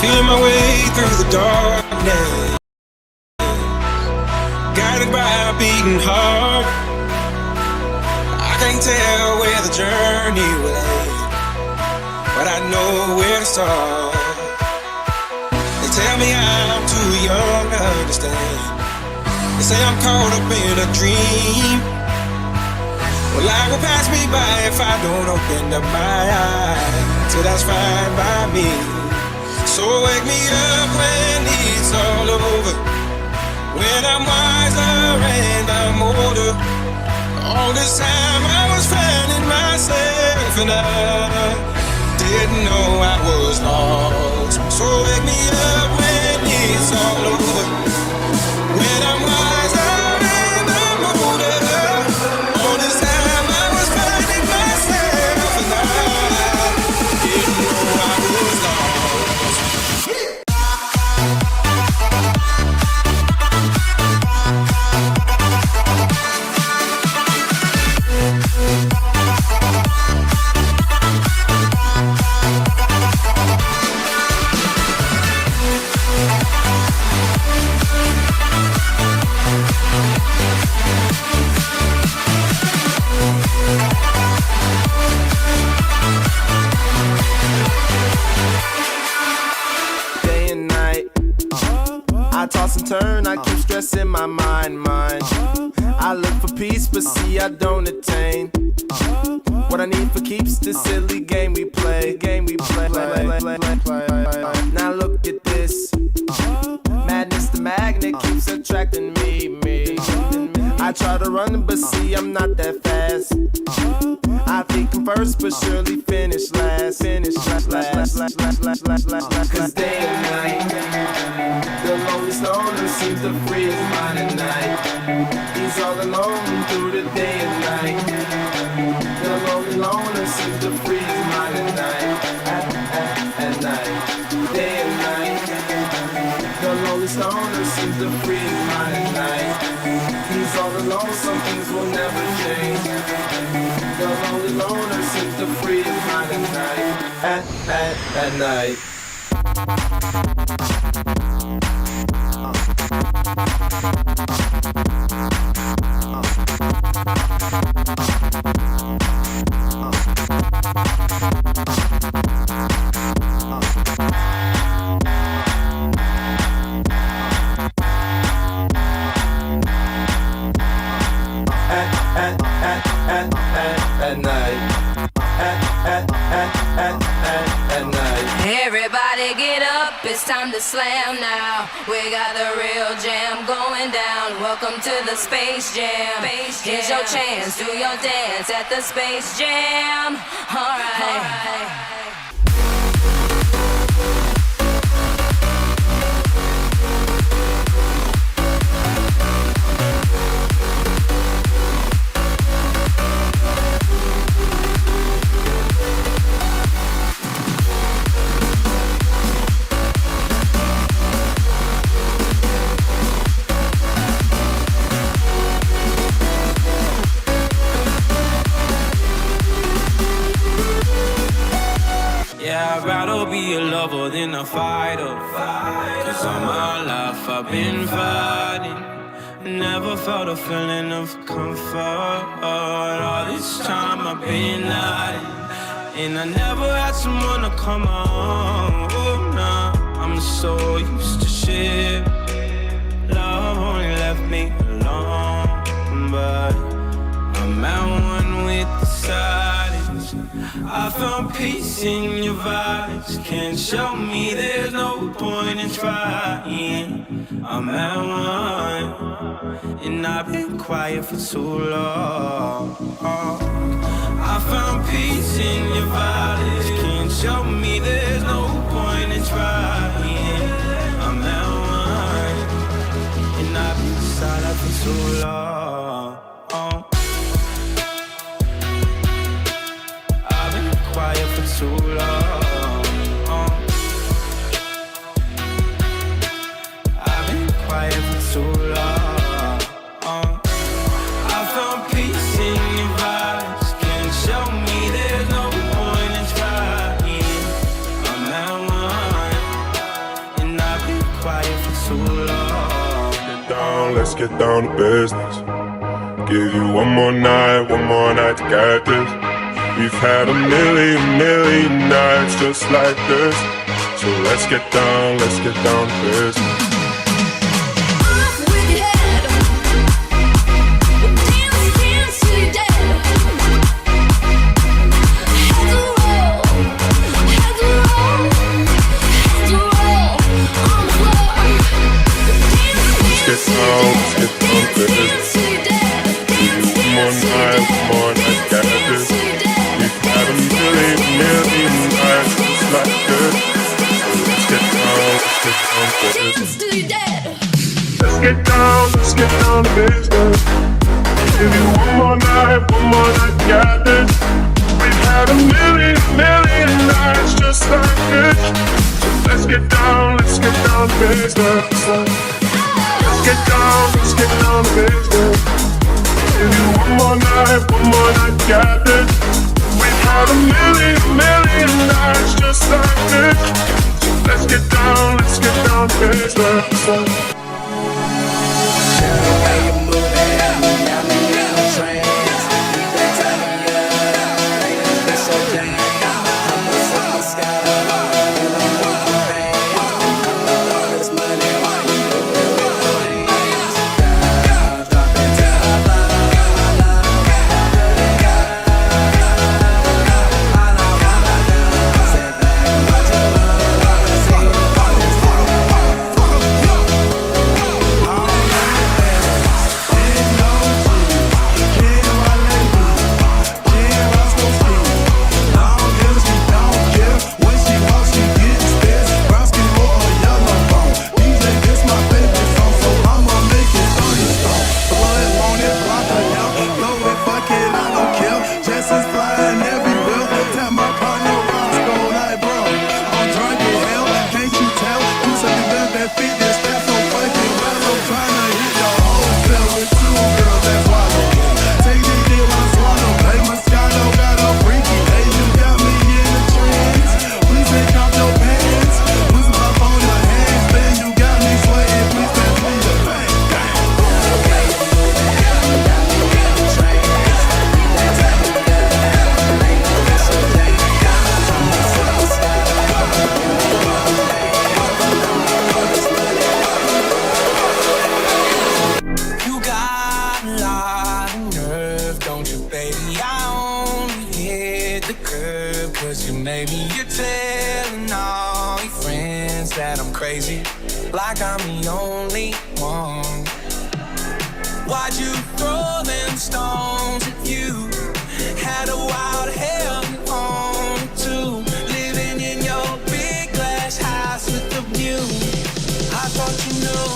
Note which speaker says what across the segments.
Speaker 1: Feeling my way through the darkness, guided by a beating heart. I can't tell where the journey will end, but I know where to start. They tell me I'm too young to understand. They say I'm caught up in a dream. Well, life will pass me by if I don't open up my eyes. So that's fine by me. So wake me up when it's all over, when I'm wiser and I'm older. All this time I was finding myself and I didn't know I was lost. So wake me up when it's all over, when I'm wiser and I'm older. All this time I was finding myself and I didn't know I was lost.
Speaker 2: Turn, I keep stressing my mind. I look for peace, but see I don't attain what I need for keeps this silly game we play. Now look at this madness, the magnet keeps attracting me. I try to run, but see I'm not that fast. I think I'm first, but surely finish last. Cause day and night, the lonely stoner seems to free his mind at night. He's all alone through the day and night. The lonely loner seems to free his mind at night. At night, day and night. The lonely stoner seems to free his mind at night. He's all alone, some things will never change. The lonely loner seems to free his mind at night. At night.
Speaker 3: Everybody get up, it's time to slam now. We got the real jam going down. Welcome to the Space Jam. Here's your chance, do your dance at the Space Jam. Alright.
Speaker 1: rather be a lover than a fighter. Cause all my life I've been fighting. Never felt a feeling of comfort. All this time I've been hiding. And I never had someone to come on. Oh, nah, I'm so used to shit. Love only left me alone. But I'm at one with the silence. I found peace in your vibes. Can't show me there's no point in trying. I'm at one, and I've been quiet for too long. I found peace in your vibes. Can't show me there's no point in trying. I'm at one, and I've been silent for too long. I've been quiet for too long. I've been quiet for too long. I found peace in your vibes. Can't show me there's no point in trying. I'm at one, and I've been quiet for too long.
Speaker 4: Let's get down to business. Give you one more night to get this. We've had a million nights just like this. So let's get down to business. Let's get down to business. Give you one more night, got this. We've had a million nights just like this. So let's get down to business. Let's get down to business. Give you one more night, got this. We've had a million nights just like this. So let's get down to business.
Speaker 1: Like I'm the only one. Why'd you throw them stones at you? Had a wild hell on it too. Living in your big glass house with the view. I thought you knew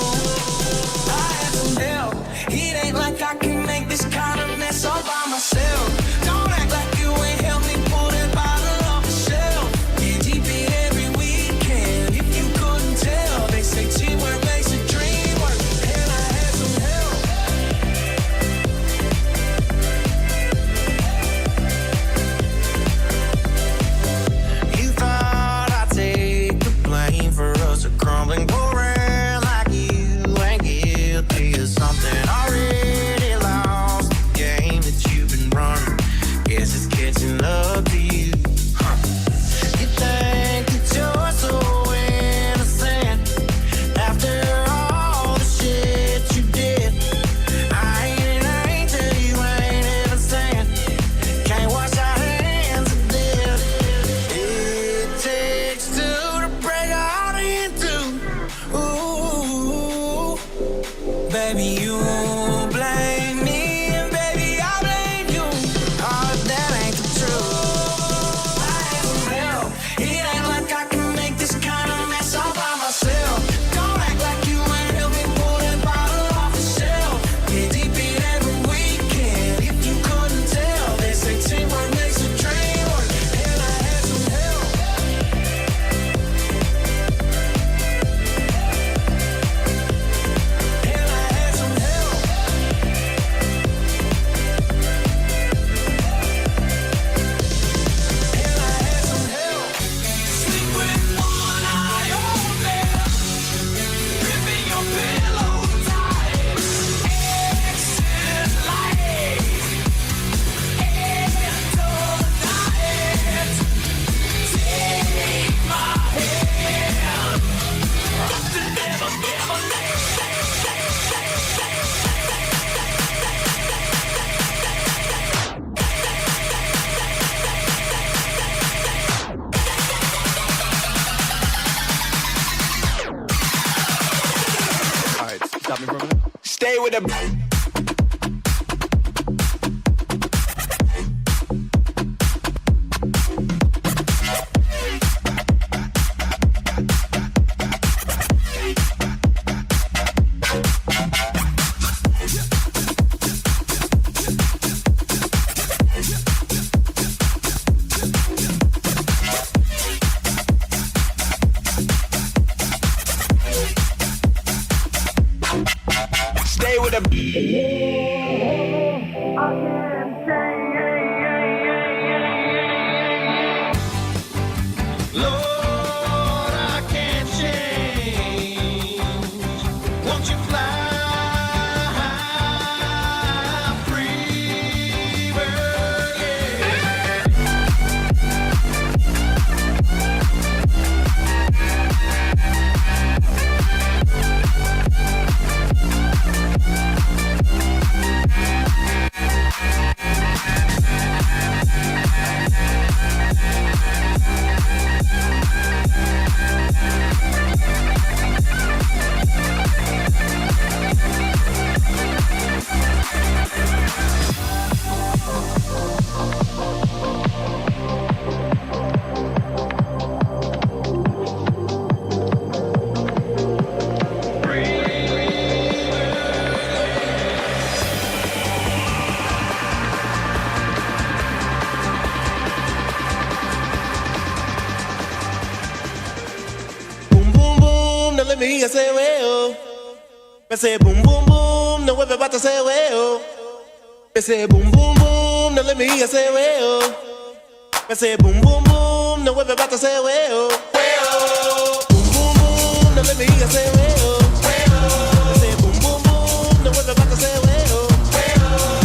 Speaker 1: I had some help. It ain't like I can make this kind of mess all by myself. Don't act like you ain't helped me pull that bottle off the shelf. Get deep in every weekend. If you couldn't tell, they say teamwork makes a dream work. And I had some help. You thought Stay with the. Stay with the. Lord, I can't change. Won't you fly free, bird? Yeah.
Speaker 5: Boom, boom, boom, no let me hear say well. I say boom, boom, boom, no whip about to say well. I say boom, boom, boom, no let me hear say well. I say boom, boom, boom, no whip about to say well. Well, boom, boom, boom, no let me hear say well. I say boom, boom, boom, no whip about to say well.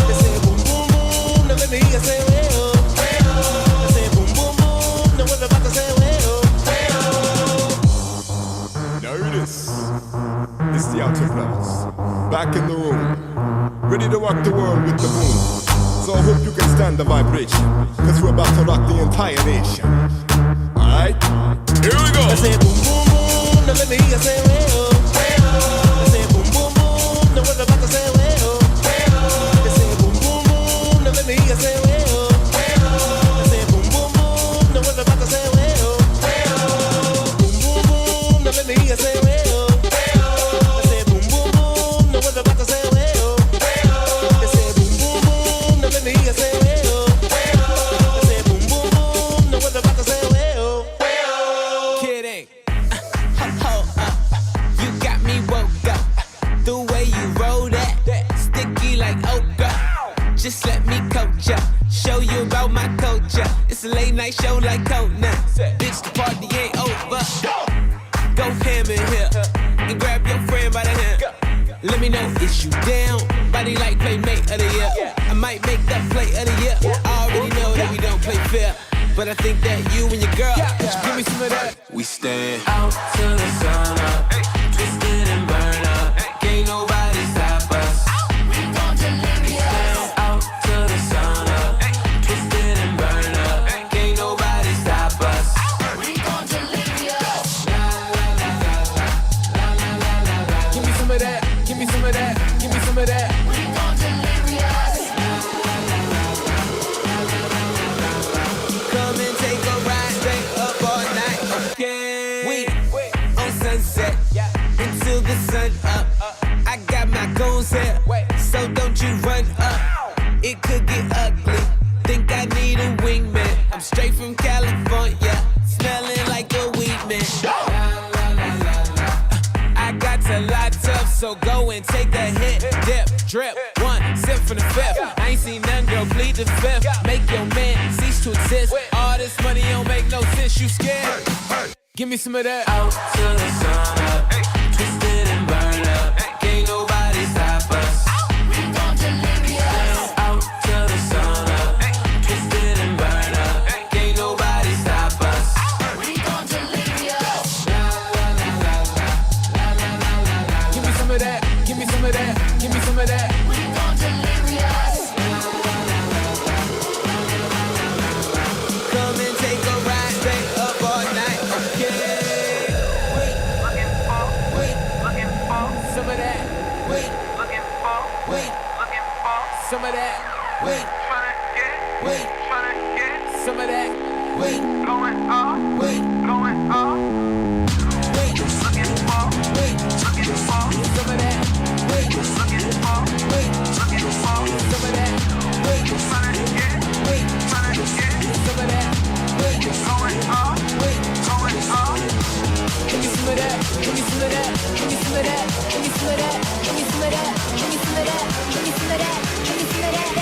Speaker 5: I say boom, boom, boom, no let me hear say well. I say boom, boom, boom, no whip about to say well.
Speaker 6: Now this. It's the Outlaws. Back in the room. Ready to rock the world with the moon. So I hope you can stand the vibration. Cause we're about to rock the entire nation. Alright? Here we go.
Speaker 5: I say boom, boom, boom, now let me hear say well. I say boom, boom, boom, now we're about to say well. I say boom, boom, boom, now let me hear say well. I say boom, boom, boom, now we're about to say well. Boom, boom, boom, now let me hear say well. I say boom, boom, boom, now we're about to say well. I say boom, boom, boom, now let me hear say well. I say boom, boom, boom, now we're about to say well.
Speaker 7: Kidding. Hold up. You got me woke up. The way you roll that, sticky like okra. Just let me coach ya. Show you about my culture. It's a late night show like Conan. Bitch, the party ain't over. Go ham in here and grab your friend by the hand. Let me know if you down. Body like playmate of the year. I might make that play of the year. I already know that we don't play fair, but I think that you and your girl should give me some of that.
Speaker 1: We stand.
Speaker 2: Out till the sun up, twisted and burn up. Can't nobody stop us. We gon' delirious. Out till the sun up, twisted and burn up. Can't nobody stop us. We gon' delirious.
Speaker 7: Give me some of that. Give me some of that. Give me some of that.
Speaker 2: We gon' delirious.
Speaker 7: Come and take a ride, stay up all night, okay? We on sunset until the sun up. I got my goals here, so don't you run up. It could get ugly. Think I need a wingman. I'm straight from California, smelling like a weed man. I got to light up, so go and take a hit, dip, drip, one sip from the fifth. I ain't seen none, girl, plead the fifth. Make your man cease to exist. All this money don't make no sense. You scared? Give me some of that.
Speaker 2: Out till the sun up, twisted and burn up. Can't nobody stop us. We gon' delirious. Out till the sun up, twisted and burn up. Can't nobody stop us. We gon' delirious.
Speaker 7: Give me some of that. Give me some of that. Give me some of that.
Speaker 2: We gon' delirious.
Speaker 7: Come and take a ride, stay up all night, okay? of that. Wait. Wait. Some of that. Wait. Going off. Wait. Going off. Wait. Looking for. Wait. Looking for. Some of that. Wait. Looking for. Wait. Looking for. Some of that. Wait. Wait. Some of that. Wait. Going off. Wait. Going off. Give me some of that. Give me some of that. Give me some of that. Give me some of that. Give me some of that. Give me some of that. Give me some of that.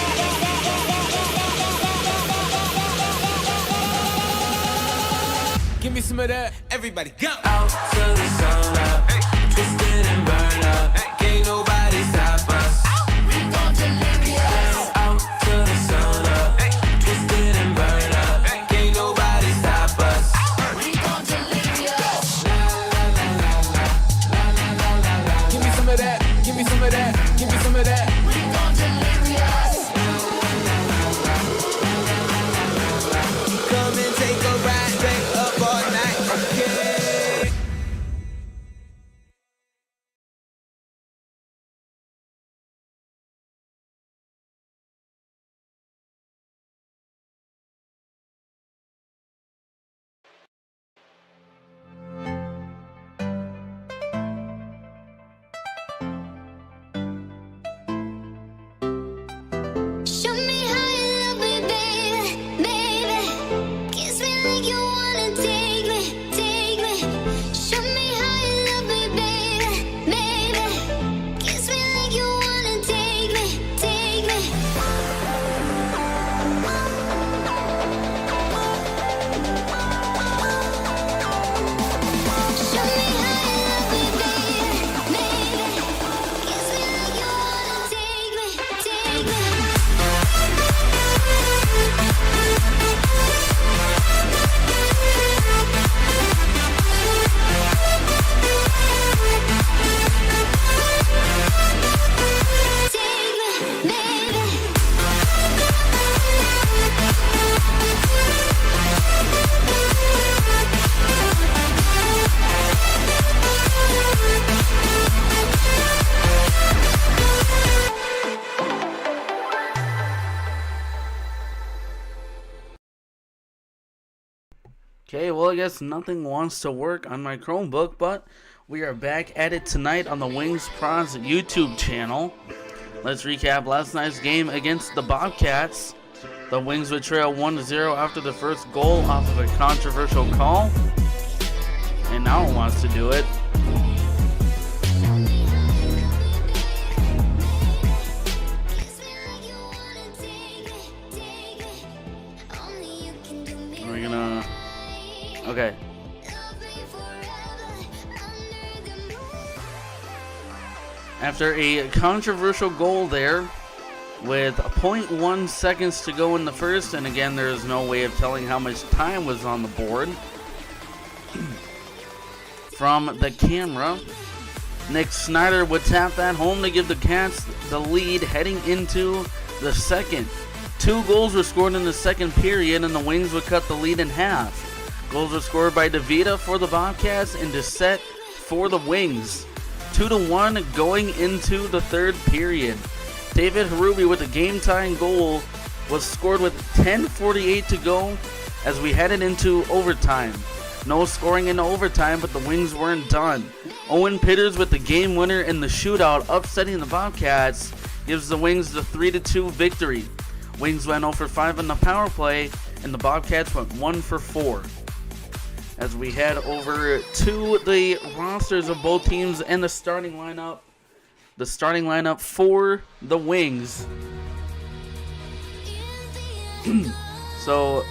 Speaker 7: Give me some of that. Give me some of that. Everybody go. Out to the sun up. Twisted and burn up. Can't nobody stop us. We gon' delirious. Out to the sun up. Twisted and burn up. Can't nobody stop us. We gon' delirious. La la la la la la la la la. Give me some of that. Give me some of that. Give me some of that. We gon' delirious. Come and take a ride, stay up all night. Okay.
Speaker 8: Show me how you love me, baby, baby. Kiss me like you wanna take me, take me. Show me how you love me, baby, baby. Kiss me like you wanna take me, take me. Show me how you love me, baby, baby. Kiss me like you wanna take me, take me. Take me, baby.
Speaker 9: Okay, well, I guess nothing wants to work on my Chromebook, but we are back at it tonight on the Wings Pros YouTube channel. Let's recap last night's game against the Bobcats. The Wings would trail 1-0 after the first goal off of a controversial call. And now it wants to do it. We're gonna... Okay. After a controversial goal there, with 0.1 seconds to go in the first, and again, there is no way of telling how much time was on the board. From the camera, Nick Snyder would tap that home to give the Cats the lead heading into the second. 2 goals were scored in the second period, and the Wings would cut the lead in half. Goals were scored by DeVita for the Bobcats and Dissett for the Wings. 2-1 going into the third period. David Harubi with a game-tying goal was scored with 10:48 to go as we headed into overtime. No scoring in overtime, but the Wings weren't done. Owen Pitters with the game winner in the shootout, upsetting the Bobcats, gives the Wings the 3-2 victory. Wings went 0 for 5 on the power play, and the Bobcats went 1 for 4. As we head over to the rosters of both teams and the starting lineup. The starting lineup for the Wings. So,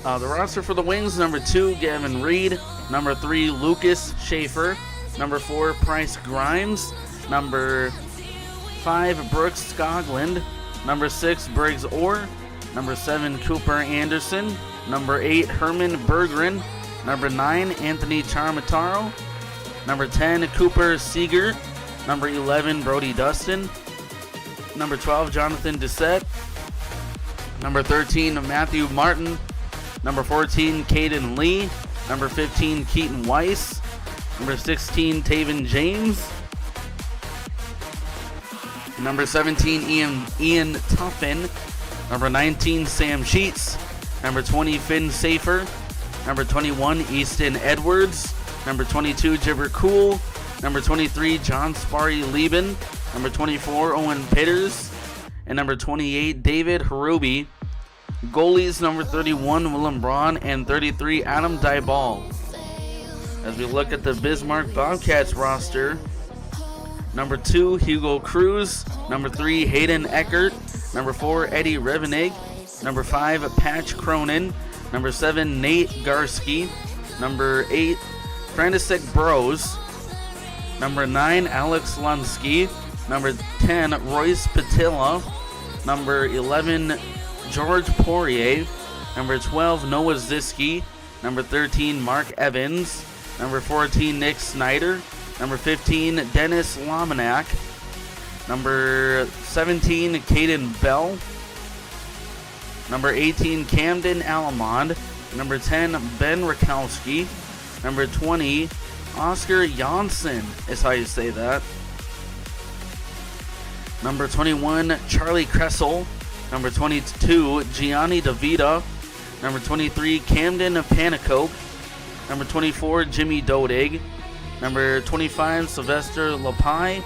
Speaker 9: the roster for the Wings: number 2, Gavin Reed; number 3, Lucas Schaefer; number 4, Price Grimes; number 5, Brooks Skoglund; number 6, Briggs Orr; number 7, Cooper Anderson; number 8, Herman Berggren; number 9, Anthony Charmataro; number 10, Cooper Seeger; number 11, Brody Dustin; number 12, Jonathan Dissett; number 13, Matthew Martin; number 14, Caden Lee; number 15, Keaton Weiss; number 16, Taven James; Number 17, Ian Tuffin. Number 19, Sam Sheets. Number 20, Finn Safer. Number 21, Easton Edwards. Number 22, Jibber Cool. Number 23, John Sparry Lieben. Number 24, Owen Pitters. And number 28, David Harubi. Goalies, number 31, Willem Braun. And 33, Adam Dybal. As we look at the Bismarck Bobcats roster, number 2, Hugo Cruz. Number 3, Hayden Eckert. Number 4, Eddie Revenig. Number 5, Patch Cronin. Number 7, Nate Garski. Number 8, Frantisek Bros. Number 9, Alex Lunsky. Number 10, Royce Patilla. Number 11, George Poirier. Number 12, Noah Ziski. Number 13, Mark Evans. Number 14, Nick Snyder. Number 15, Dennis Lominack. Number 17, Caden Bell. Number 18, Camden Alamond. Number 10, Ben Rakowski. Number 20, Oscar Janssen is how you say that. Number 21, Charlie Kressel. Number 22, Gianni DeVita. Number 23, Camden Panicoke. Number 24, Jimmy Dodig. Number 25, Sylvester Lapai.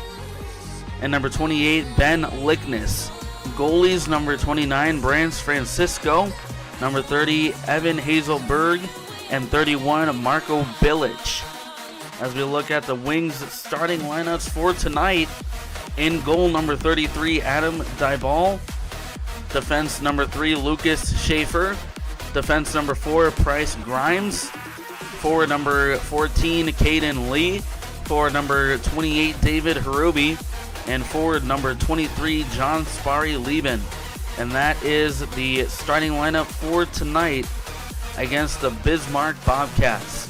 Speaker 9: And number 28, Ben Lickness. Goalies, number 29, Brance Francisco. Number 30, Evan Hazelberg. And 31, Marco Bilic. As we look at the Wings starting lineups for tonight, in goal, number 33, Adam Dybal. Defense, number 3, Lucas Schaefer. Defense, number 4, Price Grimes. Forward, number 14, Caden Lee. Forward, number 28, David Harubi. And forward, number 23, John Sparry Lieben. And that is the starting lineup for tonight against the Bismarck Bobcats.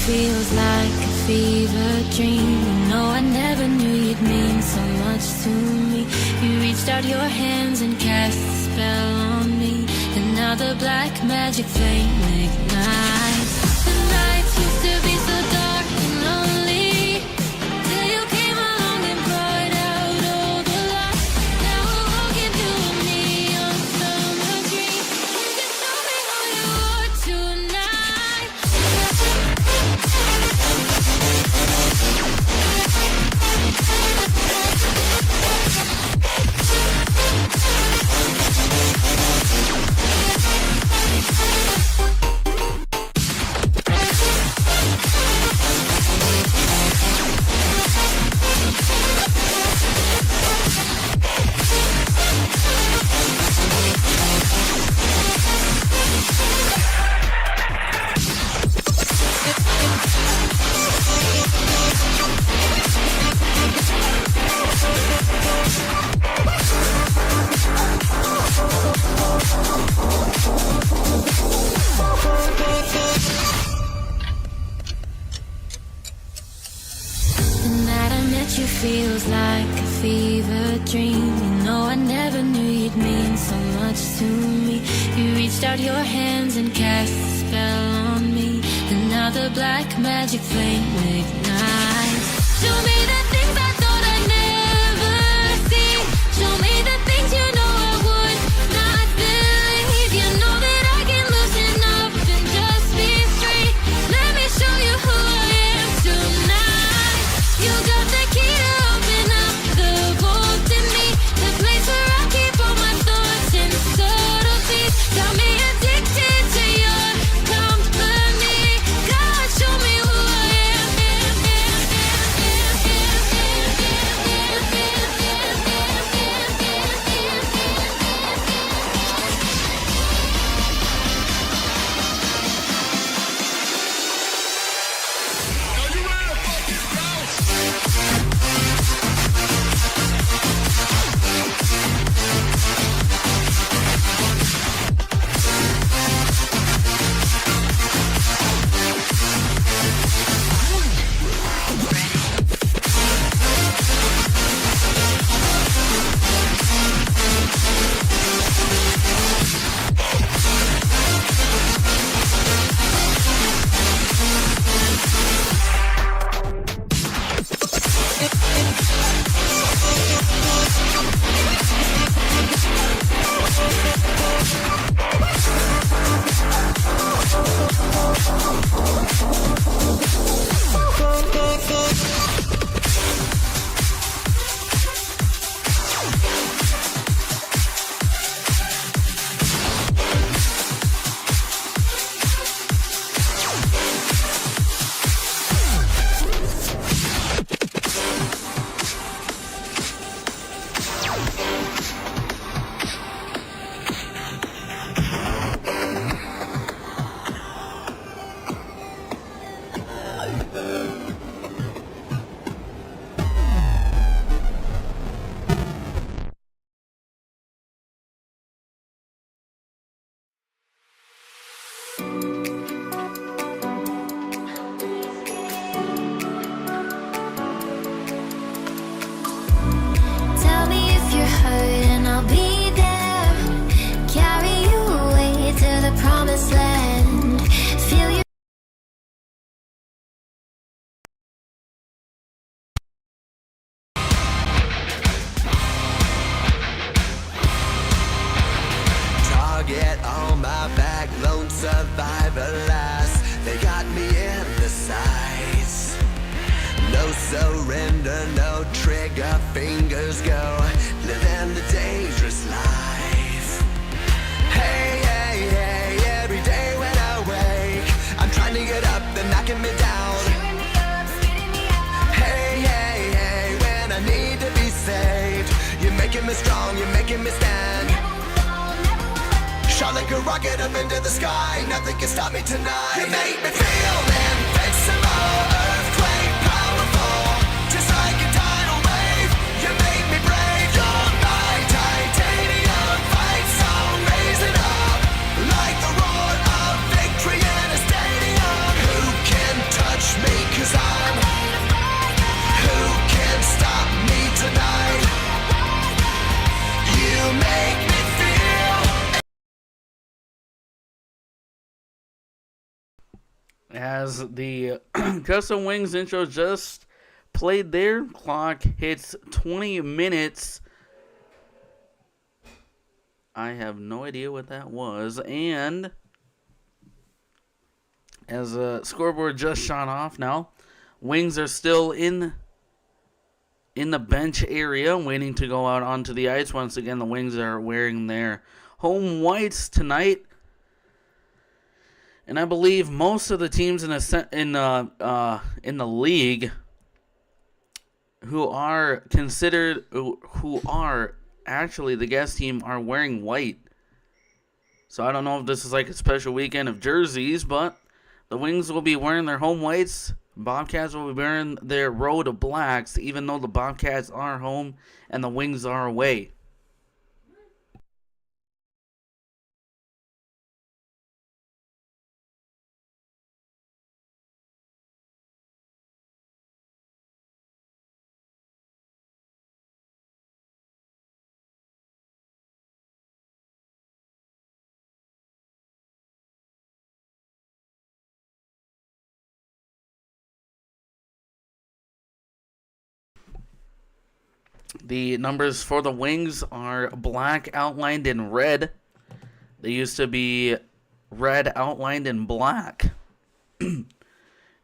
Speaker 8: Feels like a fever dream. You know I never knew you'd mean so much to me. You reached out your hands and cast a spell on me, and now the black magic flame ignites. The nights used to be so dark and lonely, till you came along and brought out all the light. Now we're walking through a neon summer dream. You can show me how you are tonight. Feels like a fever dream. You know I never knew you'd mean so much to me. You reached out your hands and cast a spell on me, and now the black magic flame ignites. Show me the things I thought I'd never see. Show me the things you know I would not believe. You know that I can loosen up and just be free. Let me show you who I am tonight. You got the key to open up the vault in me, the place where I keep all my thoughts and subtleties. Got me addicted to your company. God, show me who I am.
Speaker 10: survive, alas. They got me in the sights. No surrender, no trigger, fingers go. Living the dangerous life. Hey, hey, hey, every day when I wake, I'm trying to get up, they're knocking me down. Cheering me up, spitting me out. Hey, hey, hey, when I need to be saved, you're making me strong, you're making me stand. Never will fall, never will hurt. Shot like a rocket up into the sky, nothing can stop me tonight. You make me feel invincible, earthquake powerful, just like a tidal wave. You make me brave, you're my titanium fight song, raising up like the roar of victory in a stadium. Who can touch me, 'cause I'm who can stop me tonight? You make me feel.
Speaker 9: As the Custom Wings intro just played there, clock hits 20 minutes. I have no idea what that was. And as the scoreboard just shot off now, Wings are still in the bench area waiting to go out onto the ice. Once again, the Wings are wearing their home whites tonight. And I believe most of the teams in the league who are actually the guest team are wearing white. So I don't know if this is like a special weekend of jerseys, but the Wings will be wearing their home whites. Bobcats will be wearing their road blacks, even though the Bobcats are home and the Wings are away. The numbers for the Wings are black outlined in red. They used to be red outlined in black. And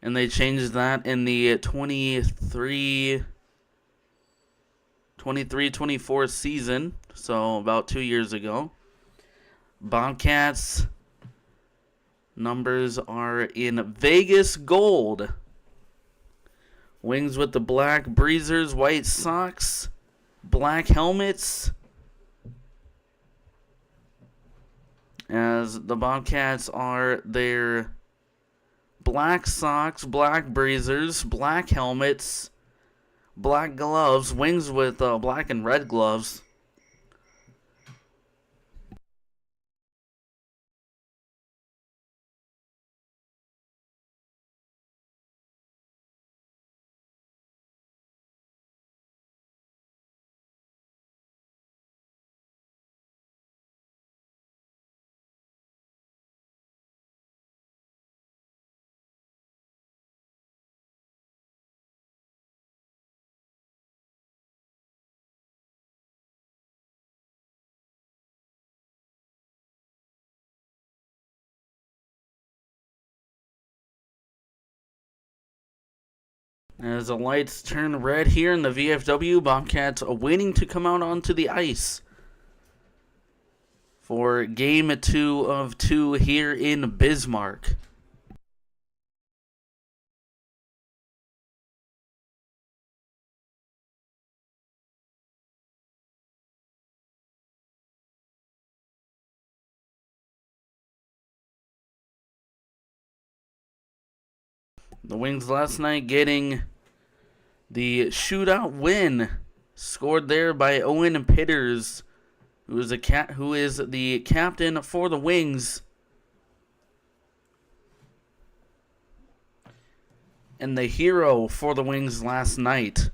Speaker 9: they changed that in the 23-24 season, so about 2 years ago. Bobcats numbers are in Vegas gold. Wings with the black breezers, white socks, black helmets. As the Bobcats are their black socks, black breezers, black helmets, black gloves. Wings with black and red gloves. As the lights turn red here in the VFW, Bobcats are waiting to come out onto the ice for Game 2 of 2 here in Bismarck. The Wings last night getting the shootout win, scored there by Owen Pitters, who is the captain for the Wings, and the hero for the Wings last night.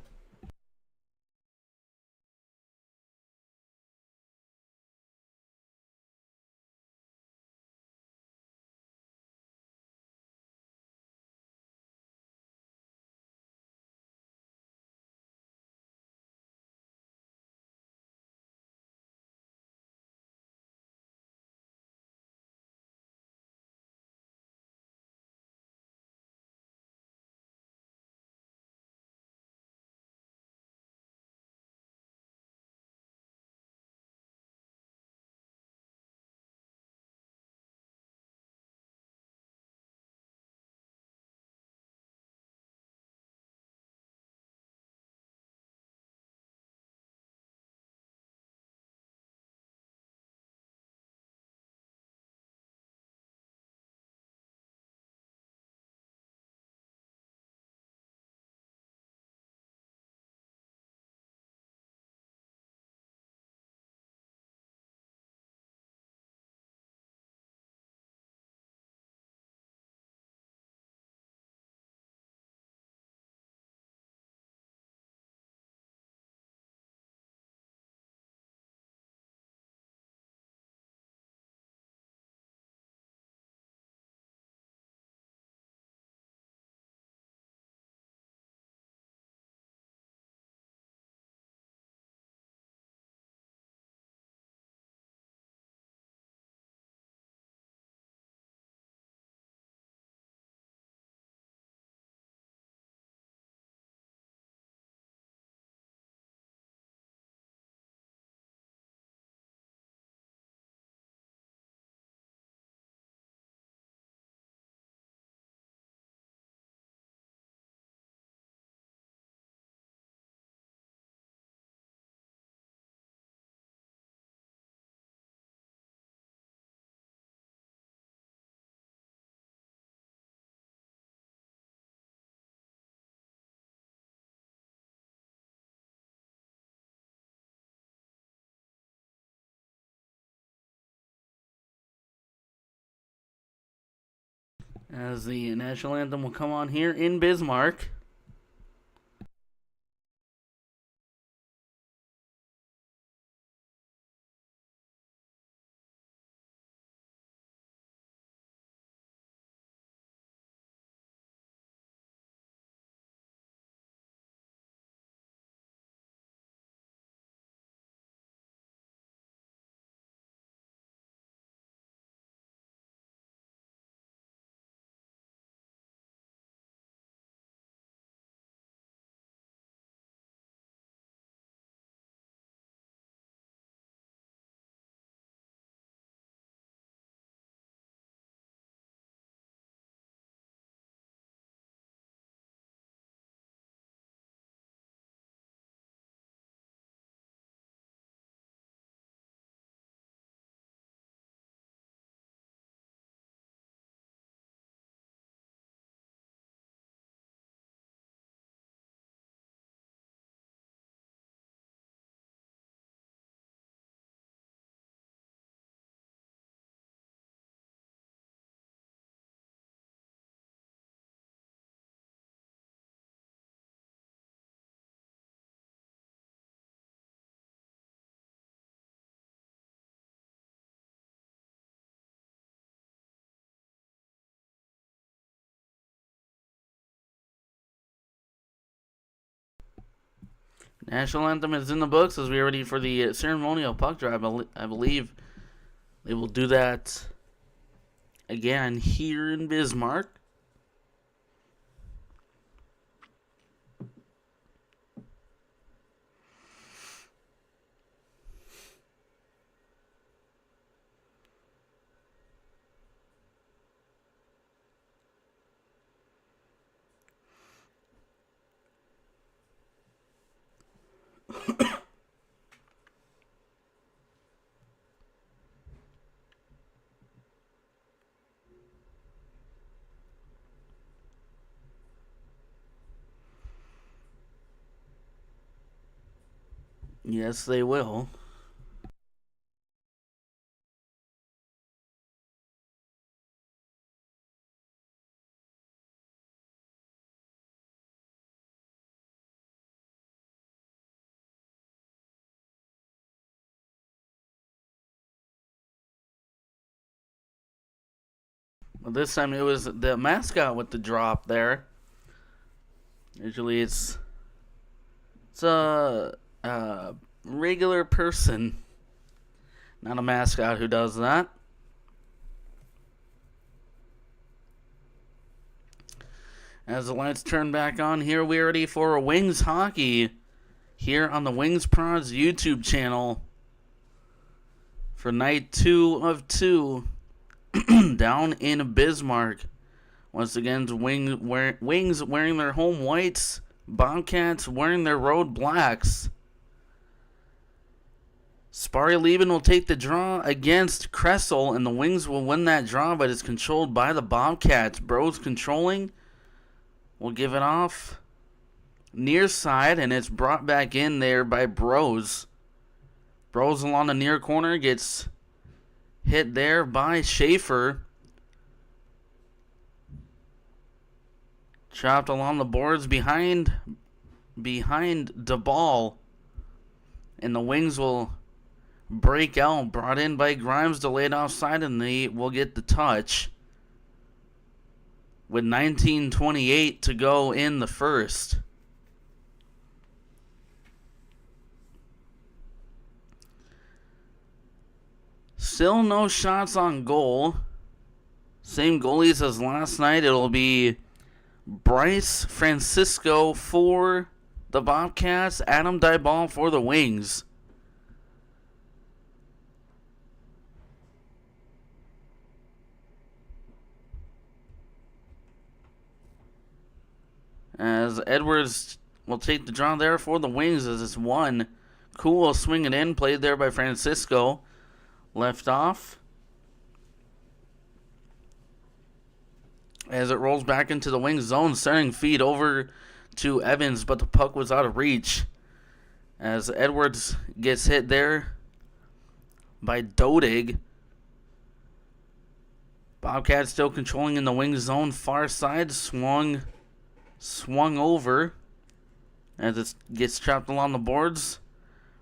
Speaker 9: As the national anthem will come on here in Bismarck. National anthem is in the books as we are ready for the ceremonial puck drop. I believe they will do that again here in Bismarck. Yes, they will. Well, this time it was the mascot with the drop there. Usually it's a regular person, not a mascot, who does that. As the lights turn back on here, we're ready for Wings hockey here on the Wings Prods YouTube channel for night 2 of 2 down in Bismarck. Once again, Wings wearing their home whites, Bobcats wearing their road blacks. Sparry Lieben will take the draw against Kressel, and the Wings will win that draw, but it's controlled by the Bobcats. Bros controlling. We'll give it off near side, and it's brought back in there by Bros. Bros along the near corner gets hit there by Schaefer. Chopped along the boards behind the ball. And the Wings will break out. Brought in by Grimes, delayed offside, and they will get the touch. With 19:28 to go in the first. Still no shots on goal. Same goalies as last night. It'll be Bryce Francisco for the Bobcats, Adam Dyball for the Wings. As Edwards will take the draw there for the Wings as it's one. Cool swinging in, played there by Francisco. Left off. As it rolls back into the Wings zone, sending feed over to Evans, but the puck was out of reach. As Edwards gets hit there by Dodig. Bobcats still controlling in the wing zone. Far side swung over as it gets trapped along the boards.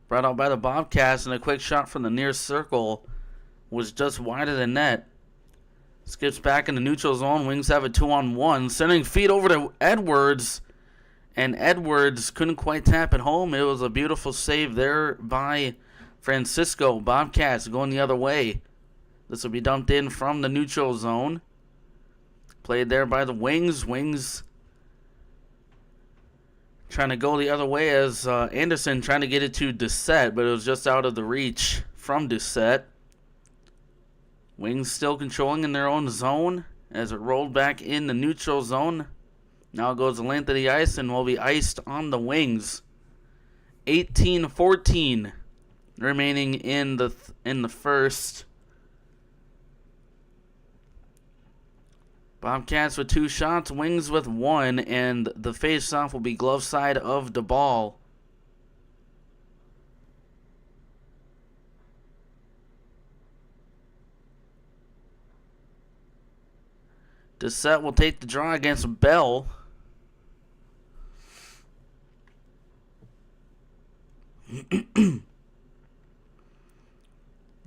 Speaker 9: Brought out by the Bobcats, and a quick shot from the near circle was just wide of the net. Skips back in the neutral zone. Wings have a 2-on-1. Sending feed over to Edwards. And Edwards couldn't quite tap it home. It was a beautiful save there by Francisco. Bobcats going the other way. This will be dumped in from the neutral zone. Played there by the Wings. Wings trying to go the other way as Anderson trying to get it to Doucette, but it was just out of the reach from Doucette. Wings still controlling in their own zone as it rolled back in the neutral zone. Now it goes the length of the ice and will be iced on the Wings. 18-14 remaining in the first. Bobcats with 2 shots, Wings with 1, and the face-off will be glove side of the ball. Doucette will take the draw against Bell.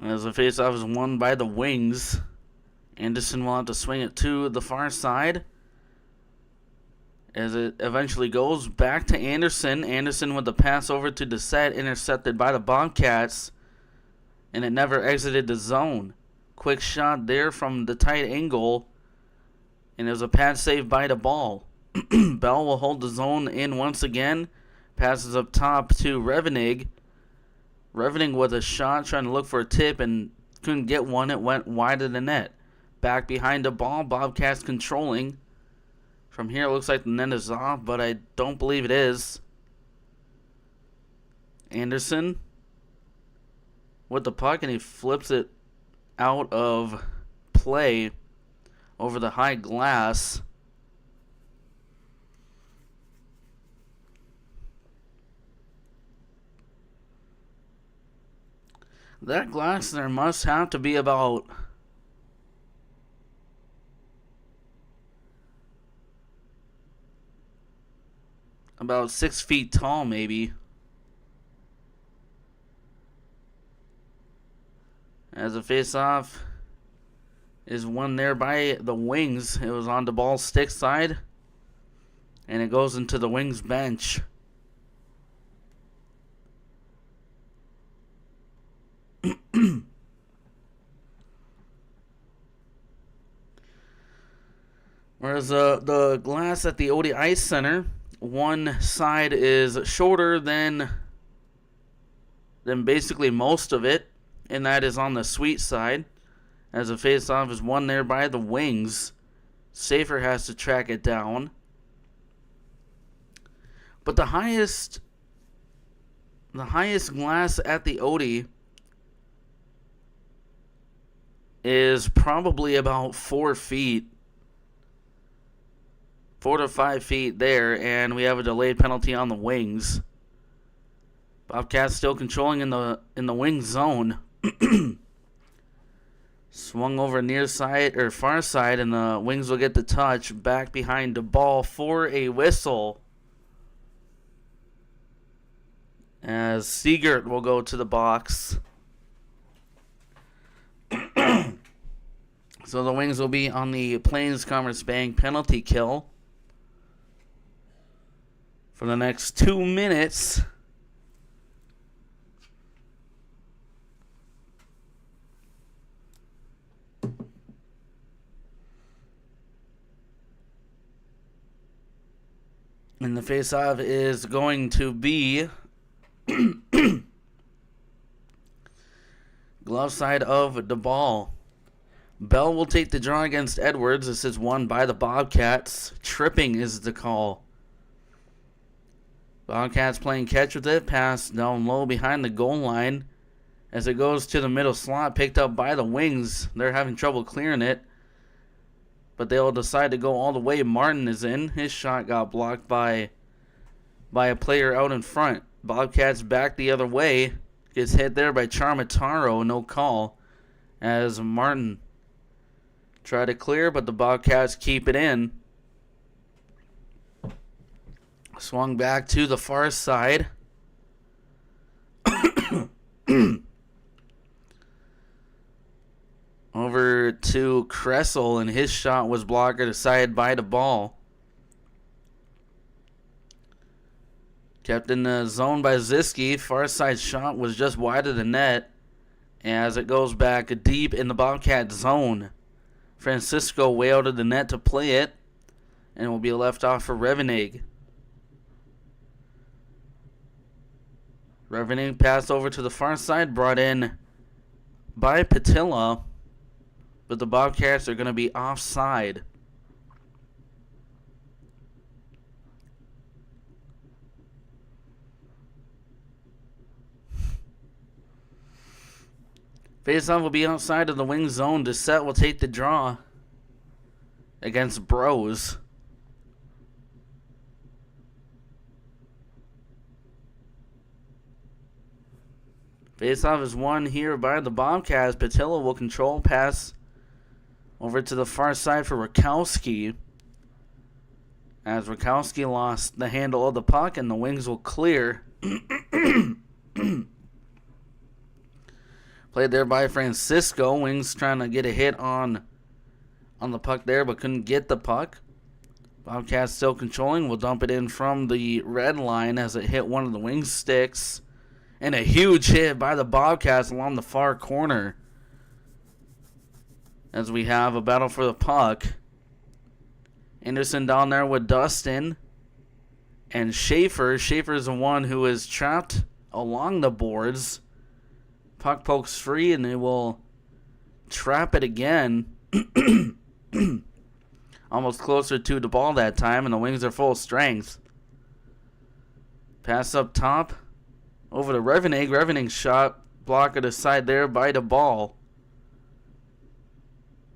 Speaker 9: As the face-off is won by the Wings. Anderson will have to swing it to the far side. As it eventually goes back to Anderson. Anderson with the pass over to Doucette, intercepted by the Bobcats. And it never exited the zone. Quick shot there from the tight angle. And it was a pad save by the ball. Bell will hold the zone in once again. Passes up top to Revenig. Revenig with a shot, trying to look for a tip and couldn't get one. It went wide of the net. Back behind the ball, Bobcats controlling. From here, it looks like the net is off, but I don't believe it is. Anderson with the puck, and he flips it out of play over the high glass. That glass there must have to be about about 6 feet tall, maybe. As a face-off is won there by the Wings. It was on the ball stick side, and it goes into the Wings bench. Whereas the glass at the Odie Ice Center, one side is shorter than basically most of it, and that is on the sweet side. As a face-off is won there by the Wings. Safer has to track it down. But the highest glass at the Odie is probably about 4 feet. 4 to 5 feet there, and we have a delayed penalty on the Wings. Bobcats still controlling in the wing zone. Swung over near side or far side, and the Wings will get the touch back behind the ball for a whistle. As Siegert will go to the box. So the Wings will be on the Plains Commerce Bank penalty kill for the next 2 minutes. And the face-off is going to be glove side of the ball. Bell will take the draw against Edwards. This is won by the Bobcats. Tripping is the call. Bobcats playing catch with it. Pass down low behind the goal line as it goes to the middle slot. Picked up by the Wings. They're having trouble clearing it, but they'll decide to go all the way. Martin is in. His shot got blocked by a player out in front. Bobcats back the other way. Gets hit there by Charmataro. No call as Martin Try to clear, but the Bobcats keep it in. Swung back to the far side. Over to Kressel, and his shot was blocked aside by the ball. Kept in the zone by Ziski. Far side shot was just wide of the net as it goes back deep in the Bobcat zone. Francisco way out of the net to play it, and it will be left off for Revenig. Revenig passed over to the far side, brought in by Patilla, but the Bobcats are going to be offside. Faceoff will be outside of the wing zone. Dissett will take the draw against Bros. Faceoff is won here by the Bobcats. Patilla will control pass over to the far side for Rakowski. As Rakowski lost the handle of the puck, and the wings will clear. Played there by Francisco. Wings trying to get a hit on the puck there, but couldn't get the puck. Bobcats still controlling. Will dump it in from the red line as it hit one of the wing sticks. And a huge hit by the Bobcats along the far corner. As we have a battle for the puck. Anderson down there with Dustin. And Schaefer. Schaefer's the one who is trapped along the boards. Puck pokes free, and they will trap it again. Almost closer to the ball that time, and the Wings are full strength. Pass up top. Over to Revenig. Revenig's shot blocked at the side there by the ball.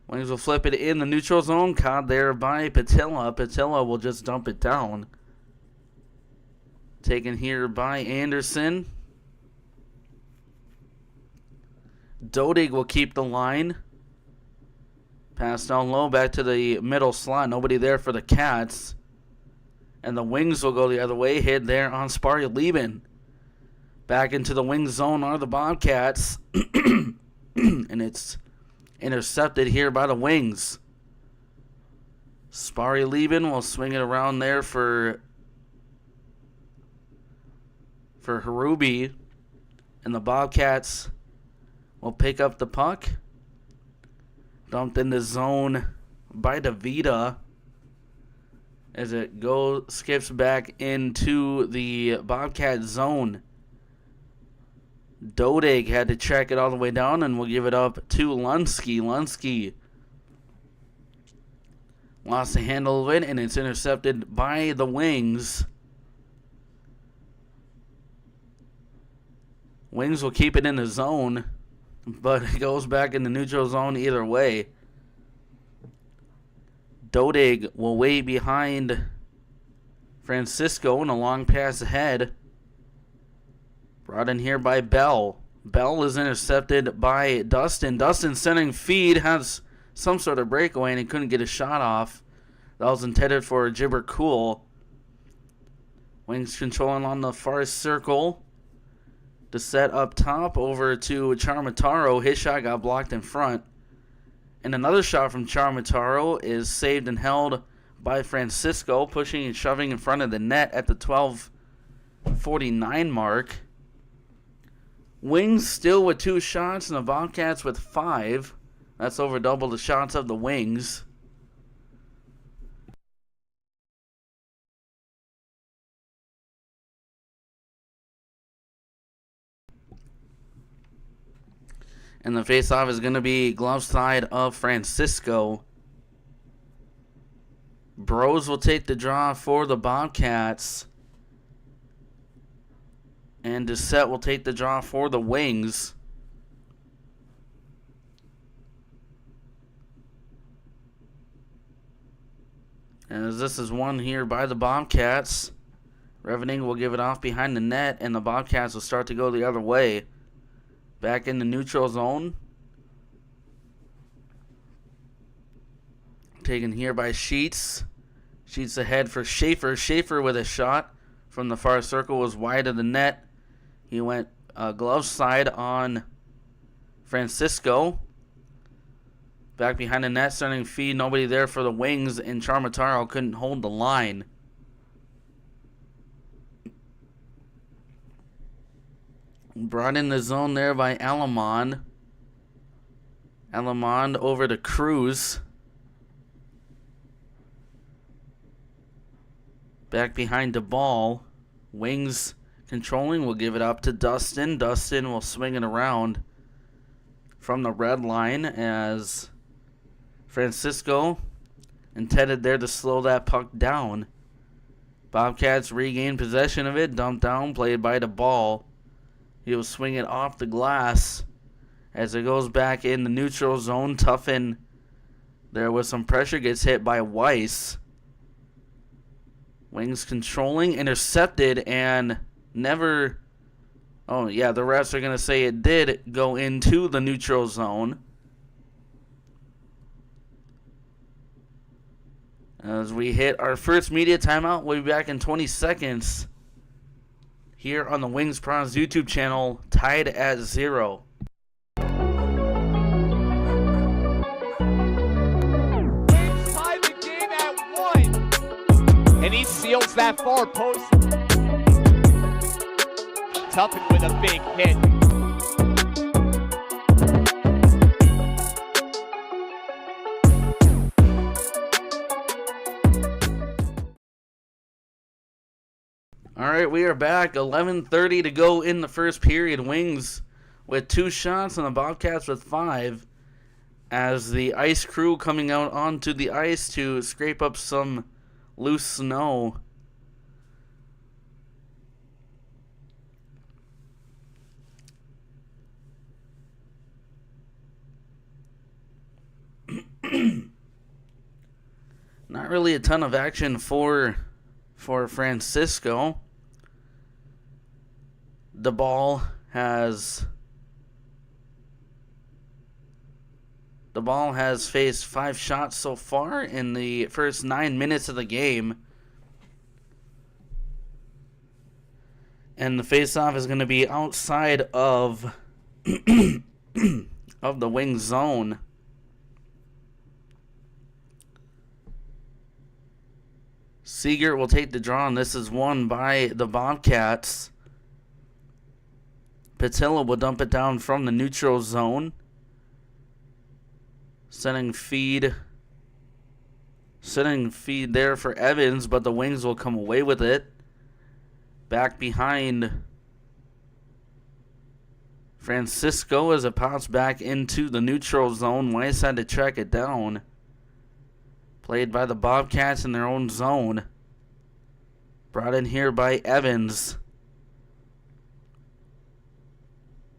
Speaker 9: Wings will flip it in the neutral zone. Caught there by Patilla. Patilla will just dump it down. Taken here by Anderson. Dodig will keep the line. Pass down low back to the middle slot. Nobody there for the Cats. And the Wings will go the other way. Hit there on Sparry-Lieben. Back into the wing zone are the Bobcats. And it's intercepted here by the Wings. Sparry-Lieben will swing it around there for Harubi. And the Bobcats will pick up the puck. Dumped in the zone by DeVita as it skips back into the Bobcat zone. Dodig had to track it all the way down, and we'll give it up to Lunsky. Lunsky lost the handle of it, and it's intercepted by the Wings. Wings will keep it in the zone, but it goes back in the neutral zone either way. Dodig will wait behind Francisco, and a long pass ahead. Brought in here by Bell. Bell is intercepted by Dustin. Dustin sending feed, has some sort of breakaway, and he couldn't get a shot off. That was intended for Jibber Cool. Wings controlling on the far circle. To set up top over to Charmataro. His shot got blocked in front. And another shot from Charmataro is saved and held by Francisco, pushing and shoving in front of the net at the 12:49 mark. Wings still with 2 shots, and the Bobcats with 5. That's over double the shots of the Wings. And the face-off is going to be glove side of Francisco. Bros will take the draw for the Bobcats. And Dissett will take the draw for the Wings. As this is won here by the Bobcats. Revening will give it off behind the net, and the Bobcats will start to go the other way. Back in the neutral zone. taken here by Sheets. Sheets ahead for Schaefer. Schaefer with a shot from the far circle was wide of the net. He went glove side on Francisco. Back behind the net, starting feed. Nobody there for the Wings, and Charmataro couldn't hold the line. Brought in the zone there by Alamond. Alamond over to Cruz. Back behind the ball. Wings controlling, will give it up to Dustin. Dustin will swing it around from the red line as Francisco intended there to slow that puck down. Bobcats regain possession of it. Dumped down, played by the ball. He will swing it off the glass as it goes back in the neutral zone. Tuffin there with some pressure, gets hit by Weiss. Wings controlling, intercepted, and never... Oh, yeah, the refs are going to say it did go into the neutral zone. As we hit our first media timeout, we'll be back in 20 seconds here on the Wings Prawns YouTube channel, tied at 0.
Speaker 11: Wings tie the game at 1. And he seals that far post. Tuffin with a big hit.
Speaker 9: All right, we are back. 11:30 to go in the first period. Wings with 2 shots and the Bobcats with 5. As the ice crew coming out onto the ice to scrape up some loose snow. Not really a ton of action for Francisco. The ball has faced 5 shots so far in the first 9 minutes of the game. And the face-off is going to be outside of of the wing zone. Seager will take the draw, and this is won by the Bobcats. Patilla will dump it down from the neutral zone. Sending feed there for Evans, but the Wings will come away with it. Back behind Francisco as it pops back into the neutral zone. Weiss had to track it down. Played by the Bobcats in their own zone. Brought in here by Evans.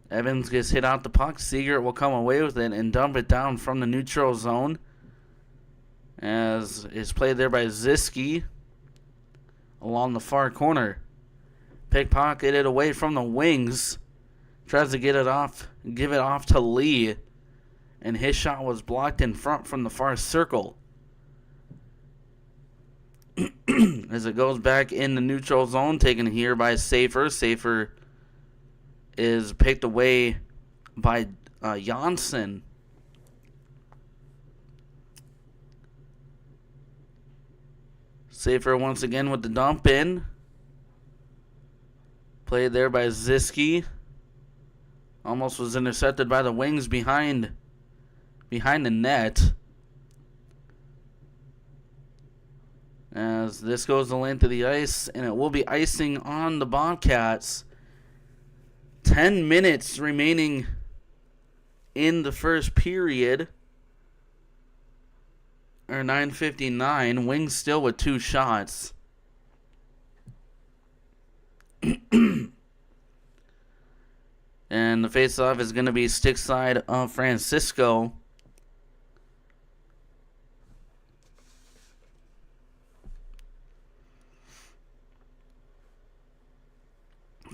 Speaker 9: Evans gets hit out the puck. Seager will come away with it and dump it down from the neutral zone. As is played there by Ziski along the far corner. Pickpocketed away from the Wings. Tries to give it off to Lee. And his shot was blocked in front from the far circle. As it goes back in the neutral zone, taken here by Safer. Safer is picked away by Janssen. Safer once again with the dump in. Played there by Ziski. Almost was intercepted by the Wings behind the net. As this goes the length of the ice, and it will be icing on the Bobcats. 10 minutes remaining in the first period. Or 9:59. Wings still with 2 shots. And the face-off is going to be stick side of Francisco.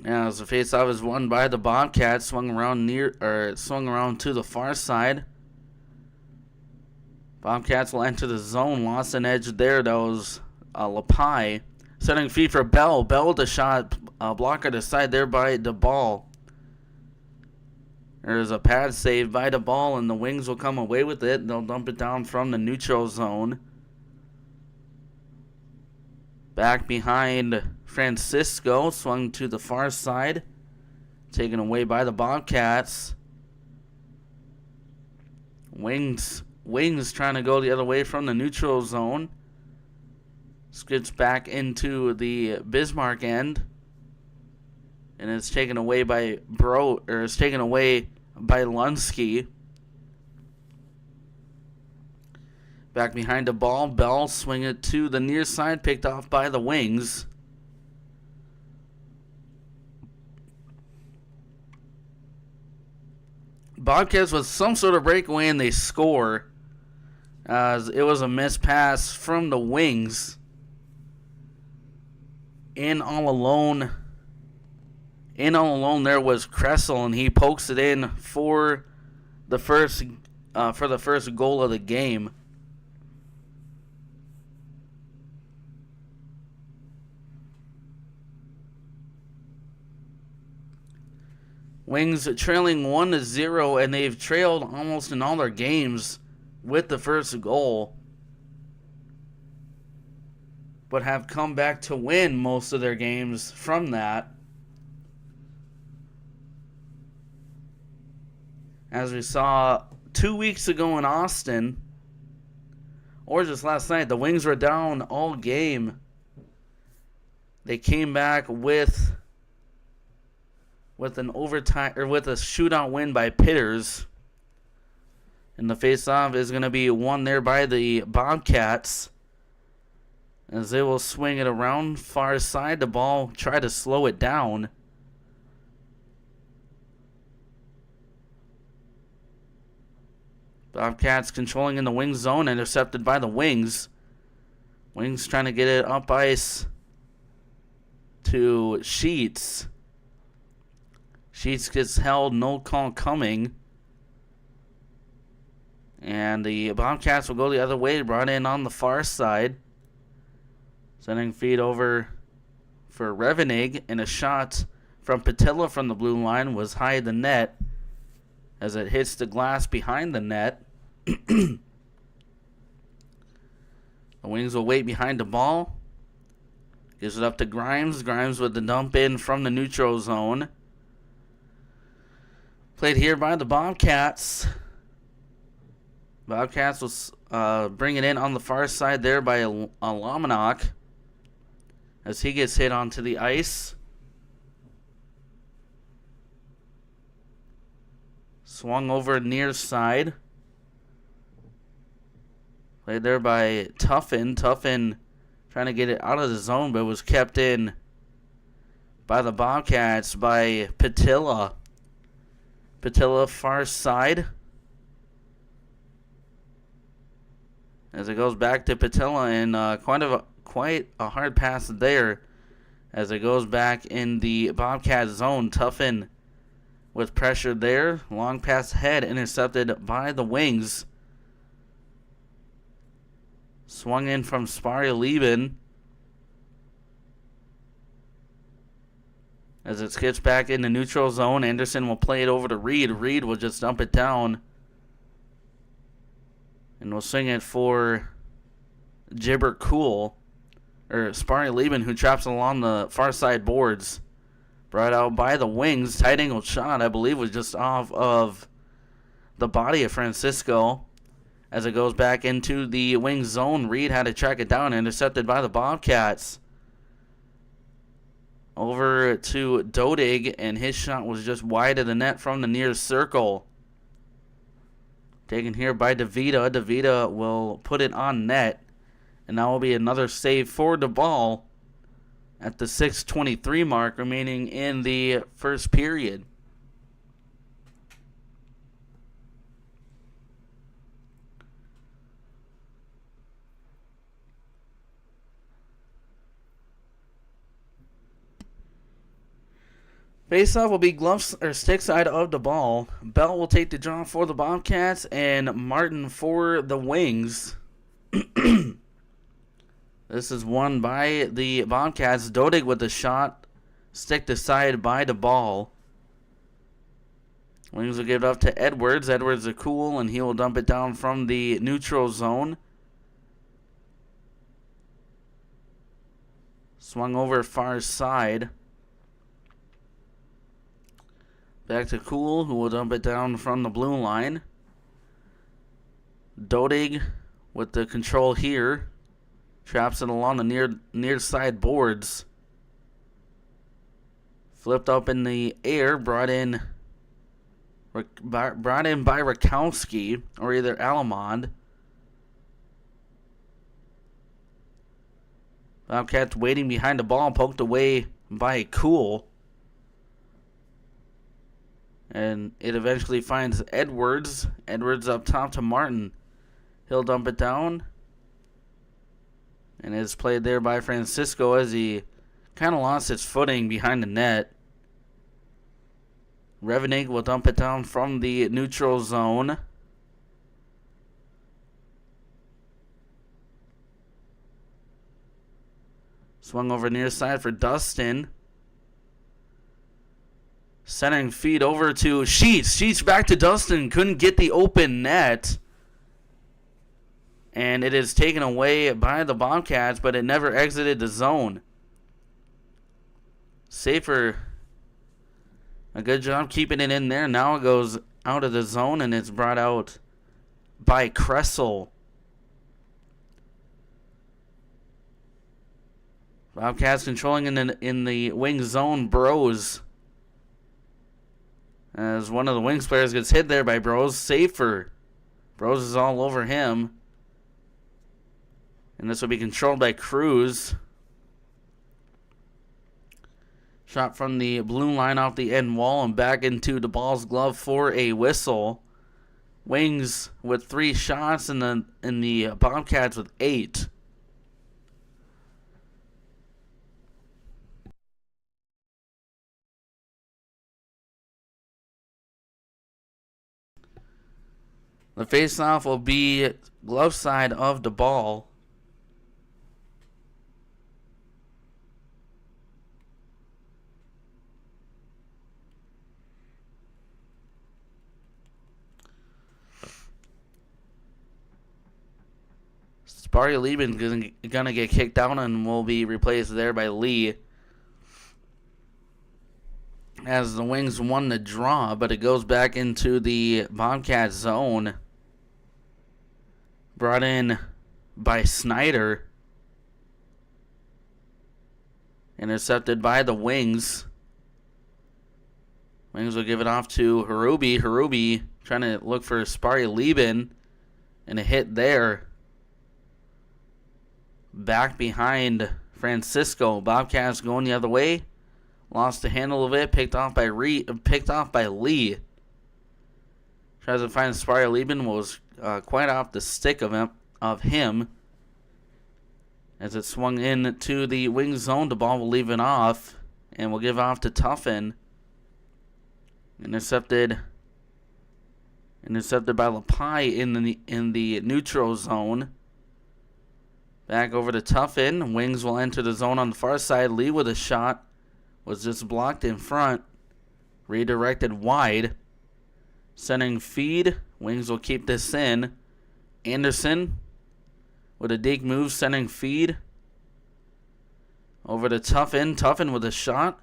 Speaker 9: As the face-off is won by the Bobcats, swung around to the far side. Bobcats will enter the zone. Lost an edge there. That was Lapai. Setting feed for Bell. Bell with a shot. Blocker to side there by DeBall. There's a pad save by DeBall, and the Wings will come away with it. They'll dump it down from the neutral zone. Back behind Francisco. Swung to the far side. Taken away by the Bobcats. Wings trying to go the other way from the neutral zone. Skips back into the Bismarck end. And it's taken away by Lunsky. Back behind the ball. Bell swing it to the near side, picked off by the Wings. Bobcats with some sort of breakaway, and they score. As it was a missed pass from the Wings. In all alone there was Kressel, and he pokes it in for the first goal of the game. Wings trailing 1-0, and they've trailed almost in all their games with the first goal, but have come back to win most of their games from that. As we saw 2 weeks ago in Austin, or just last night, the Wings were down all game. They came back with an overtime, or with a shootout win by Pitters. And the face-off is going to be won there by the Bobcats, as they will swing it around far side. The ball, try to slow it down. Bobcats controlling in the Wings zone, intercepted by the Wings. Wings trying to get it up ice to Sheets. Sheets gets held, no call coming. And the Bobcats will go the other way, brought in on the far side. Sending feed over for Revenig, and a shot from Patilla from the blue line was high at the net as it hits the glass behind the net. The Wings will wait behind the ball. Gives it up to Grimes. Grimes with the dump in from the neutral zone. Played here by the Bobcats. Bobcats will bring it in on the far side there by Lamanok, as he gets hit onto the ice. Swung over near side. Played there by Tuffin. Tuffin trying to get it out of the zone, but was kept in by the Bobcats by Patilla. Patilla far side. As it goes back to Patilla, and quite a hard pass there. As it goes back in the Bobcat zone. Tuffin with pressure there. Long pass ahead, intercepted by the Wings. Swung in from Sparry-Lieben. As it skips back in the neutral zone, Anderson will play it over to Reed. Reed will just dump it down. And we'll sing it for Gibber Cool. Or Sparry-Lieben, who traps along the far side boards. Brought out by the Wings. Tight angle shot, I believe, was just off of the body of Francisco. As it goes back into the Wings zone, Reed had to track it down, intercepted by the Bobcats. Over to Dodig, and his shot was just wide of the net from the near circle. Taken here by DeVita. DeVita will put it on net, and that will be another save for the ball at the 6:23 mark remaining in the first period. Face-off will be gloves or stick side of the ball. Bell will take the draw for the Bobcats and Martin for the Wings. This is won by the Bobcats. Dodig with the shot. Stick to side by the ball. Wings will give it up to Edwards. Edwards is cool, and he will dump it down from the neutral zone. Swung over far side. Back to Cool, who will dump it down from the blue line. Dodig with the control here. Traps it along the near side boards. Flipped up in the air, brought in by Rakowski, or either Alamond. Bobcats waiting behind the ball, poked away by Cool. And it eventually finds Edwards. Edwards up top to Martin. He'll dump it down. And it's played there by Francisco as he kind of lost his footing behind the net. Revenig will dump it down from the neutral zone. Swung over near side for Dustin. Centering feed over to Sheets. Sheets back to Dustin. Couldn't get the open net. And it is taken away by the Bobcats, but it never exited the zone. Safer. A good job keeping it in there. Now it goes out of the zone, and it's brought out by Kressel. Bobcats controlling in the wing zone. Bros. As one of the Wings players gets hit there by Bros. Safer. Bros is all over him. And this will be controlled by Cruz. Shot from the blue line off the end wall and back into the ball's glove for a whistle. Wings with 3 shots and the Bobcats with 8. The face-off will be glove side of the ball. Sparry Lieben is going to get kicked out and will be replaced there by Lee. As the Wings won the draw, but it goes back into the Bobcat zone. Brought in by Snyder. Intercepted by the Wings. Wings will give it off to Harubi. Harubi trying to look for Sparry Lieben. And a hit there. Back behind Francisco. Bobcats going the other way. Lost the handle of it. Picked off by Lee. Tries to find Sparry Lieben. Was quite off the stick of him. As it swung in to the wing zone, the ball will leave it off. And will give off to Tuffin. Intercepted by Lapai in the neutral zone. Back over to Tuffin. Wings will enter the zone on the far side. Lee with a shot. Was just blocked in front. Redirected wide. Sending feed. Wings will keep this in. Anderson with a dig move. Sending feed. Over to Tuffin. Tuffin with a shot.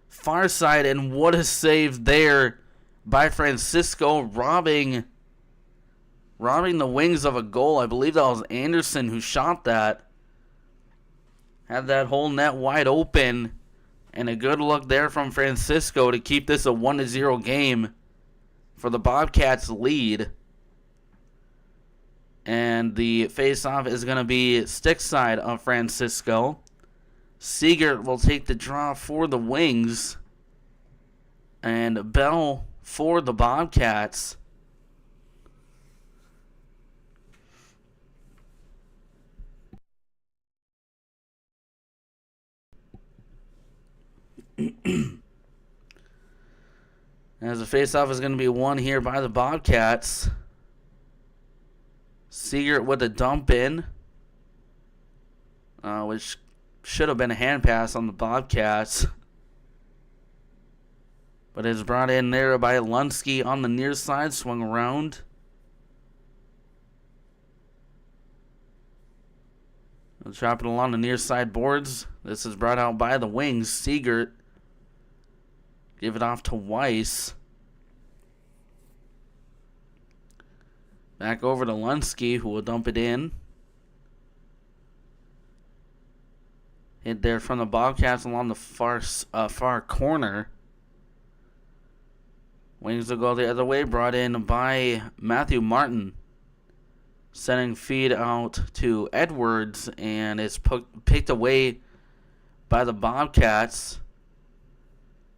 Speaker 9: Far side. And what a save there by Francisco. Robbing the Wings of a goal. I believe that was Anderson who shot that. Had that whole net wide open. And a good look there from Francisco to keep this a 1-0 game for the Bobcats lead. And the face-off is going to be stick side of Francisco. Siegert will take the draw for the Wings. And Bell for the Bobcats. As the faceoff is going to be won here by the Bobcats. Siegert with a dump in, which should have been a hand pass on the Bobcats. But it's brought in there by Lunsky on the near side, swung around. They'll drop it along the near side boards. This is brought out by the wings. Siegert. Give it off to Weiss. Back over to Lunsky, who will dump it in. Hit there from the Bobcats along the far corner. Wings will go the other way, brought in by Matthew Martin. Sending feed out to Edwards, and it's picked away by the Bobcats.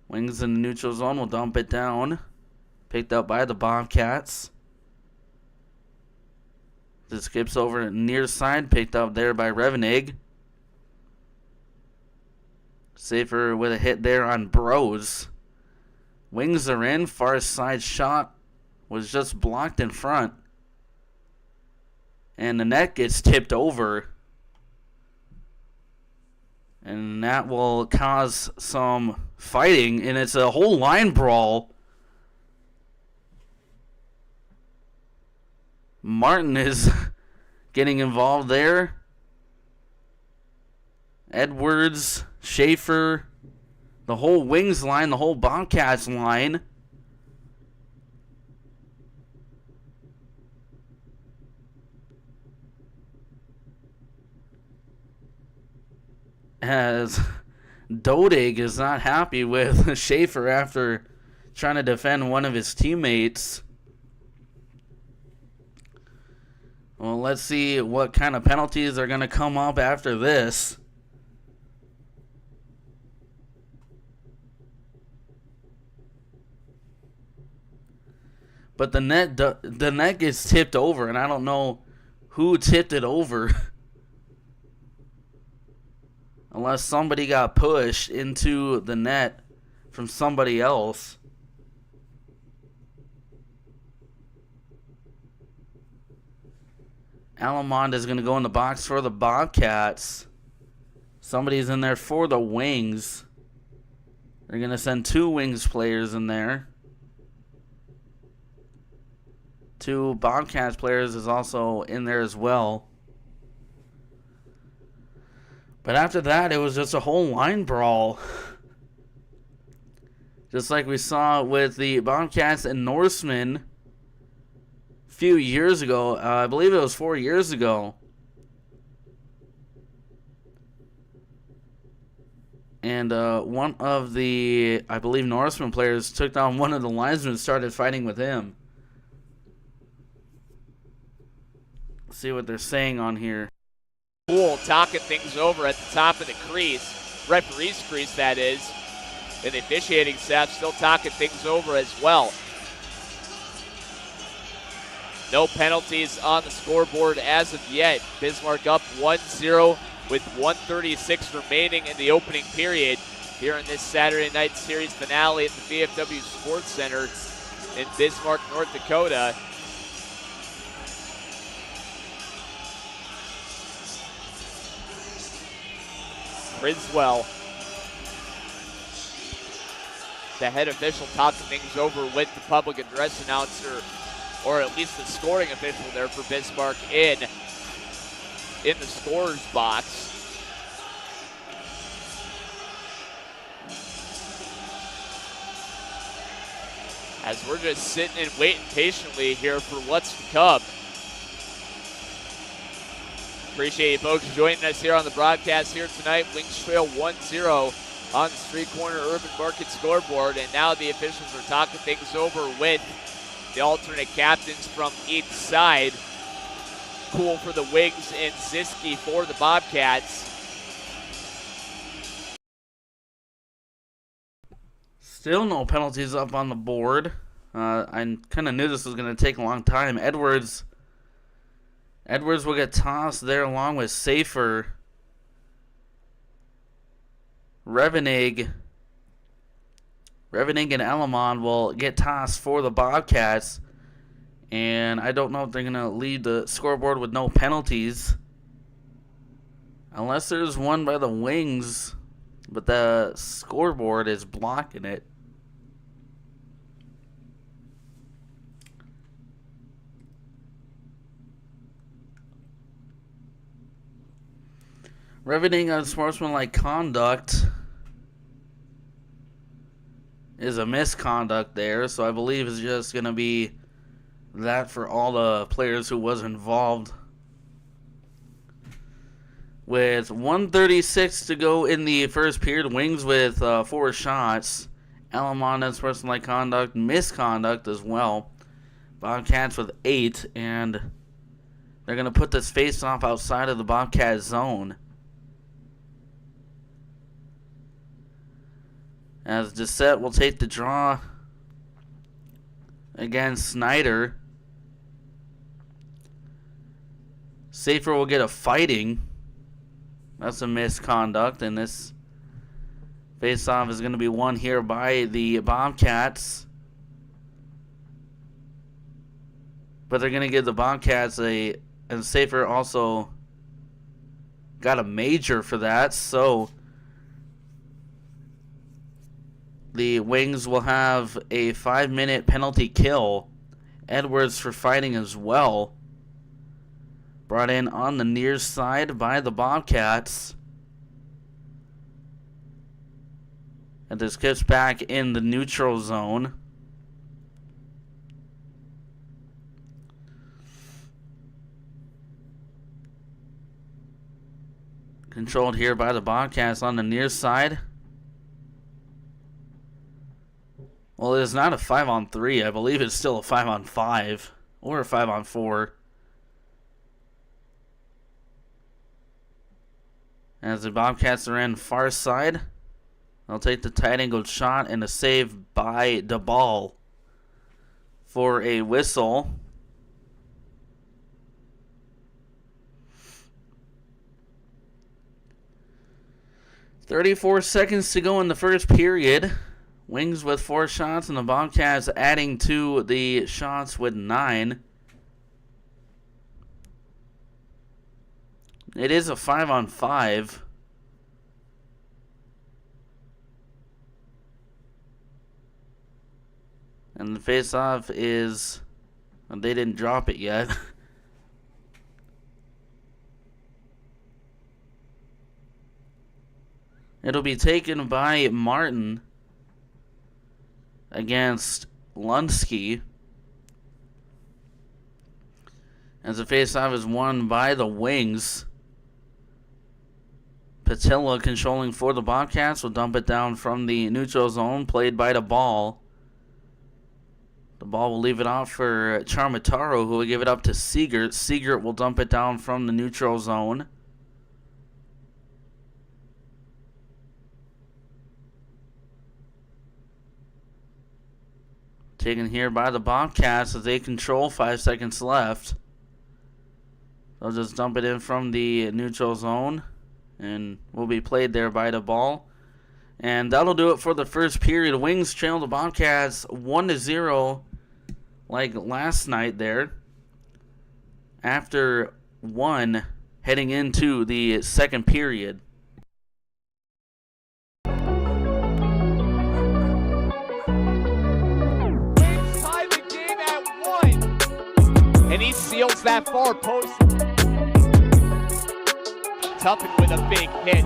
Speaker 9: Wings in the neutral zone will dump it down. Picked up by the Bobcats. This skips over near side, picked up there by Revenig. Safer with a hit there on Bros. Wings are in. Far side shot was just blocked in front. And the net gets tipped over. And that will cause some fighting. And it's a whole line brawl. Martin is getting involved there. Edwards, Schaefer, the whole Wings line, the whole Bobcats line. As Dodig is not happy with Schaefer after trying to defend one of his teammates. Well, let's see what kind of penalties are going to come up after this. But the net gets tipped over, and I don't know who tipped it over. Unless somebody got pushed into the net from somebody else. Alamond is going to go in the box for the Bobcats. Somebody's in there for the Wings. They're going to send two Wings players in there. Two Bobcats players is also in there as well. But after that, it was just a whole line brawl. Just like we saw with the Bobcats and Norsemen a few years ago. I believe it was 4 years ago. And one of the, I believe, Norseman players took down one of the linesmen and started fighting with him. Let's see what they're saying on here.
Speaker 11: Poole talking things over at the top of the crease, referee's crease that is, and the officiating staff still talking things over as well. No penalties on the scoreboard as of yet. Bismarck up 1-0 with 1:36 remaining in the opening period here in this Saturday night series finale at the VFW Sports Center in Bismarck, North Dakota. Criswell, the head official, talking things over with the public address announcer, or at least the scoring official there for Bismarck in the scorer's box. As we're just sitting and waiting patiently here for what's to come. Appreciate you folks joining us here on the broadcast here tonight. Wings trail 1-0 on the street corner Urban Market scoreboard. And now the officials are talking things over with the alternate captains from each side. Cool for the Wings and Ziski for the Bobcats.
Speaker 9: Still no penalties up on the board. I kind of knew this was going to take a long time. Edwards will get tossed there along with Safer. Revenig Revenant and Alamon will get tossed for the Bobcats. And I don't know if they're going to lead the scoreboard with no penalties. Unless there's one by the Wings. But the scoreboard is blocking it. Riveting unsportsmanlike conduct is a misconduct there, so I believe it's just going to be that for all the players who was involved. With 1:36 to go in the first period, Wings with 4 shots. Alamon unsportsmanlike conduct, misconduct as well. Bobcats with 8, and they're going to put this face-off outside of the Bobcat zone. As Doucette will take the draw against Snyder. Safer will get a fighting. That's a misconduct, and this face-off is going to be won here by the Bobcats. But they're going to give the Bobcats and Safer also got a major for that, so the Wings will have a 5-minute penalty kill. Edwards for fighting as well. Brought in on the near side by the Bobcats. And this gets back in the neutral zone. Controlled here by the Bobcats on the near side. Well, it is not a 5-on-3. I believe it's still a 5-on-5 or a 5-on-4. As the Bobcats are in far side, they'll take the tight angled shot and a save by DeBall for a whistle. .34 seconds to go in the first period. Wings with 4 shots and the Bobcats adding to the shots with 9. It is a 5-on-5. And the face-off is... they didn't drop it yet. It'll be taken by Martin against Lunsky. As the faceoff is won by the Wings. Patilla controlling for the Bobcats will dump it down from the neutral zone, played by DeBall. The ball will leave it off for Charmataro, who will give it up to Siegert. Siegert will dump it down from the neutral zone. Taken here by the Bobcats as they control. 5 seconds left. They'll just dump it in from the neutral zone and will be played there by the ball. And that'll do it for the first period. Wings trail the Bobcats 1-0 like last night there. After 1 heading into the second period.
Speaker 11: And he seals that far post. Tuffin with a big hit.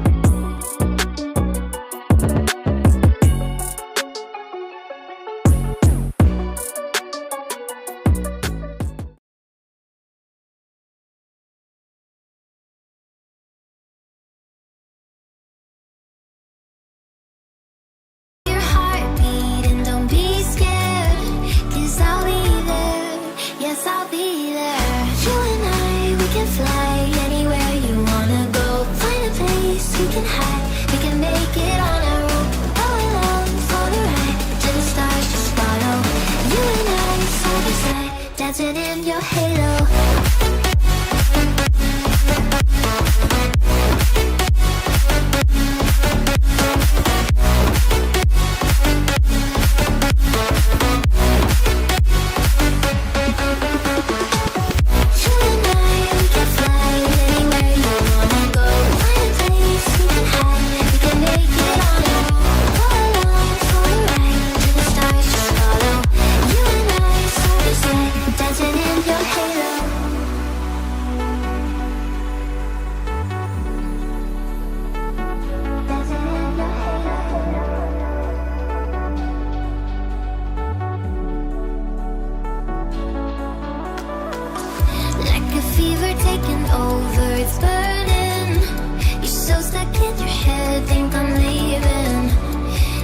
Speaker 8: Your heartbeat and don't be scared, 'cause I'll be there. Yes, I'll be there. You and I, we can fly anywhere you wanna go. Find a place you can hide. We can make it on our own. Go along for the ride to the stars, just follow. You and I, side by side, dancing in your halo. stuck in your head, think I'm leaving.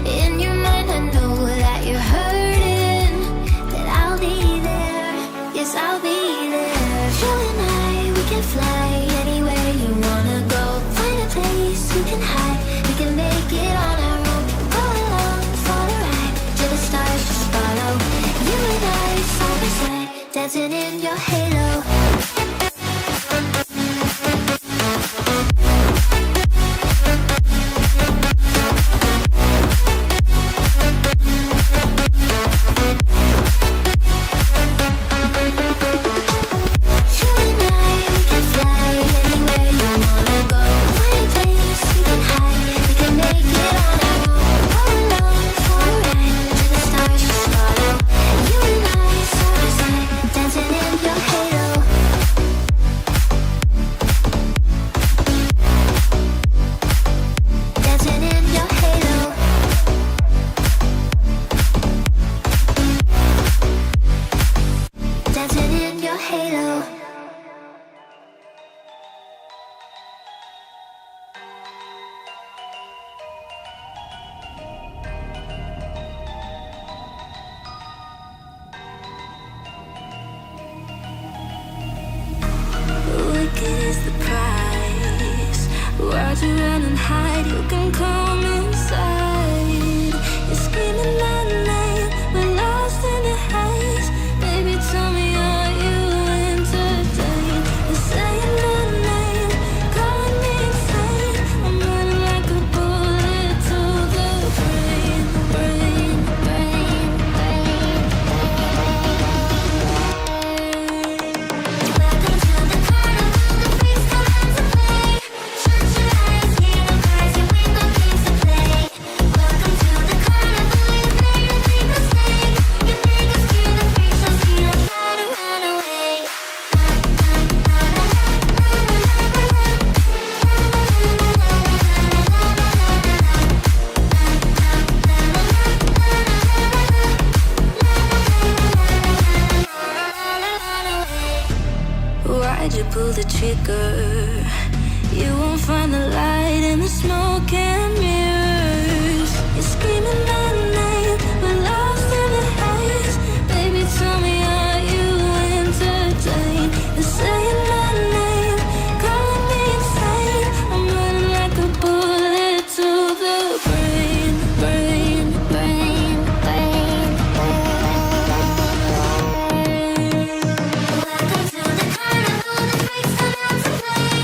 Speaker 8: In your mind I know that you're hurting, that I'll be there, yes I'll be there. You and I, we can fly anywhere you wanna go. Find a place you can hide, we can make it on our own. Go along for the ride, till the stars just follow. You and I, side by side, dancing in your halo. Why'd you pull the trigger? You won't find the light in the smoke and mirrors. You're screaming at night, we're lost in the haze. Baby, tell me, are you entertained? You're saying my name, calling me insane. I'm running like a bullet to the brain, brain, brain, brain. Welcome to the carnival, the freaks come out to play.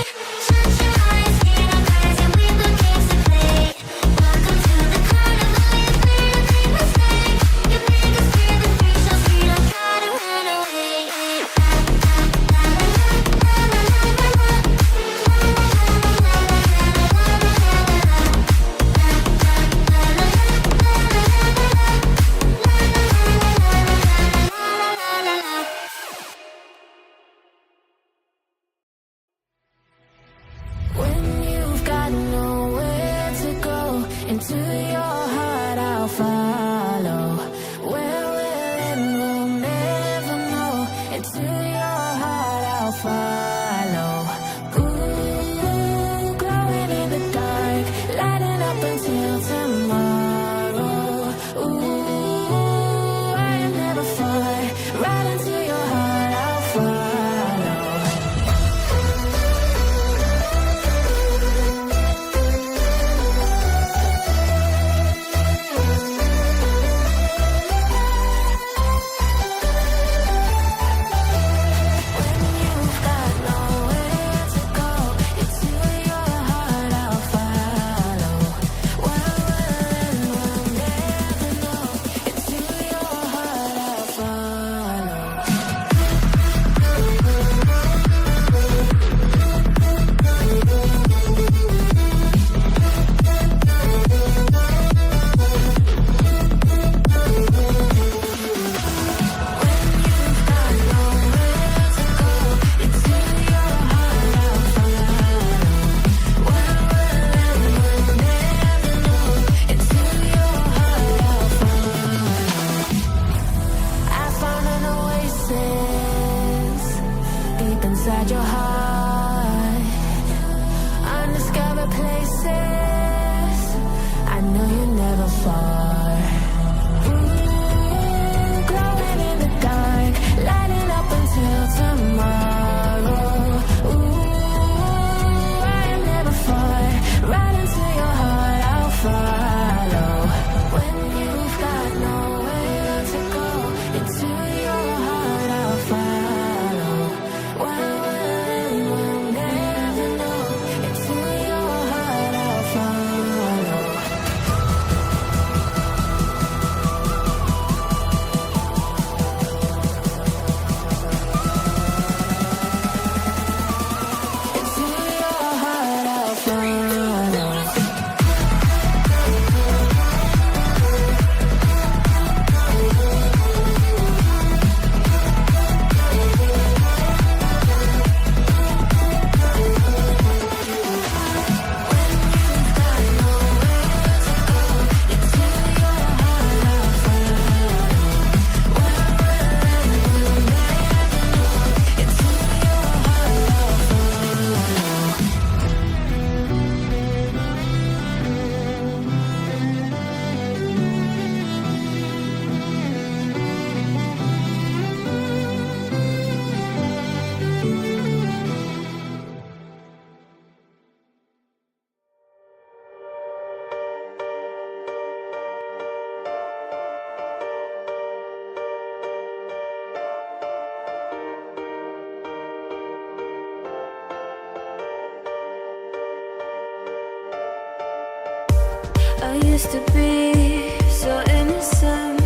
Speaker 8: I used to be so innocent.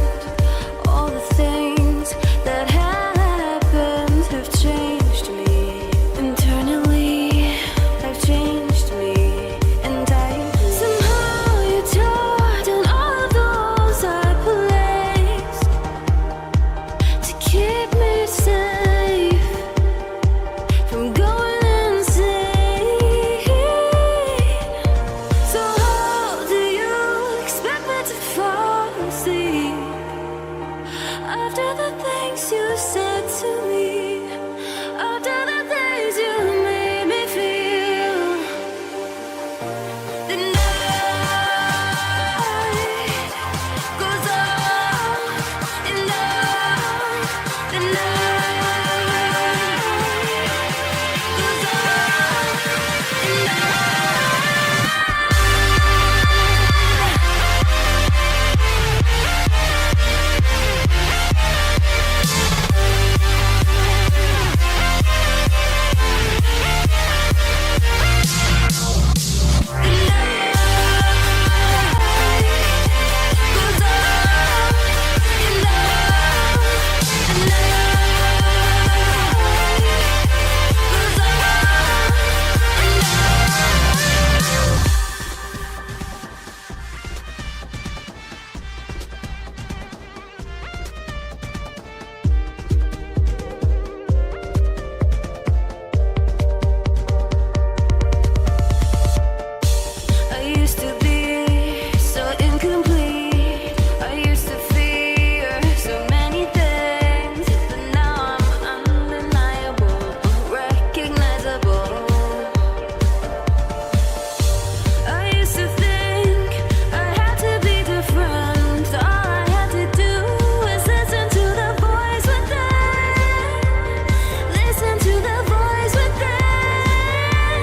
Speaker 8: All the things that happened have changed me internally. Have changed me, and somehow you tore down all of those I placed to keep me safe from going insane. So how do you expect me to fall asleep after the things you said to me, after the things you made me feel? The night goes on and on. The night goes on and on. I used to be so incomplete. I used to fear so many things, but now I'm undeniable, recognizable. I used to think I had to be different. All I had to do was listen to the voice within. Listen to the voice within.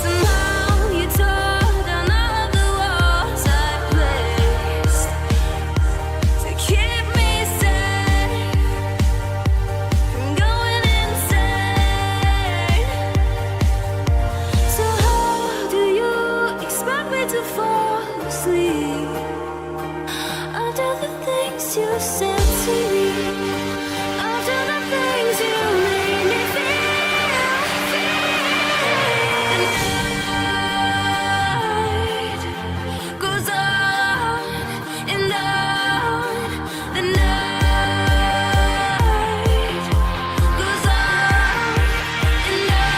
Speaker 8: Somehow you tore down all of the walls I placed to keep me safe from going insane. So how do you expect me to fall asleep after the things you said to me, after the things you made me feel? The night goes on and on. The night goes on and on.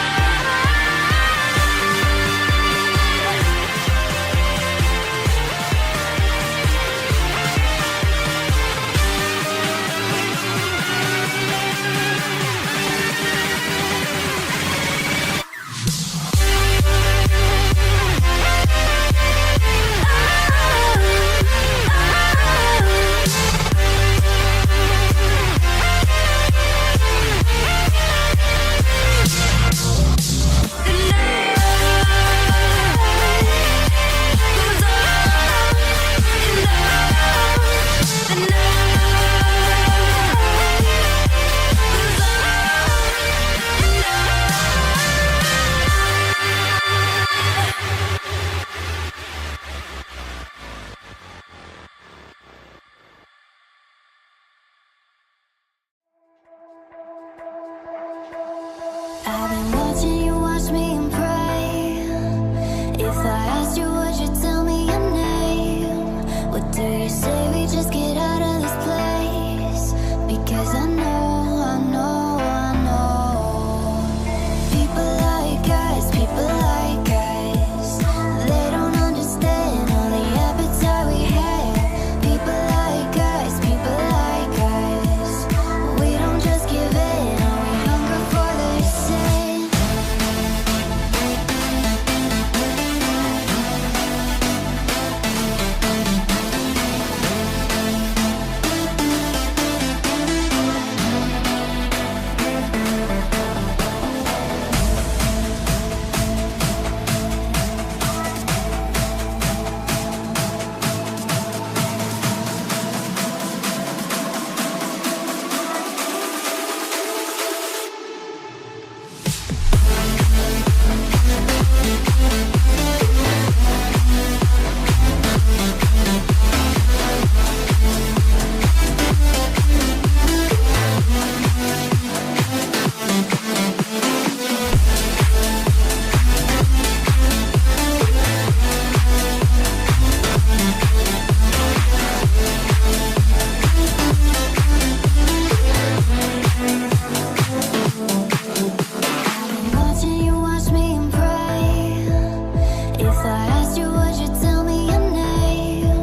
Speaker 8: If I asked you, would you tell me your name?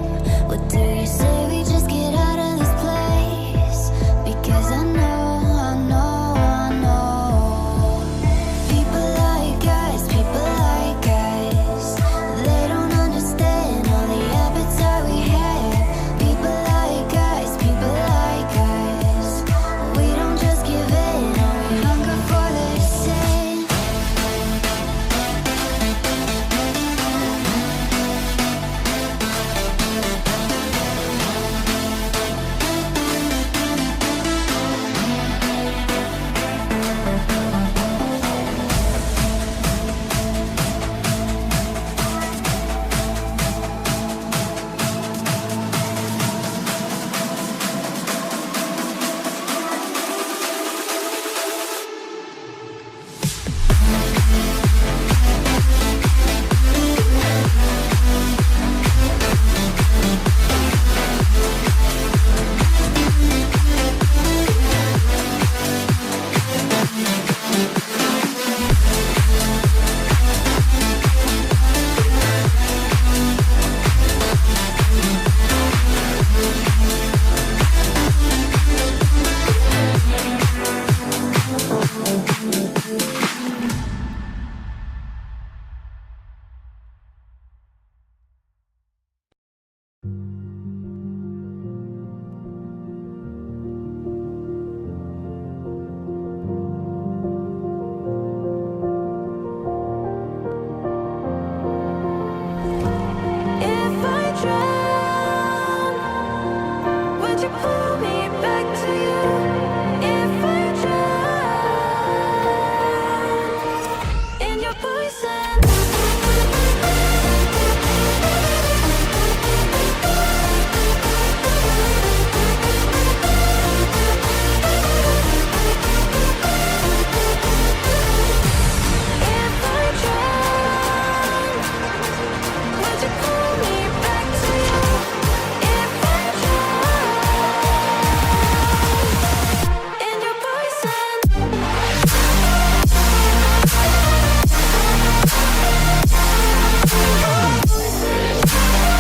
Speaker 8: What do you say we just get out of this place? Because I know people like us, they don't understand all the appetite we have. People like us, we don't just give in, we hunger for the same. If I drown, would you pull me back to you? If I drown in your poison. If I drown, would you pull me back to you?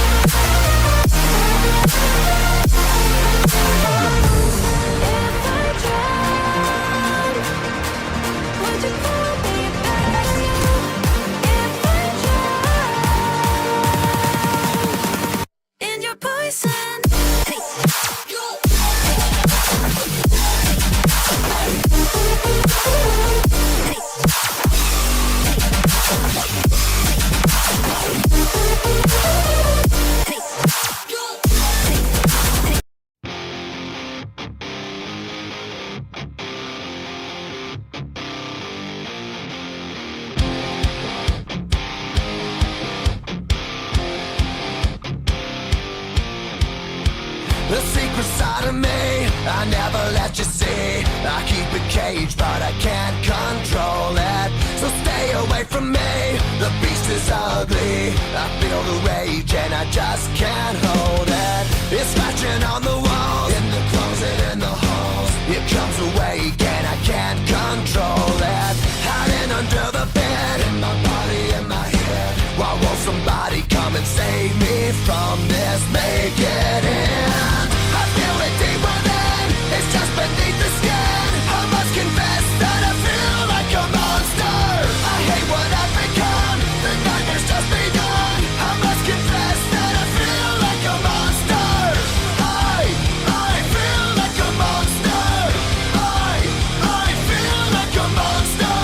Speaker 8: If I drown in your poison. If I drown, would you pull me back to you? If I drown in your poison.
Speaker 10: The secret side of me, I never let you see. I keep it caged, but I can't control it. So stay away from me, the beast is ugly. I feel the rage and I just can't hold it. It's scratching on the walls, in the closet, in the halls. It comes awake and I can't control it. Hiding under the bed, in my body, in my head. Why won't somebody come and save me from this? Make it end. I feel it deep within, it's just beneath the skin. I must confess that I feel like a monster. I hate what I've become, the nightmare's just begun. I must confess that I feel like a monster. I feel like a monster. I feel like a monster.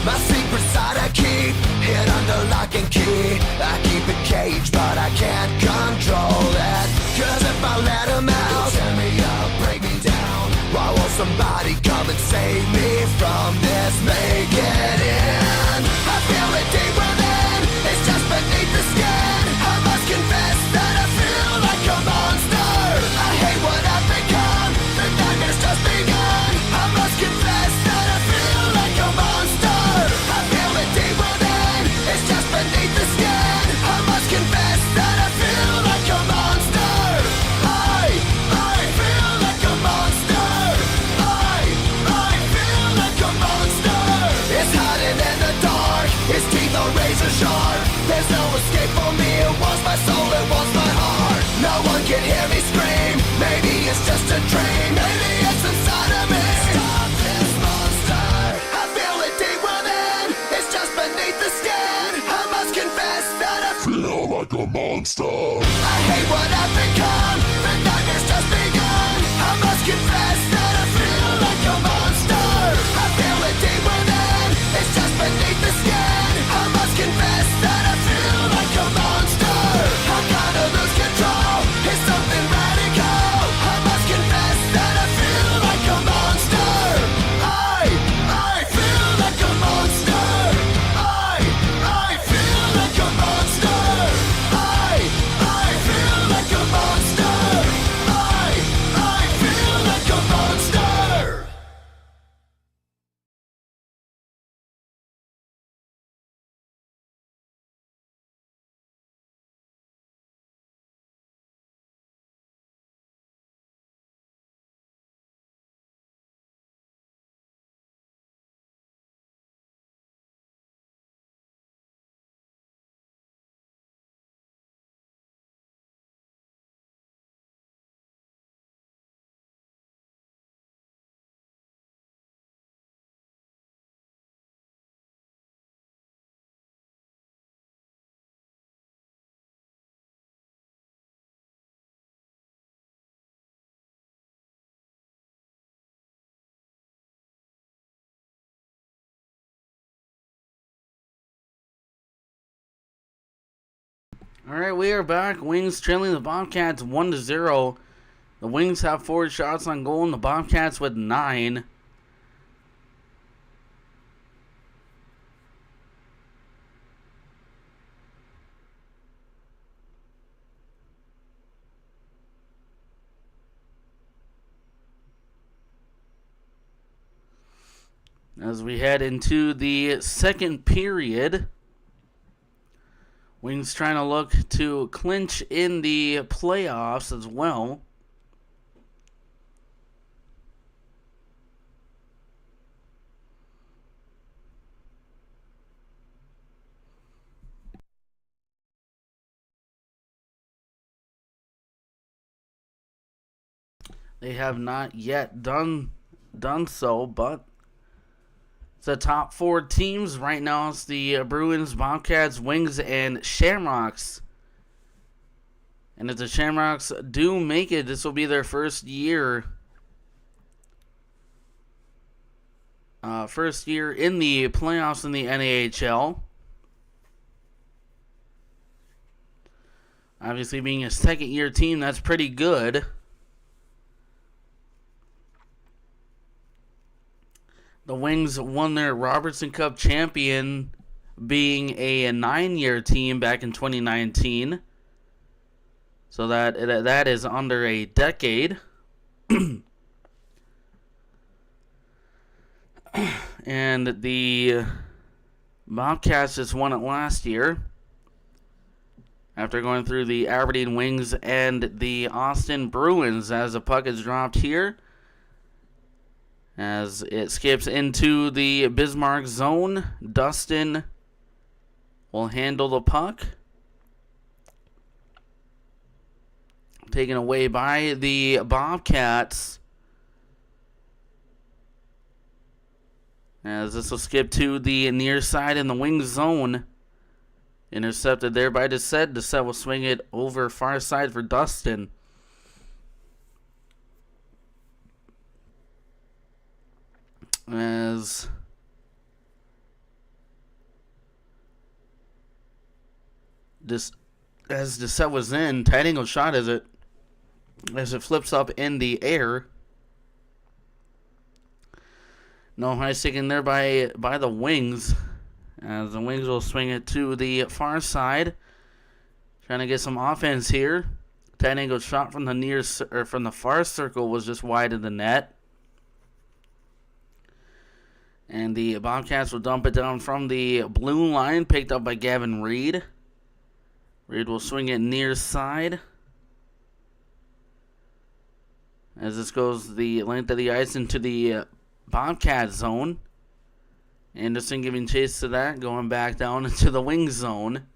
Speaker 10: My secret side I keep hid under lock and key. I keep it caged, but I can't control it. Cause if I let him out, he'll tear me up, break me down. Why won't somebody come and save me from this? Make it end. I feel it deep within, it's just beneath the skin. I must confess that I feel like a monster. I hate what I've become, the nightmare's just begun. I must confess that I feel like a monster. I feel it deep within, it's just beneath the skin. I must confess that I feel like a monster. I feel like a monster.
Speaker 4: monster.
Speaker 10: I hate what I've become. The nightmare's just begun. I must confess that I feel like a monster. I feel it deep within. It's just beneath the skin. I must confess that I feel like a monster. I'm gonna lose control. It's something radical. I must confess that I feel like a monster. I feel like a monster. I feel like a monster. I feel like a monster. I feel like a monster.
Speaker 9: All right, we are back. Wings trailing the Bobcats 1-0. The Wings have 4 shots on goal, and the Bobcats with 9. As we head into the second period, Wings trying to look to clinch in the playoffs as well. They have not yet done so, but the top 4 teams right now is the Bruins, Bobcats, Wings, and Shamrocks. And if the Shamrocks do make it, this will be their first year in the playoffs in the NAHL. Obviously, being a second-year team, that's pretty good. The Wings won their Robertson Cup champion, being a 9-year team back in 2019. So that is under a decade. And the Bobcats just won it last year after going through the Aberdeen Wings and the Austin Bruins. As the puck is dropped here, as it skips into the Bismarck zone, Dustin will handle the puck. Taken away by the Bobcats. As this will skip to the near side in the wing zone. Intercepted there by Dessette. Dessette will swing it over far side for Dustin. As Dessette was in, tight angle shot as it flips up in the air. No high sticking there by the Wings. As the Wings will swing it to the far side. Trying to get some offense here. Tight angle shot from the far circle was just wide of the net. And the Bobcats will dump it down from the blue line, picked up by Gavin Reed. Reed will swing it near side. As this goes the length of the ice into the Bobcat zone. Anderson giving chase to that, going back down into the wing zone.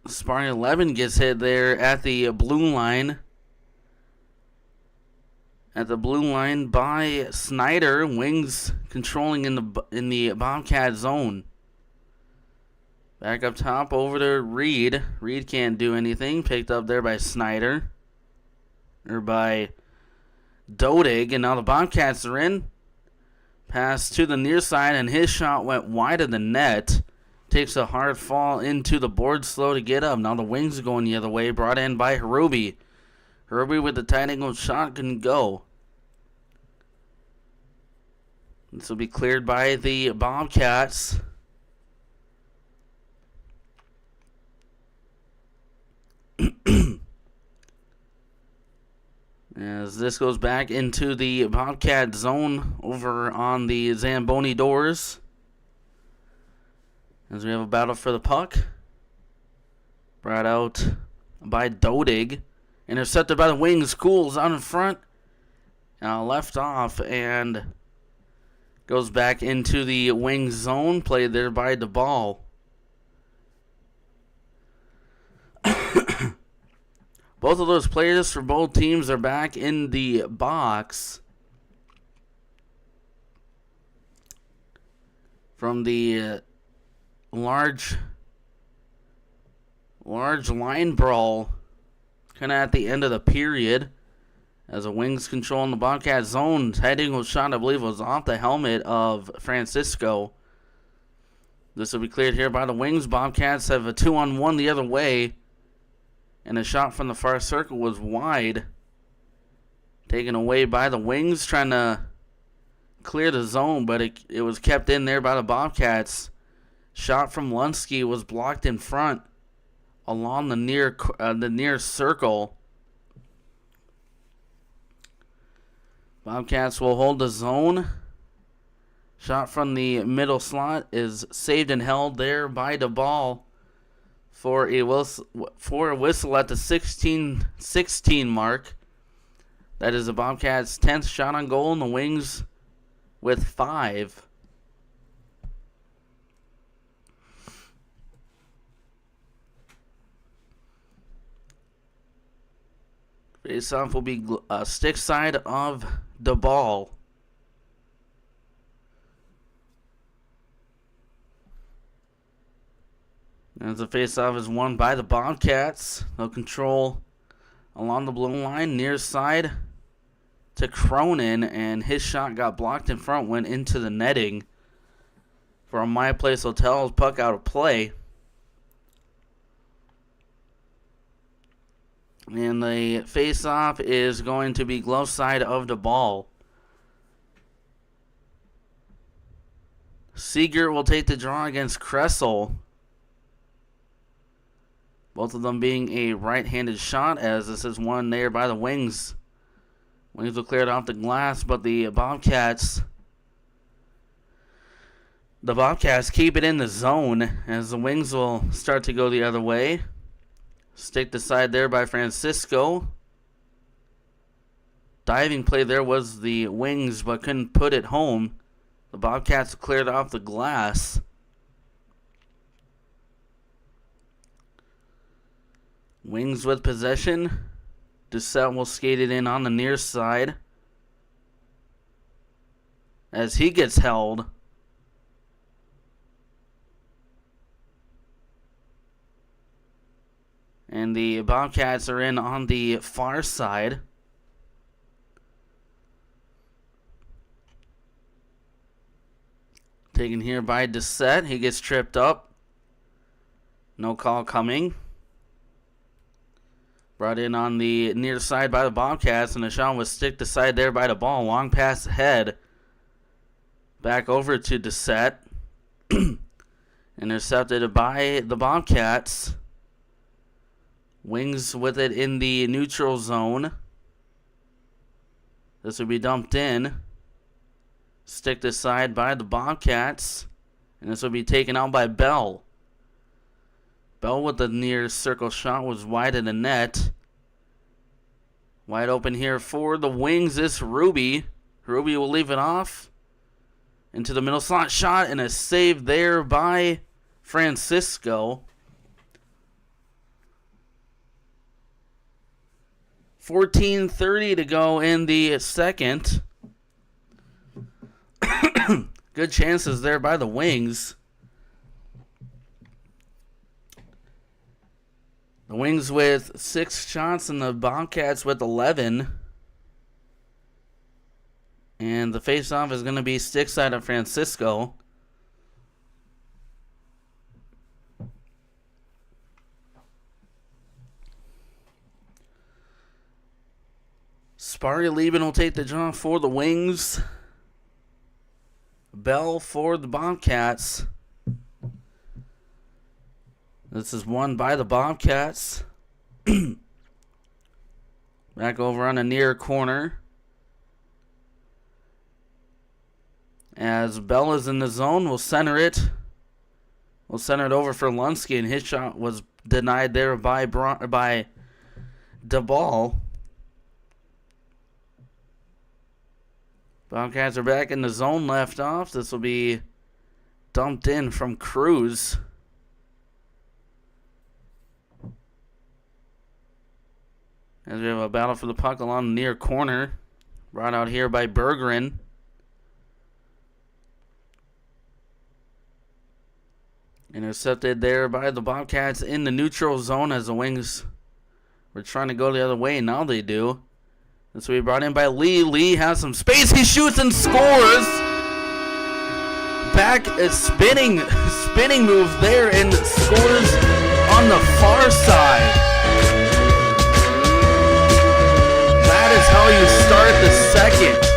Speaker 9: Sparring 11 gets hit there at the blue line. at the blue line by Snyder. Wings controlling in the Bobcat zone. Back up top over to Reed. Reed can't do anything. Picked up there by Snyder. Or by Dodig. And now the Bobcats are in. Pass to the near side, and his shot went wide of the net. Takes a hard fall into the board, slow to get up. Now the Wings are going the other way. Brought in by Harubi. Harubi with the tight angle shot can go. This will be cleared by the Bobcats. As this goes back into the Bobcat zone over on the Zamboni doors. As we have a battle for the puck. Brought out by Dodig. Intercepted by the Wings. Cools out in front. Left off and goes back into the Wings zone. Played there by DeBall. Both of those players for both teams are back in the box from the large line brawl kind of at the end of the period as the Wings controlling the Bobcat zone. Heading was shot, I believe, was off the helmet of Francisco. This will be cleared here by the Wings. Bobcats have a 2-on-1 the other way. And a shot from the far circle was wide. Taken away by the Wings, trying to clear the zone, but it was kept in there by the Bobcats. Shot from Lunsky was blocked in front along the near circle. Bobcats will hold the zone. Shot from the middle slot is saved and held there by DeBall. For a whistle at the 16-16 mark. That is the Bobcats' 10th shot on goal, and the Wings with 5. Face-off will be stick side of the ball. As the face-off is won by the Bobcats, they'll control along the blue line, near side to Cronin, and his shot got blocked in front, went into the netting for a My Place Hotels puck out of play. And the face-off is going to be glove side of the ball. Seeger will take the draw against Kressel. Both of them being a right-handed shot, as this is won there by the Wings. Wings will clear it off the glass, but the Bobcats keep it in the zone, as the Wings will start to go the other way. Stick the side there by Francisco. Diving play there was the Wings, but couldn't put it home. The Bobcats cleared off the glass. Wings with possession. Doucette will skate it in on the near side as he gets held. And the Bobcats are in on the far side. Taken here by Doucette. He gets tripped up. No call coming. Brought in on the near side by the Bobcats, and the shot was stick to side there by the ball. Long pass ahead. Back over to Doucette. Intercepted by the Bobcats. Wings with it in the neutral zone. This will be dumped in. Stick to side by the Bobcats. And this will be taken out by Bell. Bell with the near circle shot was wide of the net. Wide open here for the Wings is Ruby. Ruby will leave it off. Into the middle slot shot and a save there by Francisco. 14:30 to go in the second. Good chances there by the Wings. The Wings with 6 shots and the Bobcats with 11. And the face-off is going to be stick side of Francisco. Sparty Lieben will take the draw for the Wings. Bell for the Bobcats. This is won by the Bobcats. Back over on the near corner. As Bell is in the zone, we'll center it. We'll center it over for Lunsky, and his shot was denied there by DeBall. Bobcats are back in the zone left off. This will be dumped in from Cruz. As we have a battle for the puck along the near corner. Brought out here by Bergeron. Intercepted there by the Bobcats in the neutral zone as the Wings were trying to go the other way. Now they do. This will be brought in by Lee. Lee has some space. He shoots and scores. Back a spinning move there and scores on the far side. That is how you start the second.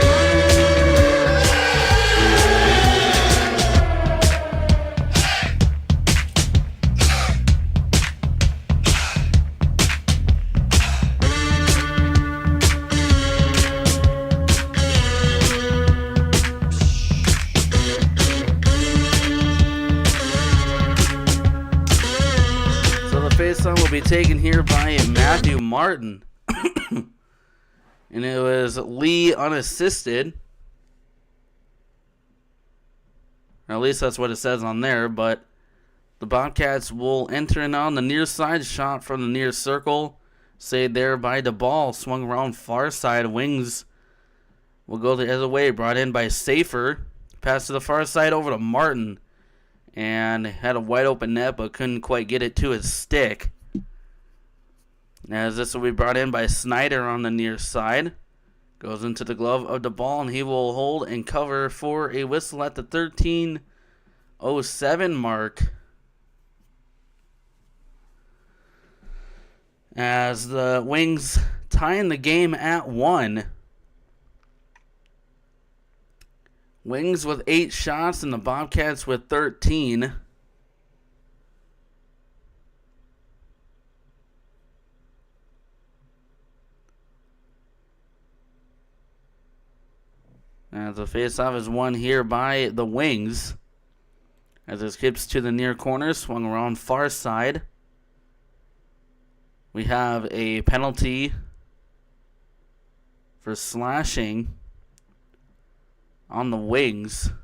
Speaker 9: Will be taken here by Matthew Martin. And it was Lee unassisted. Or at least that's what it says on there. But the Bobcats will enter in on the near side. Shot from the near circle. Saved there by DeBall. Swung around far side. Wings will go the other way. Brought in by Safer. Pass to the far side over to Martin. And had a wide open net, but couldn't quite get it to his stick. As this will be brought in by Snyder on the near side. Goes into the glove of the ball, and he will hold and cover for a whistle at the 13:07 mark. As the Wings tying the game at 1. Wings with 8 shots and the Bobcats with 13. As the faceoff is won here by the Wings. As it skips to the near corner, swung around far side. We have a penalty for slashing on the Wings.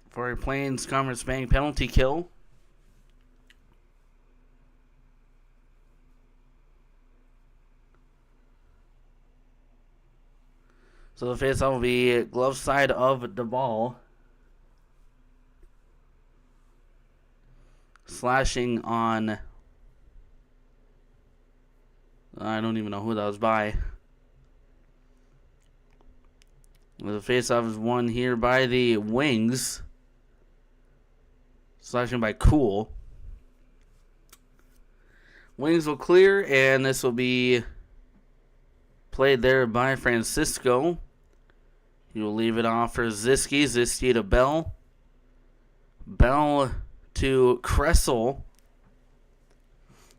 Speaker 9: For a Plains Commerce Bank penalty kill. So the faceoff will be glove side of the ball. Slashing on... I don't even know who that was by. The faceoff is won here by the Wings. Slashing by Cool. Wings will clear, and this will be played there by Francisco. He will leave it off for Ziski. Ziski to Bell. Bell to Kressel.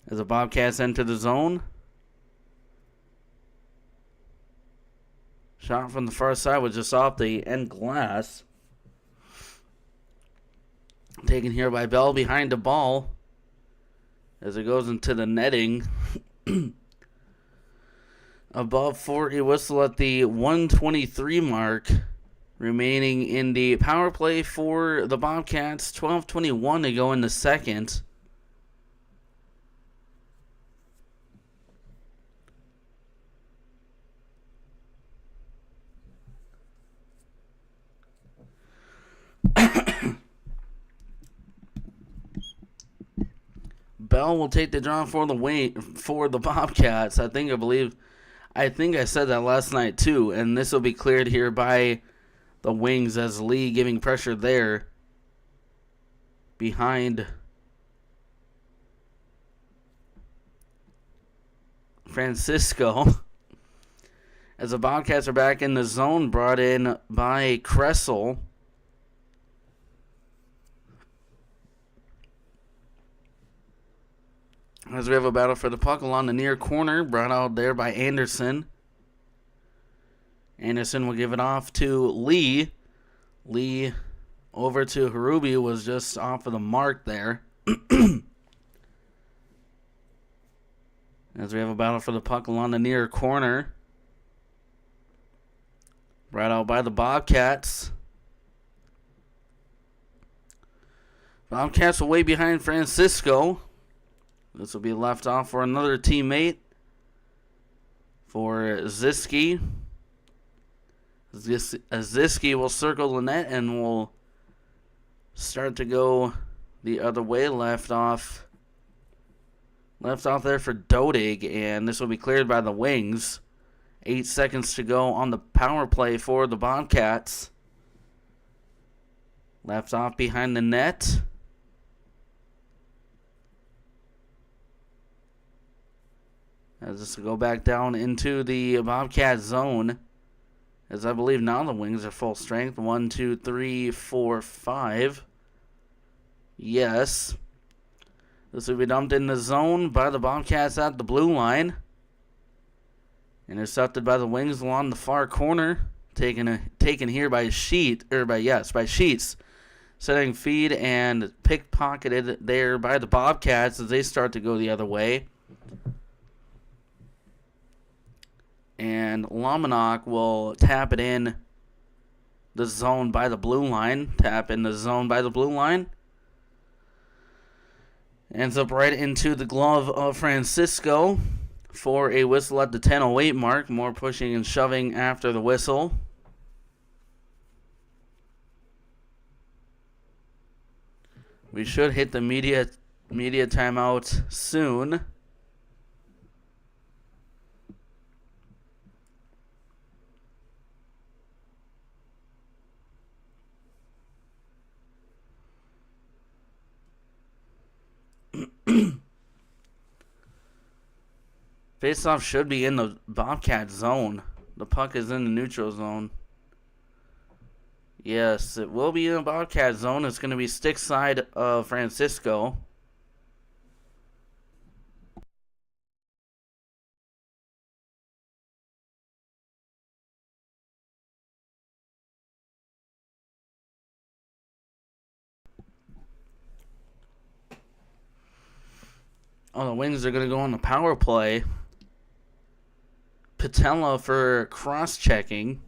Speaker 9: As the Bobcats enter the zone. Shot from the far side was just off the end glass. Taken here by Bell behind the ball. as it goes into the netting. Above for a whistle at the 1:23 mark. Remaining in the power play for the Bobcats. 12:21 to go in the second. Bell will take the draw for the Bobcats. I think I said that last night too, and this will be cleared here by the Wings as Lee giving pressure there behind Francisco. As the Bobcats are back in the zone, brought in by Kressel. As we have a battle for the puck along the near corner, brought out there by Anderson. Anderson will give it off to Lee. Lee over to Harubi, was just off of the mark there. As we have a battle for the puck along the near corner. Brought out by the Bobcats. Bobcats away behind Francisco. This will be left off for another teammate. For Ziski. Ziski will circle the net and will start to go the other way. Left off there for Dodig, and this will be cleared by the Wings. 8 seconds to go on the power play for the Bobcats. Left off behind the net. As this will go back down into the Bobcat zone. As I believe now the Wings are full strength. 1, 2, 3, 4, 5. Yes. This will be dumped in the zone by the Bobcats at the blue line. Intercepted by the Wings along the far corner. Taken here by Sheets. Setting feed and pickpocketed there by the Bobcats as they start to go the other way. And Lomanok will tap it in the zone by the blue line. Ends up right into the glove of Francisco for a whistle at the 10:08 mark. More pushing and shoving after the whistle. We should hit the media timeout soon. Faceoff should be in the Bobcat zone. The puck is in the neutral zone. Yes, it will be in the Bobcat zone. It's going to be stick side of Francisco. Oh, the Wings are going to go on the power play. Patella for cross-checking.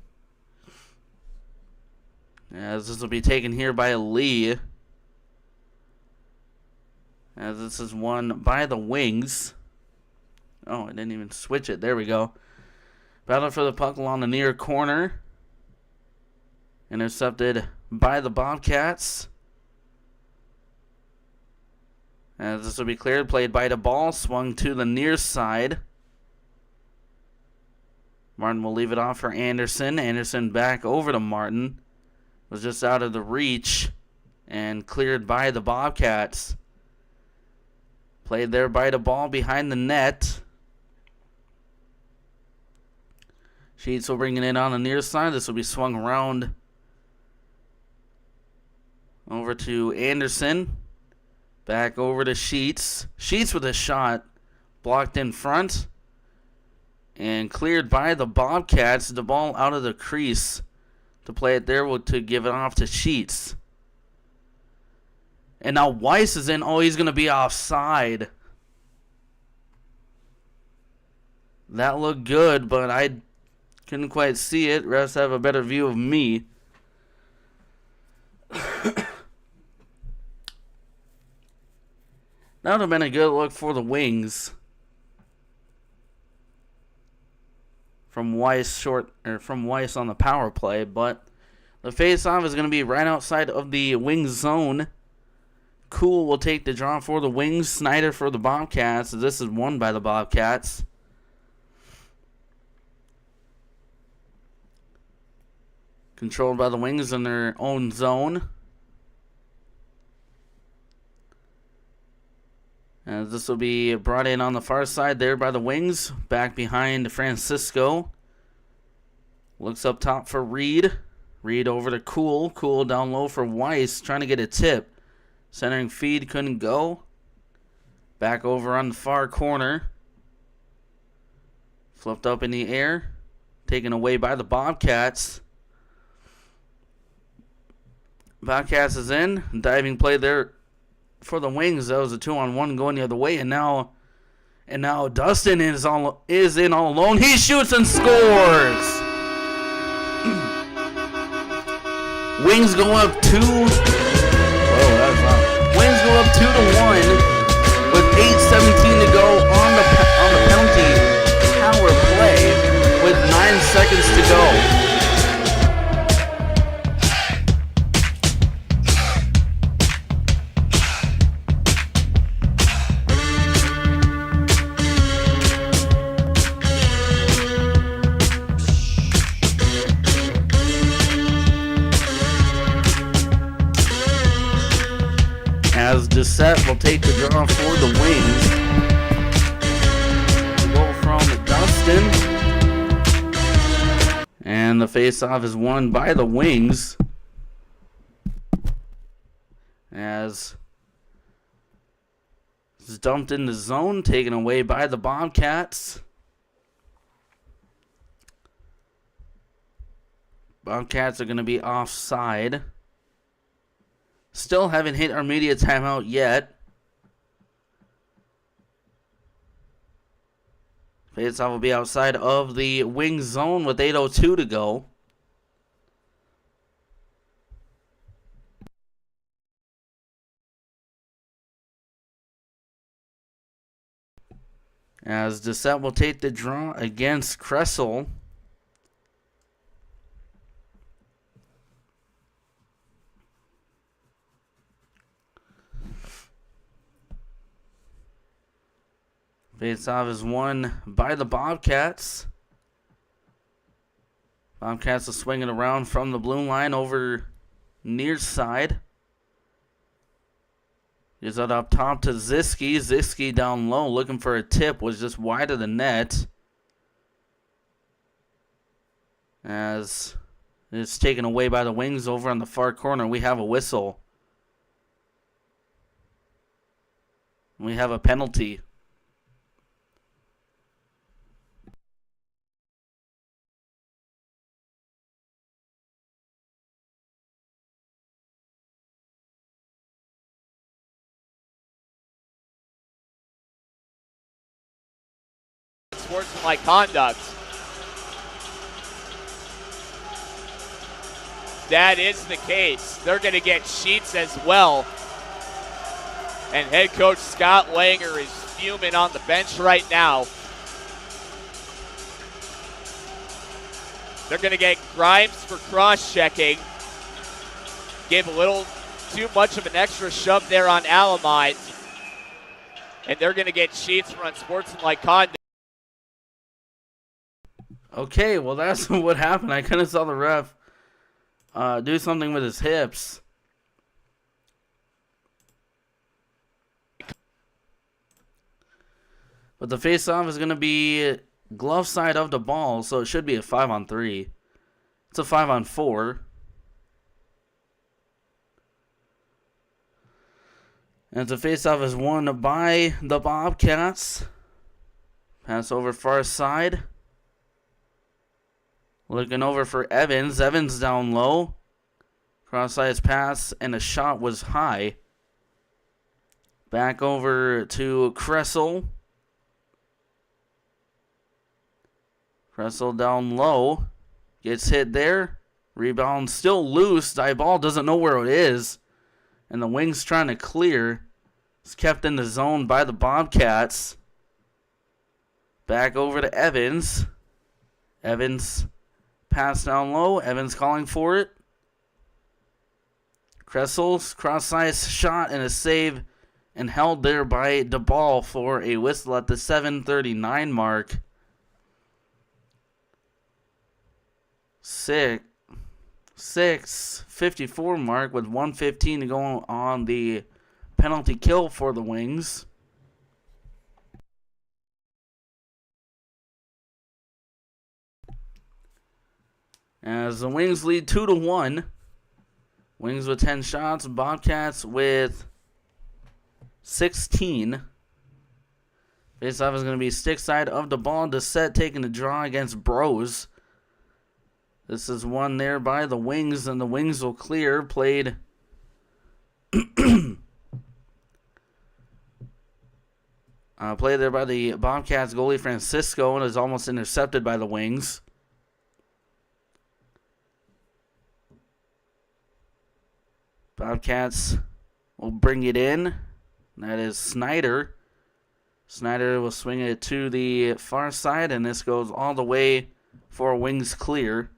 Speaker 9: As this will be taken here by Lee. As this is won by the Wings. Oh, I didn't even switch it. There we go. Battle for the puck along the near corner. Intercepted by the Bobcats. As this will be cleared. Played by the ball. Swung to the near side. Martin will leave it off for Anderson. Anderson back over to Martin. Was just out of the reach. And cleared by the Bobcats. Played there by the ball behind the net. Sheets will bring it in on the near side. This will be swung around over to Anderson. Back over to Sheets. Sheets with a shot. Blocked in front. And cleared by the Bobcats. The ball out of the crease. To play it there to give it off to Sheets. And now Weiss is in. Oh, he's going to be offside. That looked good, but I couldn't quite see it. Refs have a better view of me. That would have been a good look for the Wings. From Weiss on the power play, but the face-off is going to be right outside of the Wings zone. Cool will take the draw for the Wings. Snyder for the Bobcats. This is won by the Bobcats. Controlled by the Wings in their own zone. As this will be brought in on the far side there by the Wings. Back behind Francisco. Looks up top for Reed. Reed over to Cool. Cool down low for Weiss. Trying to get a tip. Centering feed couldn't go. Back over on the far corner. Flipped up in the air. Taken away by the Bobcats. Bobcats is in. Diving play there for the Wings. That was a 2-on-1 going the other way. And now Dustin is in all alone. He shoots and scores. Wings go up 2. Whoa, that was loud. Wings go up 2-1 with 8:17 to go on the penalty power play with 9 seconds to go. As Dissette will take the draw for the Wings. Goal from Dustin. And the face-off is won by the Wings. As it's dumped in the zone, taken away by the Bobcats. Bobcats are going to be offside. Still haven't hit our media timeout yet. Faceoff will be outside of the wing zone with 8:02 to go. As Dissette will take the draw against Kressel. Faceoff is won by the Bobcats. Bobcats will swing it around from the blue line over near side. Gives it up top to Ziski. Ziski down low looking for a tip. Was just wide of the net. As it's taken away by the Wings over on the far corner. We have a whistle. We have a penalty.
Speaker 11: Sportsmanlike conduct. That is the case. They're going to get sheets as well. And head coach Scott Langer is fuming on the bench right now. They're going to get Grimes for cross-checking. Gave a little too much of an extra shove there on Alamite. And they're going to get sheets for unsportsmanlike conduct.
Speaker 9: Okay, well, that's what happened. I kind of saw the ref do something with his hips. But the face-off is going to be glove side of the ball, so it should be a 5-on-3. It's a 5-on-4. And the face-off is won by the Bobcats. Pass over far side. Looking over for Evans. Evans down low. Cross-size pass, and a shot was high. Back over to Kressel. Kressel down low. Gets hit there. Rebound still loose. Die ball doesn't know where it is. And the Wings trying to clear. It's kept in the zone by the Bobcats. Back over to Evans. Evans pass down low. Evans calling for it. Kressel's cross-ice shot and a save, and held there by DeBall for a whistle at the 7:39 mark. 6:54 mark with 1:15 to go on the penalty kill for the Wings. As the Wings lead 2-1. Wings with 10 shots, Bobcats with 16. Face-off is going to be stick side of the ball. Dessette taking the draw against Bros. This is one there by the Wings, and the Wings will clear. Played played there by the Bobcats goalie Francisco, and is almost intercepted by the Wings. Bobcats will bring it in. That is Snyder. Snyder will swing it to the far side, and this goes all the way for Wings clear.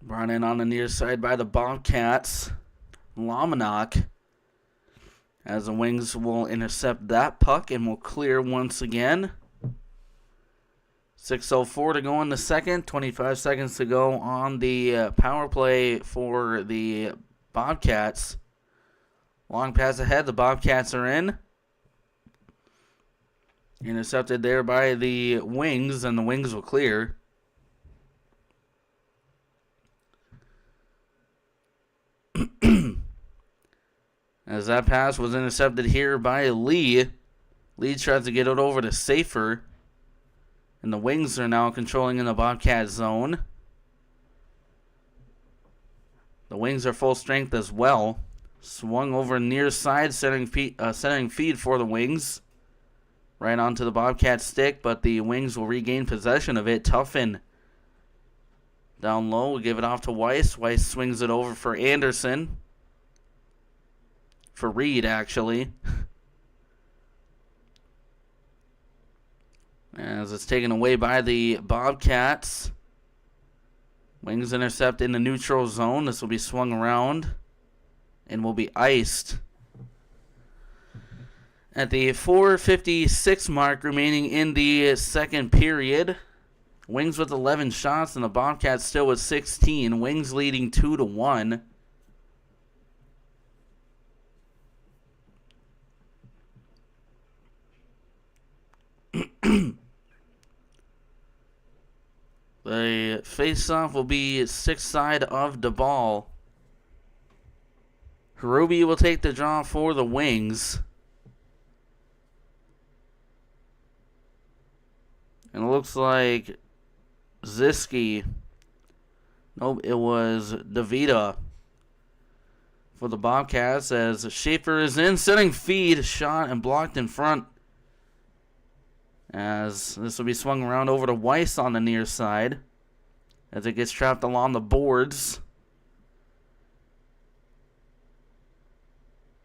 Speaker 9: Brought in on the near side by the Bobcats. Lamanok. As the Wings will intercept that puck and will clear once again. 6:04 to go in the second. 25 seconds to go on the power play for the Bobcats. Long pass ahead. The Bobcats are in. Intercepted there by the Wings, and the Wings will clear. As that pass was intercepted here by Lee. Lee tries to get it over to Safer. And the Wings are now controlling in the Bobcat zone. The Wings are full strength as well. Swung over near side, centering feed for the Wings. Right onto the Bobcat stick, but the Wings will regain possession of it. Tuffin down low, will give it off to Weiss. Weiss swings it over for Anderson. For Reed, actually. As it's taken away by the Bobcats. Wings intercept in the neutral zone. This will be swung around and will be iced. At the 4:56 mark remaining in the second period. Wings with 11 shots and the Bobcats still with 16. Wings leading 2-1. The face-off will be stick side of the ball. Harubi will take the draw for the Wings. And it looks like Ziski. Nope, it was DeVita for the Bobcats as Schaefer is in. Setting feed, shot, and blocked in front. As this will be swung around over to Weiss on the near side. As it gets trapped along the boards.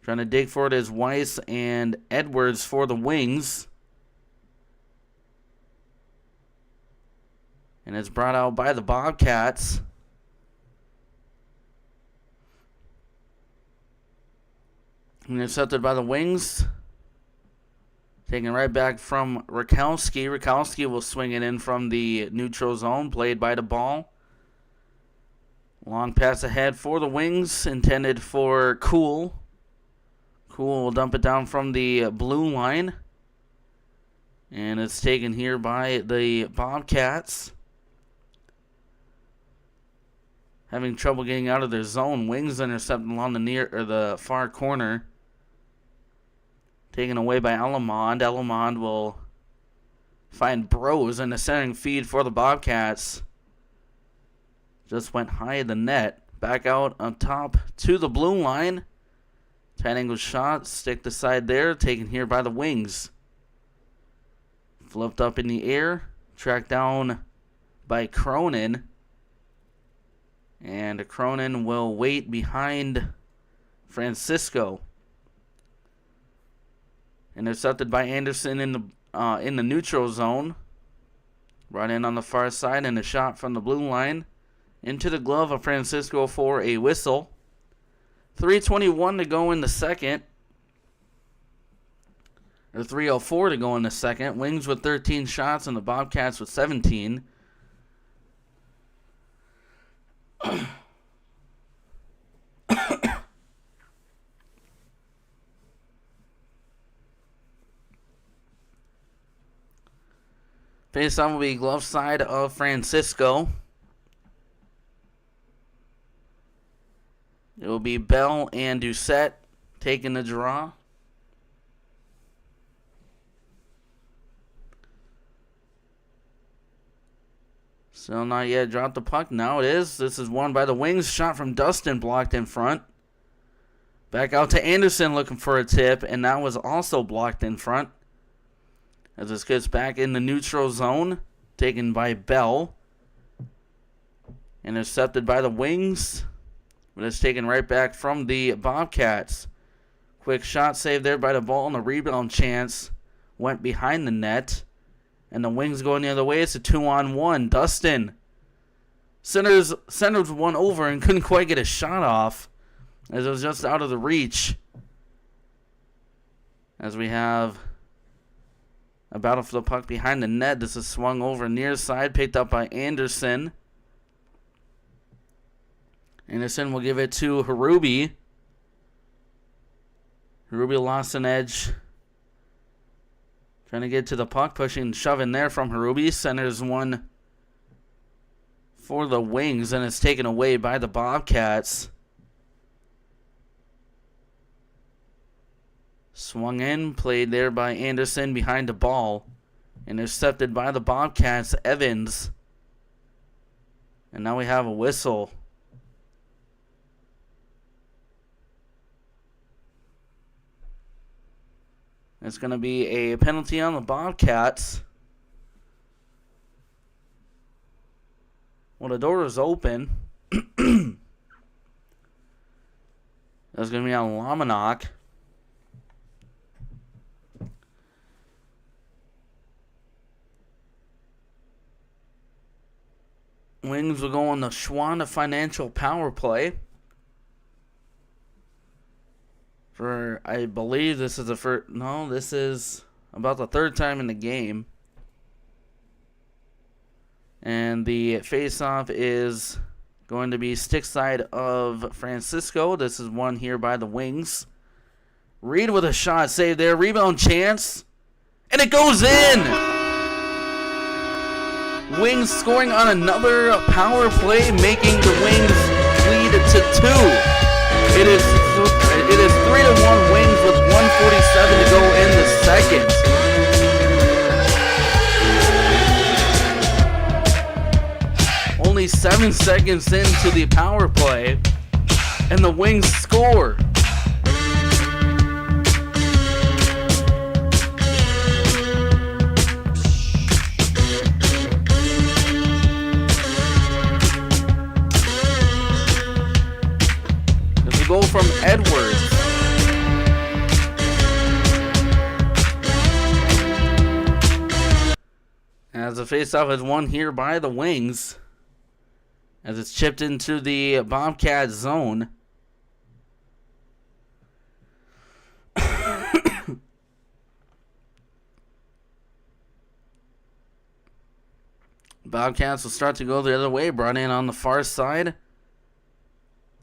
Speaker 9: Trying to dig for it is Weiss and Edwards for the Wings. And it's brought out by the Bobcats. Intercepted by the Wings. Taken right back from Rakowski. Rakowski will swing it in from the neutral zone. Played by the ball. Long pass ahead for the Wings. Intended for Cool. Cool will dump it down from the blue line. And it's taken here by the Bobcats. Having trouble getting out of their zone. Wings intercepting along the near or the far corner. Taken away by Alamond. Alamond will find Bros in the centering feed for the Bobcats. Just went high of the net. Back out on top to the blue line. Tight angle shot. Stick the side there. Taken here by the Wings. Flipped up in the air. Tracked down by Cronin. And Cronin will wait behind Francisco. Intercepted by Anderson in the neutral zone. Brought in on the far side, and a shot from the blue line into the glove of Francisco for a whistle. 3:21 to go in the second. Or 3:04 to go in the second. Wings with 13 shots and the Bobcats with 17. Face-off will be glove side of Francisco. It will be Bell and Doucette taking the draw. Still not yet dropped the puck. Now it is. This is won by the Wings. Shot from Dustin blocked in front. Back out to Anderson looking for a tip, and that was also blocked in front. As this gets back in the neutral zone, taken by Bell. Intercepted by the Wings. But it's taken right back from the Bobcats. Quick shot saved there by the ball, and the rebound chance went behind the net. And the Wings going the other way. It's a 2-on-1. Dustin centers one over and couldn't quite get a shot off, as it was just out of the reach. As we have a battle for the puck behind the net. This is swung over near side, picked up by Anderson. Anderson will give it to Harubi. Harubi lost an edge. Trying to get to the puck, pushing and shoving there from Harubi. Centers one for the Wings, and it's taken away by the Bobcats. Swung in, played there by Anderson behind the ball. Intercepted by the Bobcats, Evans. And now we have a whistle. It's going to be a penalty on the Bobcats. Well, the door is open. That's going to be on Lamanok. Wings will go on the Schwanda Financial Power Play. For, I believe this is the first, no, this is about the third time in the game. And the face-off is going to be stick side of Francisco. This is won here by the Wings. Reed with a shot saved there. Rebound chance. And it goes in! Wings scoring on another power play, making the Wings lead to 2. It is 3-1 Wings with 1:47 to go in the second. Only 7 seconds into the power play, and the Wings score. Goal from Edwards. As the faceoff is won here by the Wings, as it's chipped into the Bobcat zone. Bobcats will start to go the other way, brought in on the far side.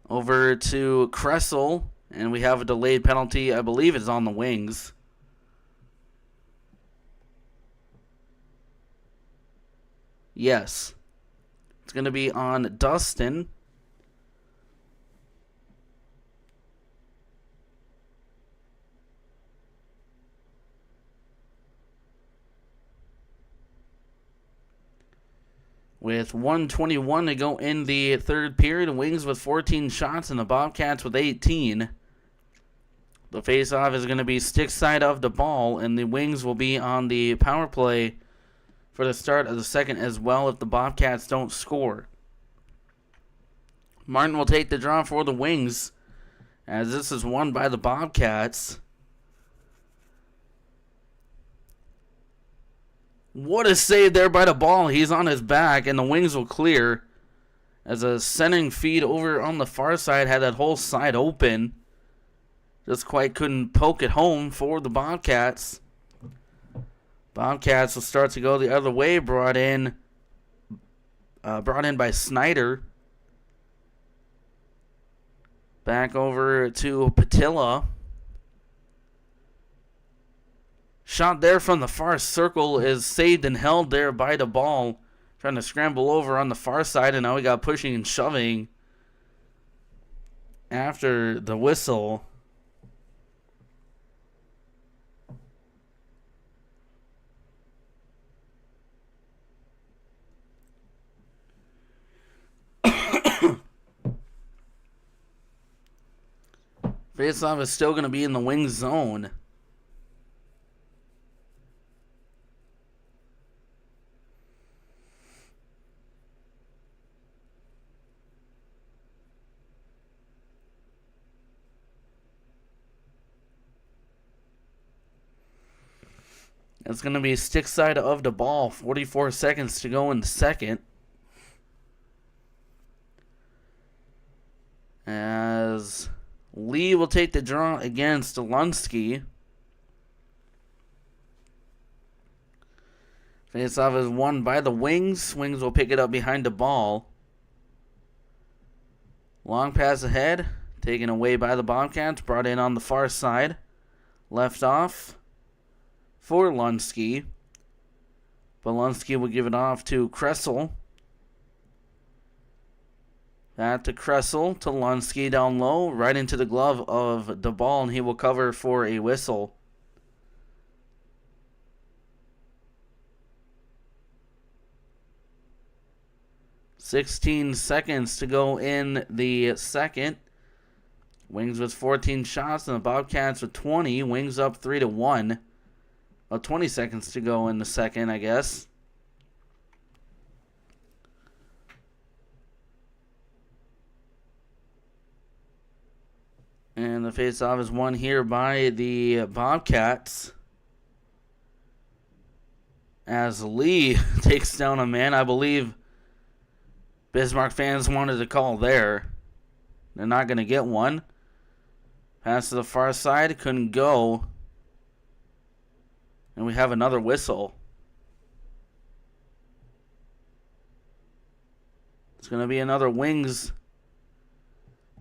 Speaker 9: Over to Kressel, and we have a delayed penalty. I believe it's on the Wings. Yes. It's going to be on Dustin. with 1:21 to go in the third period. Wings with 14 shots and the Bobcats with 18. The face-off is going to be stick side of the ball, and the Wings will be on the power play for the start of the second as well if the Bobcats don't score. Martin will take the draw for the Wings, as this is won by the Bobcats. What a save there by the ball. He's on his back, and the Wings will clear. As a centering feed over on the far side had that whole side open. Just quite couldn't poke it home for the Bobcats. Bobcats will start to go the other way. Brought in by Snyder. Back over to Patilla. Shot there from the far circle is saved and held there by the ball. Trying to scramble over on the far side, and now we got pushing and shoving after the whistle. Faceoff is still going to be in the wing zone. It's going to be stick side of the ball. 44 seconds to go in the second. As Lee will take the draw against Lunsky. Faceoff is won by the Wings. Wings will pick it up behind the ball. Long pass ahead. Taken away by the Bobcats. Brought in on the far side. Left off for Lunsky. But Lunsky will give it off to Kressel. That to Kressel, to Lunsky down low, right into the glove of the ball, and he will cover for a whistle. "16 seconds to go in the second. Wings with 14 shots, and the Bobcats with 20. Wings up 3-1. About 20 seconds to go in the second, I guess. And the faceoff is won here by the Bobcats. As Lee takes down a man, I believe Bismarck fans wanted to call there. They're not going to get one. Pass to the far side, couldn't go. And we have another whistle. It's going to be another Wings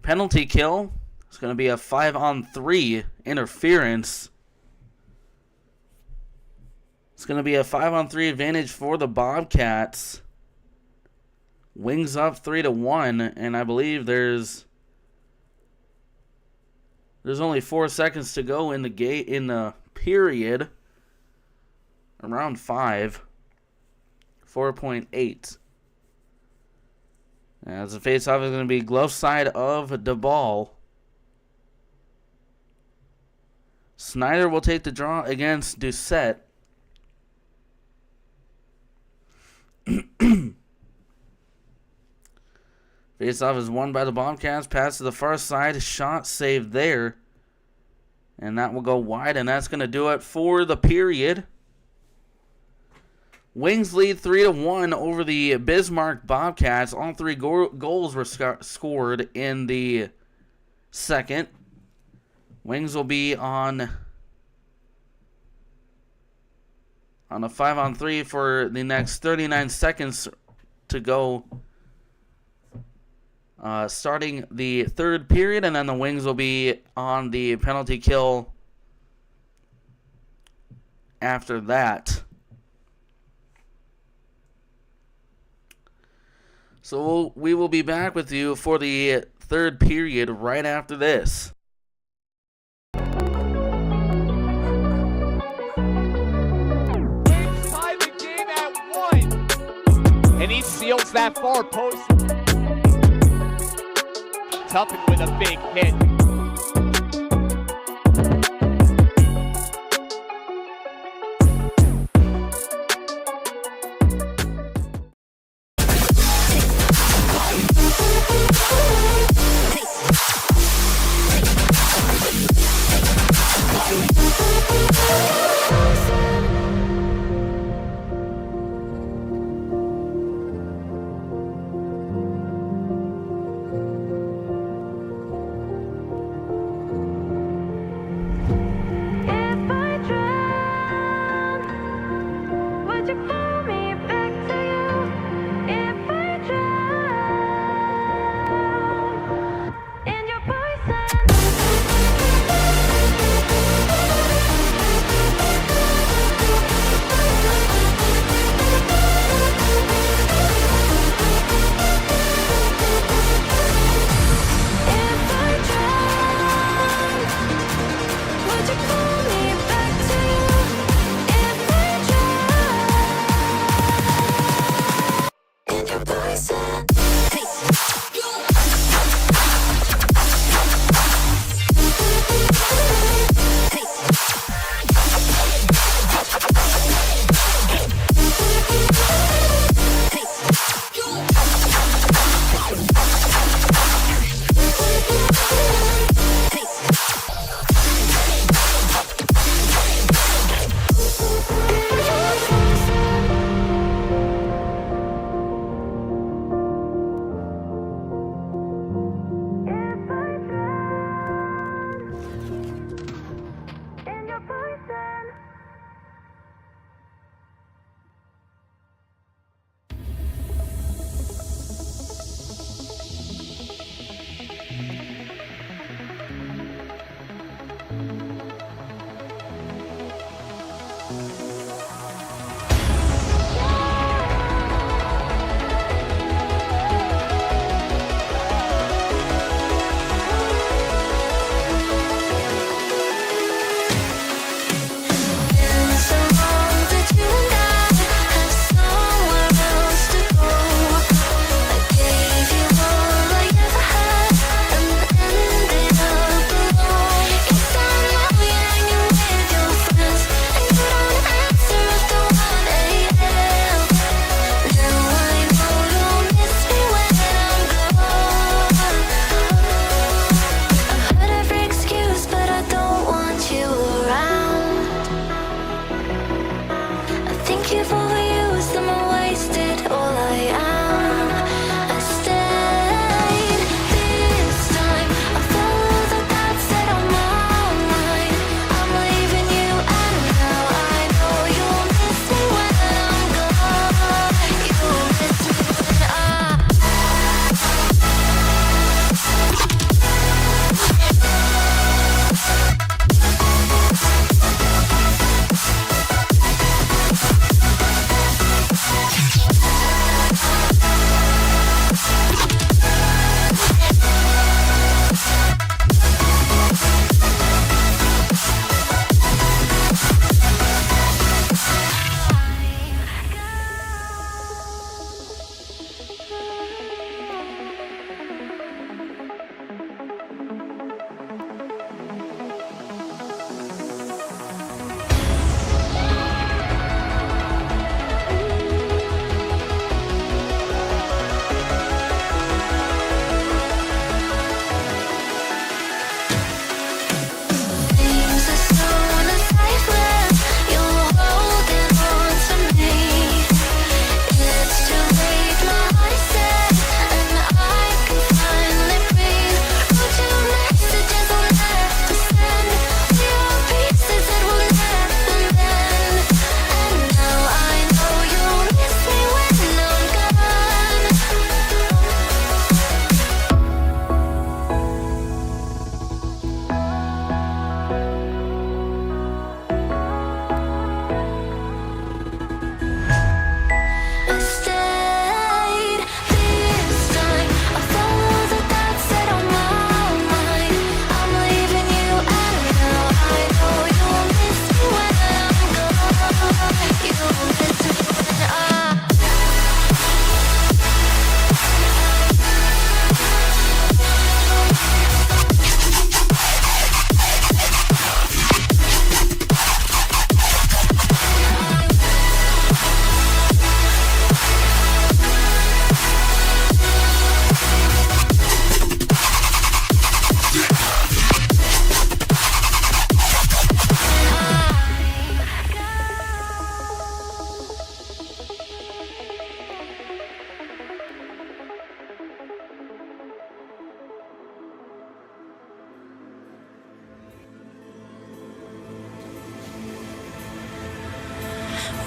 Speaker 9: penalty kill. It's going to be a 5-on-3 interference. It's going to be a 5-on-3 advantage for the Bobcats. Wings up 3-1, and I believe there's only 4 seconds to go in the period. Around 5. 4.8. As the faceoff is going to be glove side of the ball. Snyder will take the draw against Doucette. Faceoff is won by the Bobcats. Pass to the far side. Shot saved there. And that will go wide, and that's going to do it for the period. Wings lead 3-1 over the Bismarck Bobcats. All 3 goals were scored in the second. Wings will be on a 5-on-3 for the next 39 seconds to go. Starting the third period, and then the Wings will be on the penalty kill after that. So we will be back with you for the third period right after this.
Speaker 11: And he's seals that far post. Tuffin with a big hit.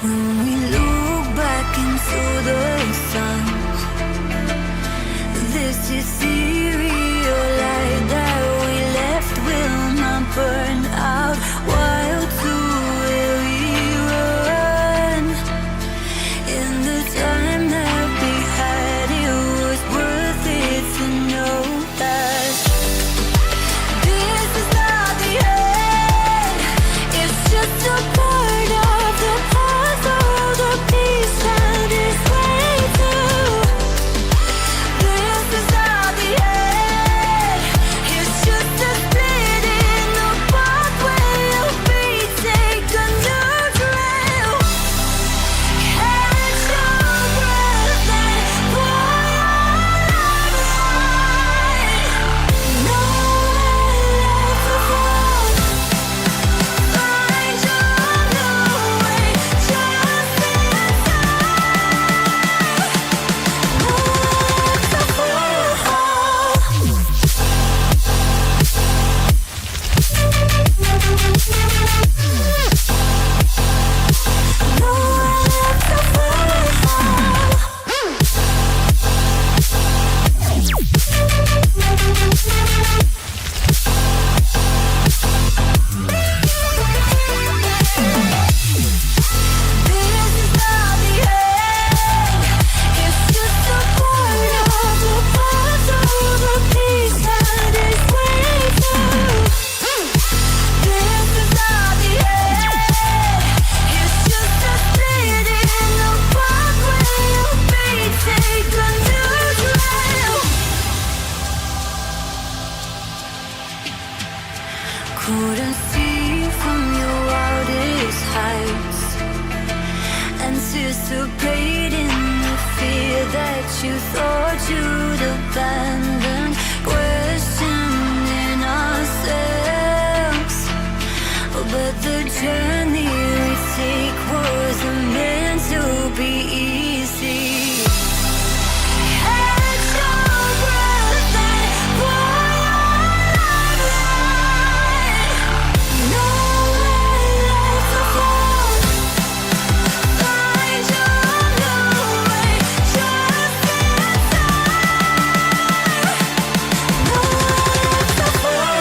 Speaker 8: When we look back into the sun, this ethereal light that we left will not burn out. Wild to where we run. In the time that we had, it was worth it to know that this is not the end. It's just a part of the puzzle, the piece that is way too. This is not the end. It's just a split in the pathway of me. Take a new trail. Catch your breath and pour your light. Nowhere left to fall. Find your new way, just couldn't see from your wildest heights, anticipating the fear that you thought you'd abandon, questioning ourselves. But the journey we take wasn't meant to be easy. Catch your breath and pour your light. Nowhere left to fall. Find your new way, just inside. Nowhere left to fall.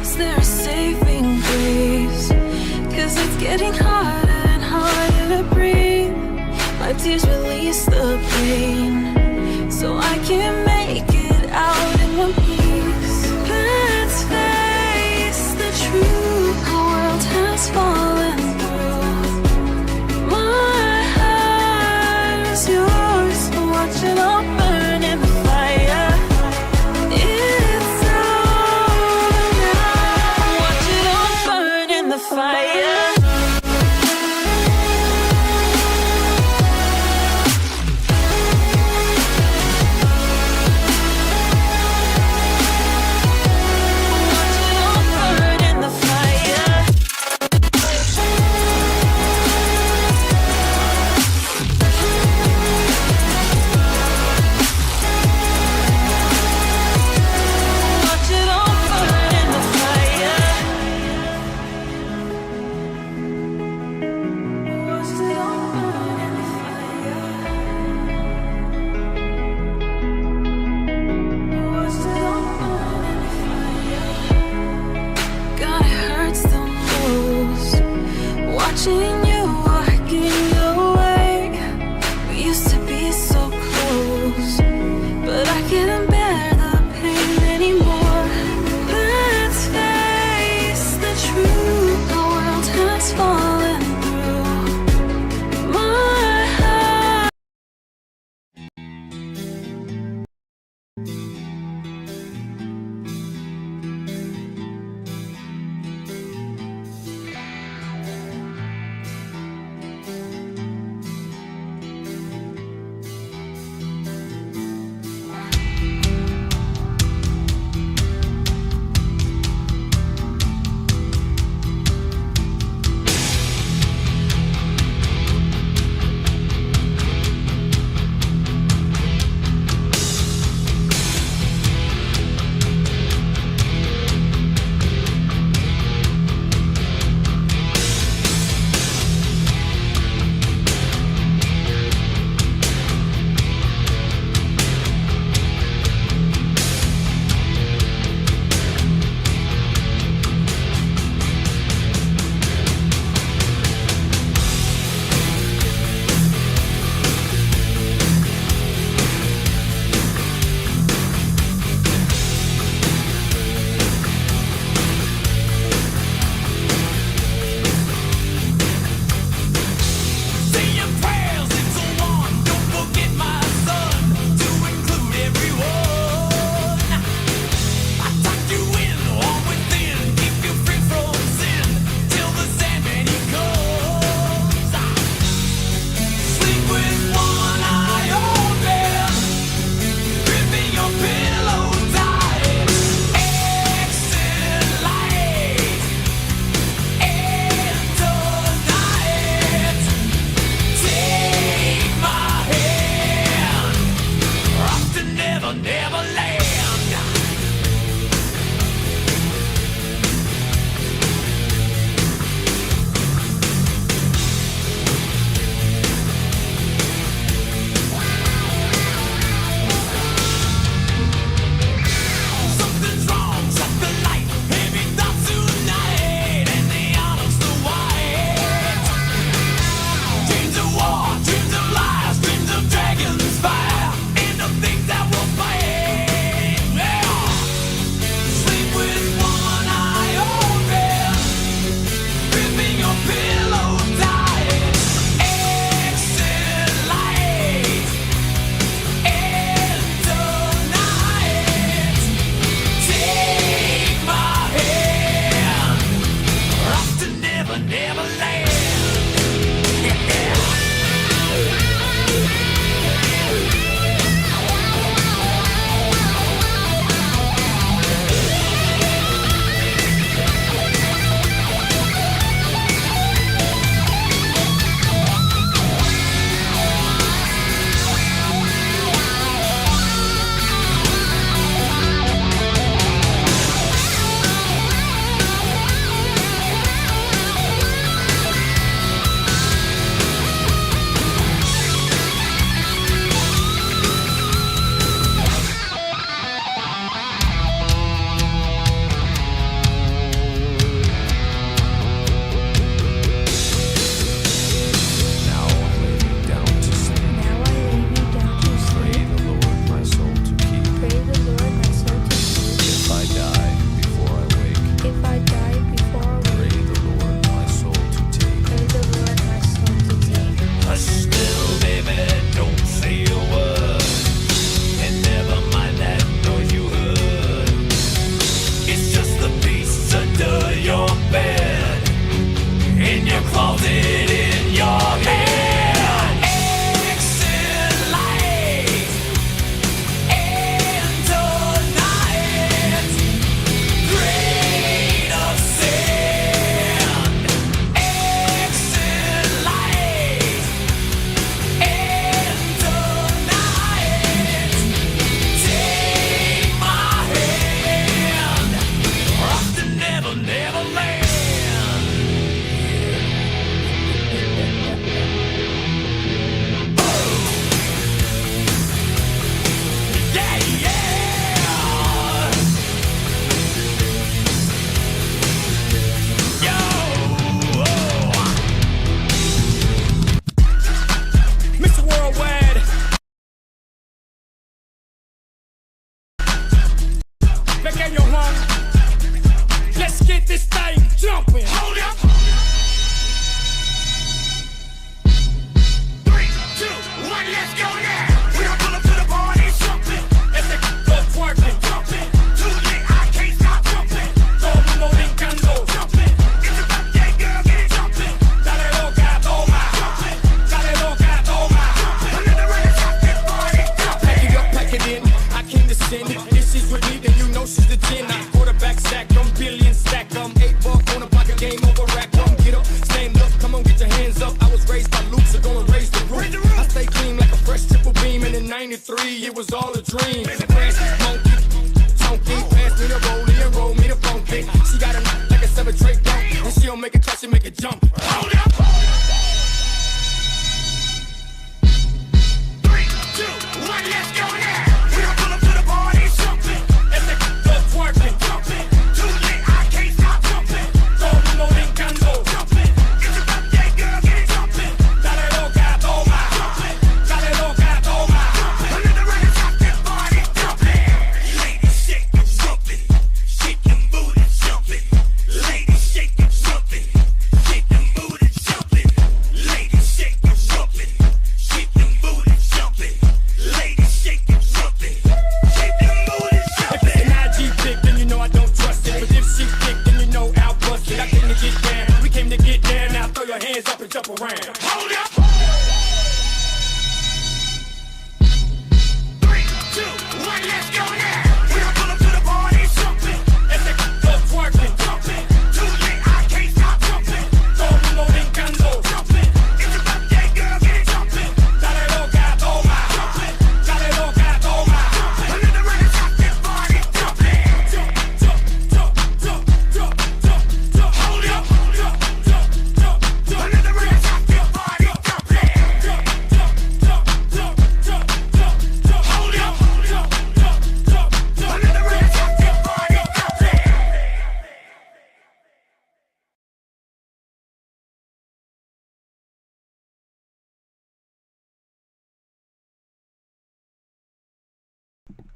Speaker 12: Is there a saving grace? 'Cause it's getting harder and harder to breathe. My tears release the pain, so I can make it out in one piece. Let's face the truth, the world has fallen through. My heart is yours, watch it all burn in the fire. It's over now, watch it all burn in the fire. God, it hurts the most watching you walking away. We used to be so close, but I can't bear the pain anymore. Let's face the truth, the world has fallen through. My heart.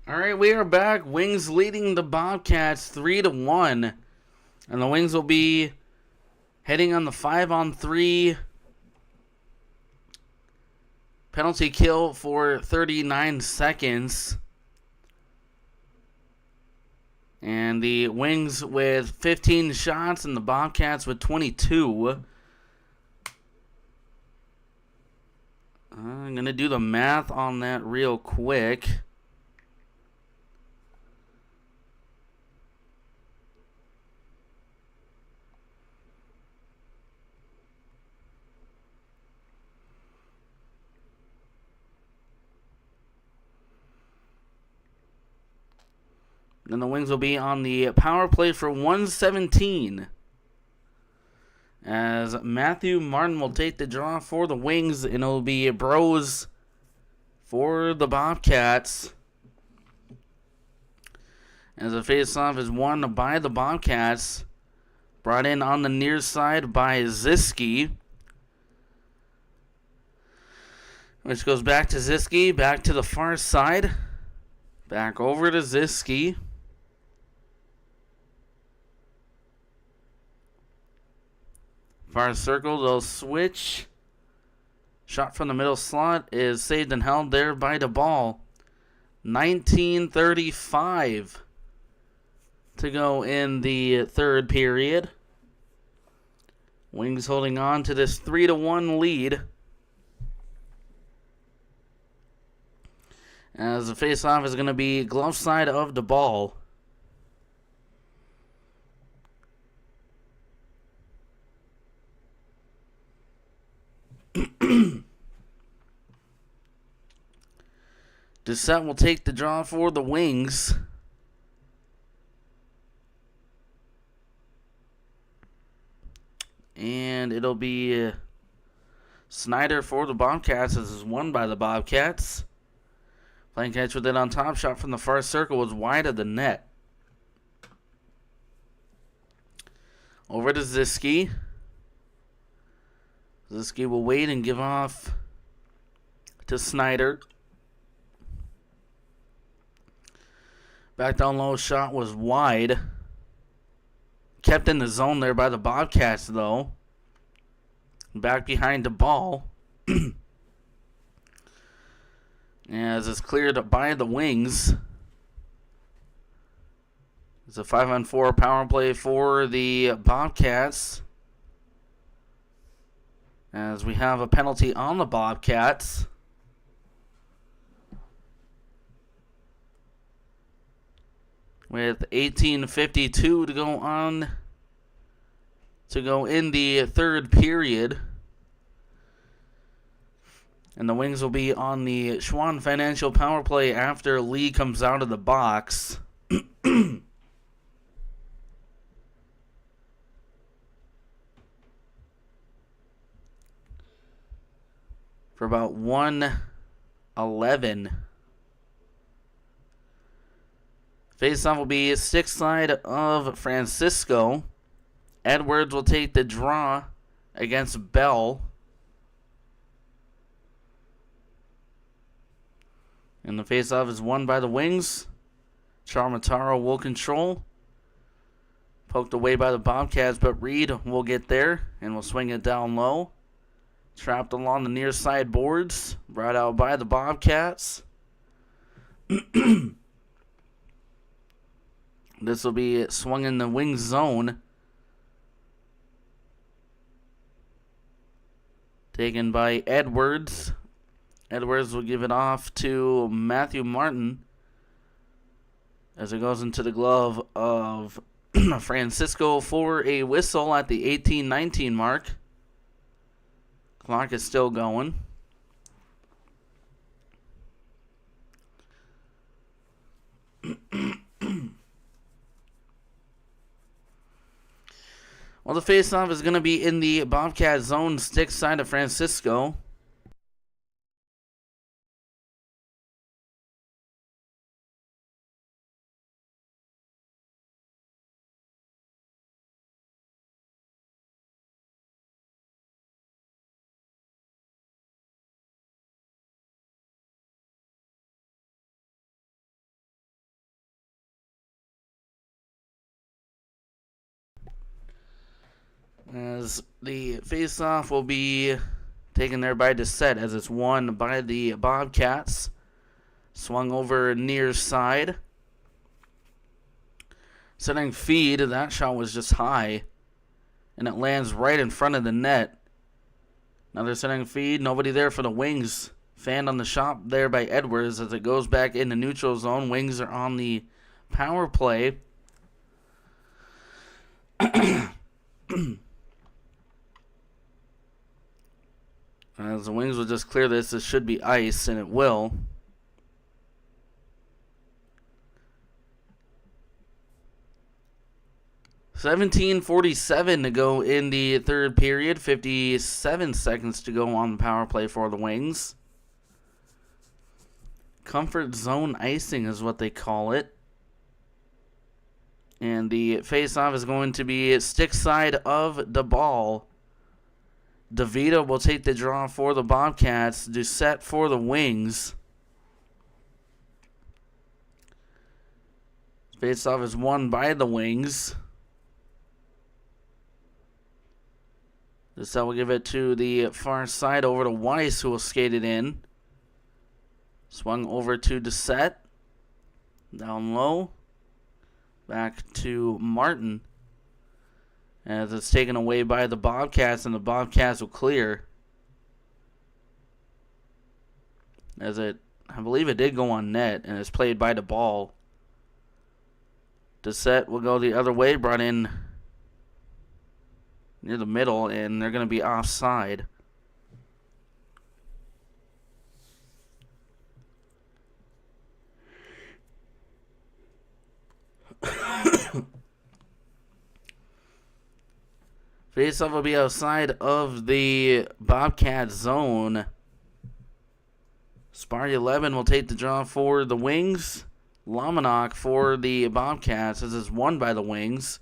Speaker 9: All right, we are back. Wings leading the Bobcats 3-1. And the Wings will be heading on the 5-on-3 penalty kill for 39 seconds. And the Wings with 15 shots and the Bobcats with 22. I'm going to do the math on that real quick. Then the Wings will be on the power play for 117. As Matthew Martin will take the draw for the Wings, and it will be Bros for the Bobcats. As the face-off is won by the Bobcats. Brought in on the near side by Ziski. Which goes back to Ziski, back to the far side. Back over to Ziski. Far circle, they'll switch. Shot from the middle slot is saved and held there by the ball. 19:35 to go in the third period. Wings holding on to this 3-1 lead. As the face-off is going to be glove side of the ball. Doucette will take the draw for the Wings. And it'll be Snyder for the Bobcats. This is won by the Bobcats. Playing catch with it on top. Shot from the far circle was wide of the net. Over to Ziski. Ziski will wait and give off to Snyder. Back down low, shot was wide. Kept in the zone there by the Bobcats, though. Back behind the ball. As it's cleared by the Wings. It's a 5-on-4 power play for the Bobcats. As we have a penalty on the Bobcats. With 18:52 to go on, to go in the third period. And the Wings will be on the Schwann Financial power play after Lee comes out of the box. For about 1:11. Face-off will be stick side of Francisco. Edwards will take the draw against Bell. And the face-off is won by the Wings. Charmataro will control. Poked away by the Bobcats, but Reed will get there and will swing it down low. Trapped along the near side boards. Brought out by the Bobcats. This will be swung in the Wings zone. Taken by Edwards. Edwards will give it off to Matthew Martin as it goes into the glove of Francisco for a whistle at the 18-19 mark. Clock is still going. Well, the face-off is going to be in the Bobcat zone, stick side of Francisco. As the face-off will be taken there by Doucette as it's won by the Bobcats. Swung over near side. Setting feed, that shot was just high. And it lands right in front of the net. Another setting feed, nobody there for the Wings. Fanned on the shot there by Edwards as it goes back in the neutral zone. Wings are on the power play. As the Wings will just clear this, it should be ice, and it will. $17:47 to go in the third period. 57 seconds to go on the power play for the Wings. Comfort zone icing is what they call it. And the face-off is going to be stick side of the ball. DeVito will take the draw for the Bobcats. Doucette for the Wings. Face-off is won by the Wings. Doucette will give it to the far side over to Weiss, who will skate it in. Swung over to Doucette. Down low. Back to Martin. as it's taken away by the Bobcats, and the Bobcats will clear. I believe it did go on net, and it's played by the ball. The set will go the other way, brought in near the middle, and they're going to be offside. Face-off will be outside of the Bobcat zone. Sparty 11 will take the draw for the Wings. Lamanok for the Bobcats, as it's won by the Wings.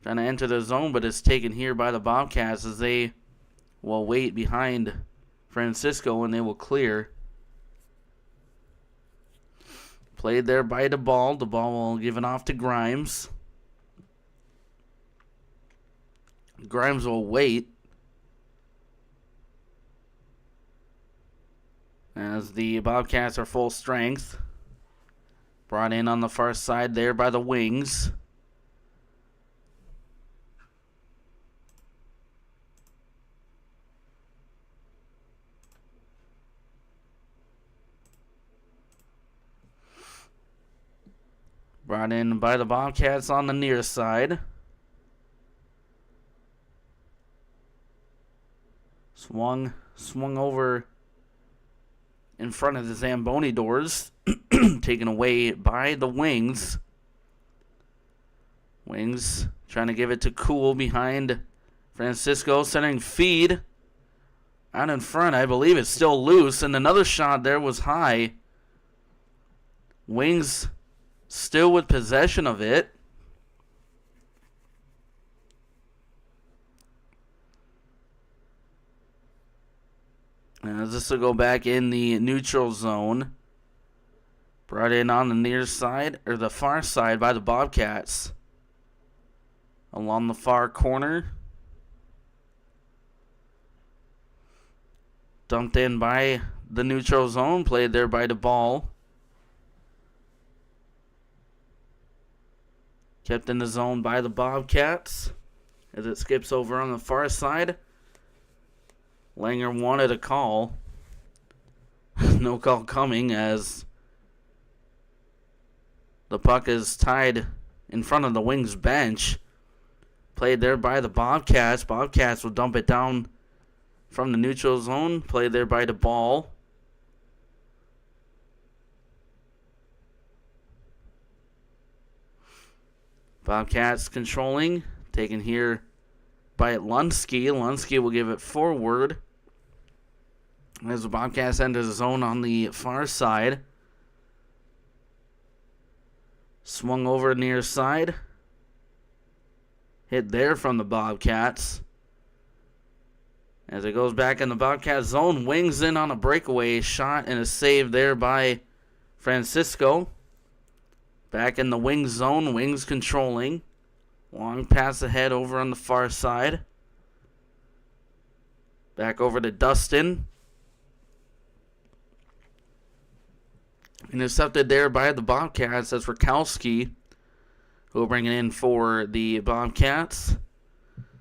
Speaker 9: Trying to enter the zone, but it's taken here by the Bobcats as they will wait behind Francisco, and they will clear. Played there by the ball. The ball will give it off to Grimes. Grimes will wait as the Bobcats are full strength. Brought in on the far side there by the Wings. Brought in by the Bobcats on the near side. Swung over in front of the Zamboni doors. Taken away by the Wings. Wings trying to give it to Cool behind Francisco. Sending feed out in front. I believe it's still loose. And another shot there was high. Wings still with possession of it. As this will go back in the neutral zone. Brought in on the near side, or the far side by the Bobcats. Along the far corner. Dumped in by the neutral zone, played there by the ball. Kept in the zone by the Bobcats. As it skips over on the far side. Langer wanted a call. No call coming as the puck is tied in front of the Wings bench. Played there by the Bobcats. Bobcats will dump it down from the neutral zone. Played there by the ball. Bobcats controlling. Taken here by Lunsky. Lunsky will give it forward. As the Bobcats enter the zone on the far side. Swung over near side. Hit there from the Bobcats. As it goes back in the Bobcat zone. Wings in on a breakaway shot and a save there by Francisco. Back in the Wings zone. Wings controlling. Long pass ahead over on the far side. Back over to Dustin. Intercepted there by the Bobcats. That's Rakowski, who will bring it in for the Bobcats.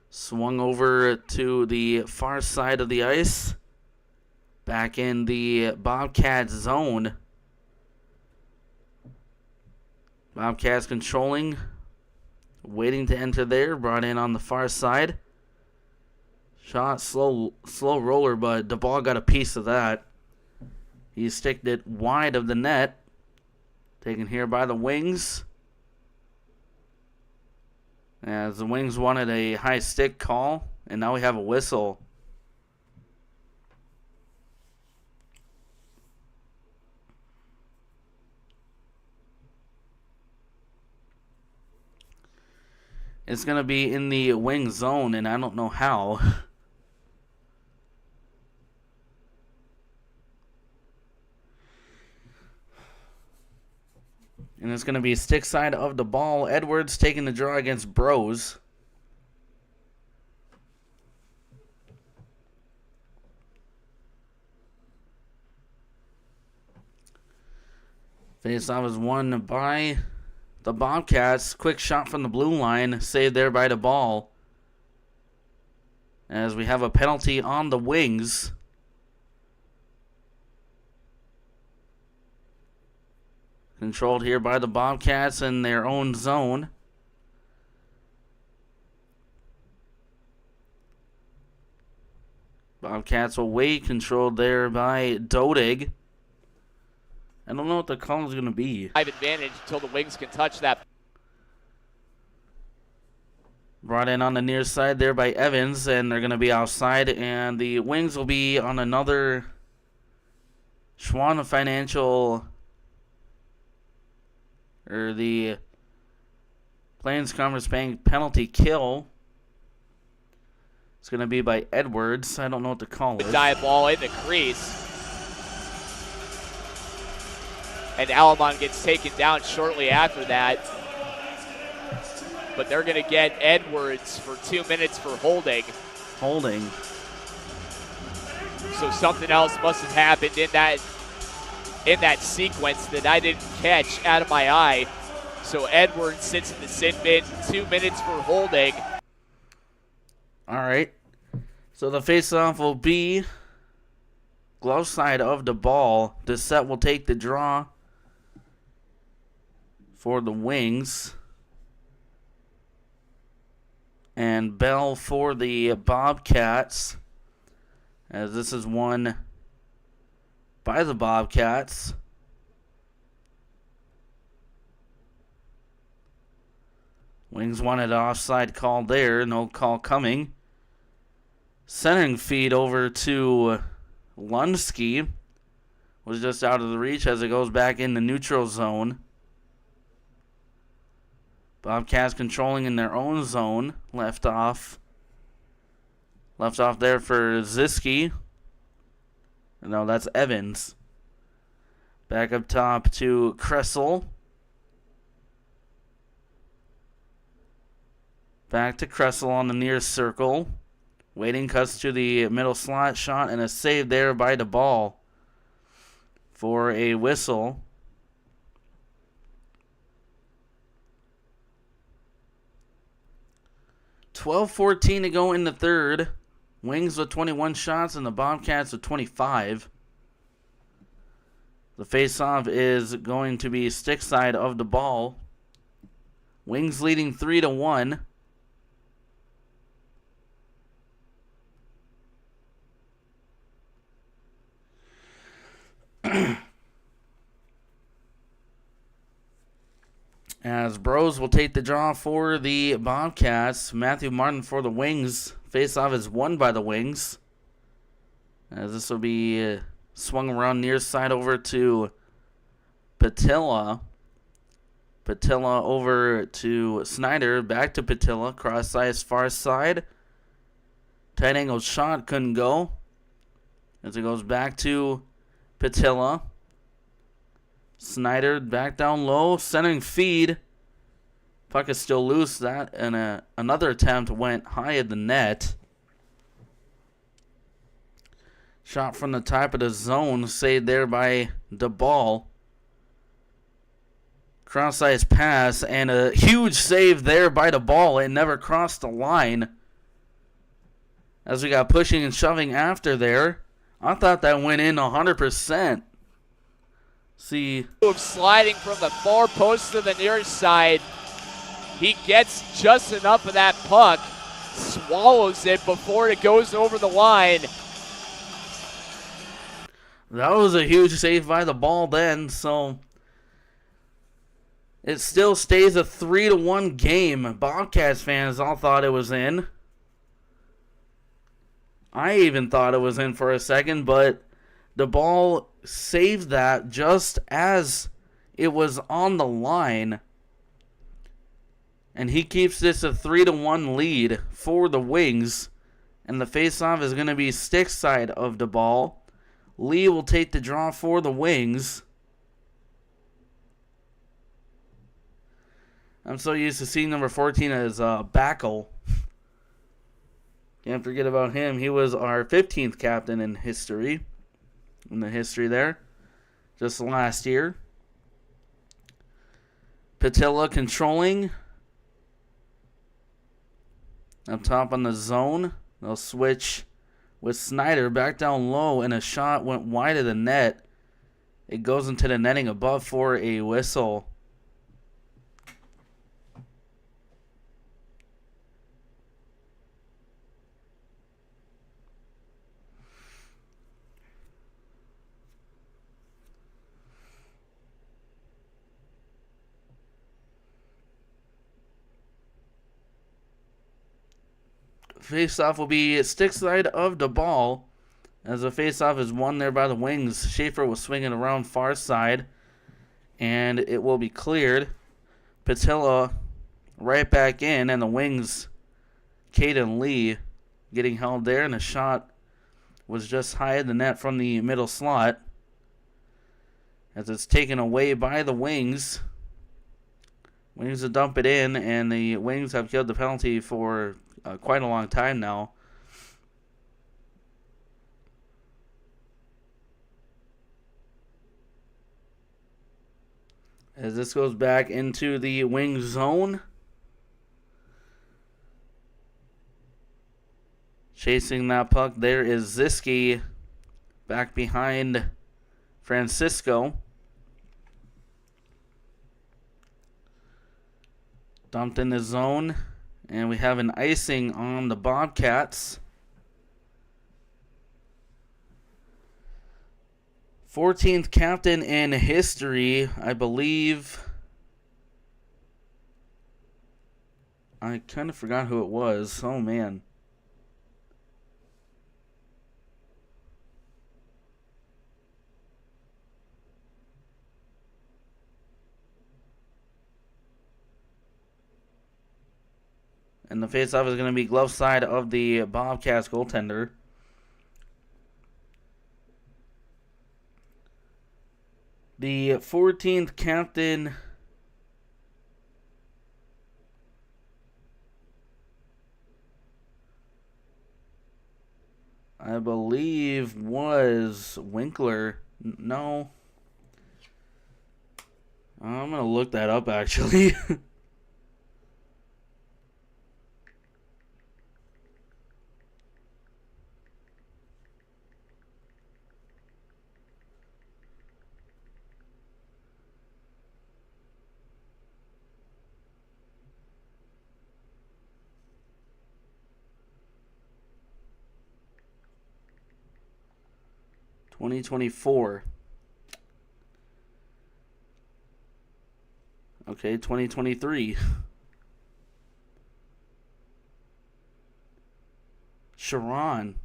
Speaker 9: Swung over to the far side of the ice. Back in the Bobcats zone. Bobcats controlling. Waiting to enter there. Brought in on the far side. Shot, slow roller, but the ball got a piece of that. He sticked it wide of the net. Taken here by the Wings. As the Wings wanted a high stick call. And now we have a whistle. It's going to be in the Wing zone, and I don't know how. And it's going to be stick side of the ball. Edwards taking the draw against Bros. Face-off is won by the Bobcats. Quick shot from the blue line, saved there by the ball. As we have a penalty on the Wings. Controlled here by the Bobcats in their own zone. Bobcats will wait, controlled there by Dodig. I don't know what the call is going to be.
Speaker 11: Advantage until the Wings can touch that.
Speaker 9: Brought in on the near side there by Evans, and they're going to be outside, and the Wings will be on another Schwann Financial, or the Plains Commerce Bank penalty kill. It's going to be by Edwards. I don't know what the call is.
Speaker 11: Dive ball in the crease. And Alamon gets taken down shortly after that. But they're going to get Edwards for 2 minutes for holding.
Speaker 9: Holding.
Speaker 11: So something else must have happened in that sequence that I didn't catch out of my eye. So Edwards sits in the sin bin, 2 minutes for holding.
Speaker 9: All right. So the face-off will be glove side of the ball. Dissett will take the draw for the Wings. And Bell for the Bobcats, as this is won by the Bobcats. Wings wanted an offside call there, no call coming. Centering feed over to Lunsky was just out of the reach as it goes back in the neutral zone. Bobcats controlling in their own zone. Left off there for Ziski. No, that's Evans. Back up top to Kressel. Back to Kressel on the near circle. Waiting, cuts to the middle slot shot, and a save there by the ball for a whistle. .12:14 to go in the third. Wings with 21 shots and the Bobcats with 25. The face-off is going to be stick side of the ball. Wings leading 3-1. As Bros will take the draw for the Bobcats. Matthew Martin for the Wings. Face-off is won by the Wings. As this will be swung around near side over to Patilla. Patilla over to Snyder. Back to Patilla. Cross ice far side. Tight angle shot couldn't go. As it goes back to Patilla. Snyder back down low, centering feed. Puck is still loose. That and another attempt went high at the net. Shot from the top of the zone, saved there by DeBall. Cross-ice pass and a huge save there by DeBall. It never crossed the line. As we got pushing and shoving after there. I thought that went in 100%. See.
Speaker 11: Sliding from the far post to the near side. He gets just enough of that puck. Swallows it before it goes over the line.
Speaker 9: That was a huge save by the ball then, so it still stays a 3-1 game. Bobcats fans all thought it was in. I even thought it was in for a second, but the ball saved that just as it was on the line. And he keeps this a 3-1 lead for the Wings. And the face-off is going to be stick side of the ball. Lee will take the draw for the Wings. I'm so used to seeing number 14 as Backel. Can't forget about him. He was our 15th captain in history. In the history there. Just last year. Patilla controlling. Up top on the zone. They'll switch with Snyder back down low, and a shot went wide of the net. It goes into the netting above for a whistle. Face-off will be stick side of the ball. As the face-off is won there by the Wings, Schaefer was swinging around far side, and it will be cleared. Patilla right back in, and the Wings, Caden Lee, getting held there, and the shot was just high of the net from the middle slot. As it's taken away by the Wings. Wings will dump it in, and the Wings have killed the penalty for quite a long time now. As this goes back into the wing zone. Chasing that puck there is Ziski back behind Francisco. Dumped in the zone. And we have an icing on the Bobcats. 14th captain in history, I believe. I kind of forgot who it was. Oh, man. And the faceoff is going to be glove side of the Bobcats goaltender. The 14th captain, I believe, was Winkler. No. I'm going to look that up, actually. $2024. Okay, 2023. Sharon.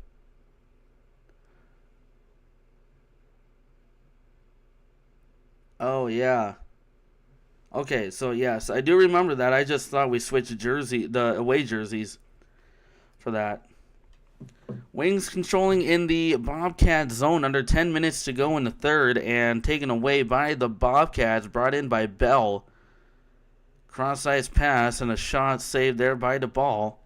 Speaker 9: Oh, yeah. Okay, so yes, I do remember that. I just thought we switched the away jerseys for that. Wings controlling in the Bobcat zone, under 10 minutes to go in the third, and taken away by the Bobcats, brought in by Bell. Cross-ice pass and a shot saved there by DeBall.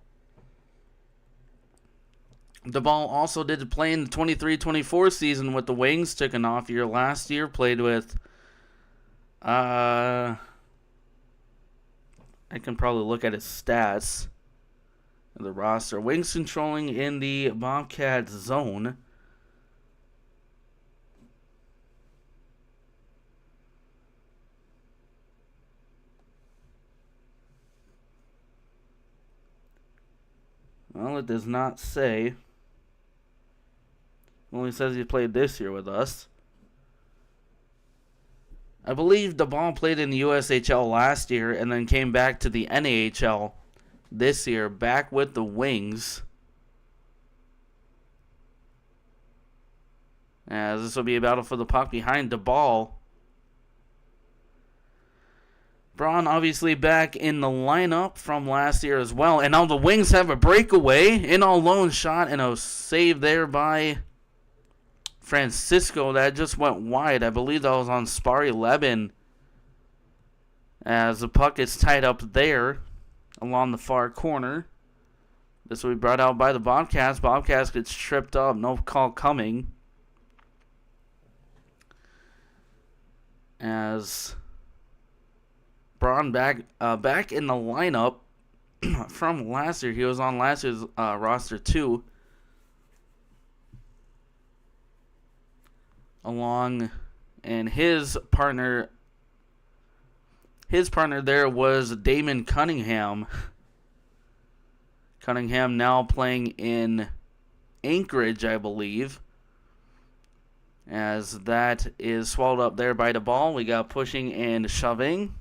Speaker 9: DeBall also did play in the 23-24 season with the Wings, took an off year last year, played with I can probably look at his stats. The roster. Wings controlling in the Bobcats zone. Well, it does not say. It only says he played this year with us. I believe DeBall played in the USHL last year and then came back to the NAHL this year, back with the Wings. As this will be a battle for the puck behind DeBall. Braun obviously back in the lineup from last year as well. And now the Wings have a breakaway. In all lone shot and a save there by Francisco. That just went wide. I believe that was on Spar 11. As the puck is tied up there along the far corner. This will be brought out by the Bobcats. Bobcats gets tripped up. No call coming. As Braun back in the lineup from last year. He was on last year's roster too. And his partner there was Damon Cunningham. Cunningham now playing in Anchorage, I believe. As that is swallowed up there by the ball. We got pushing and shoving.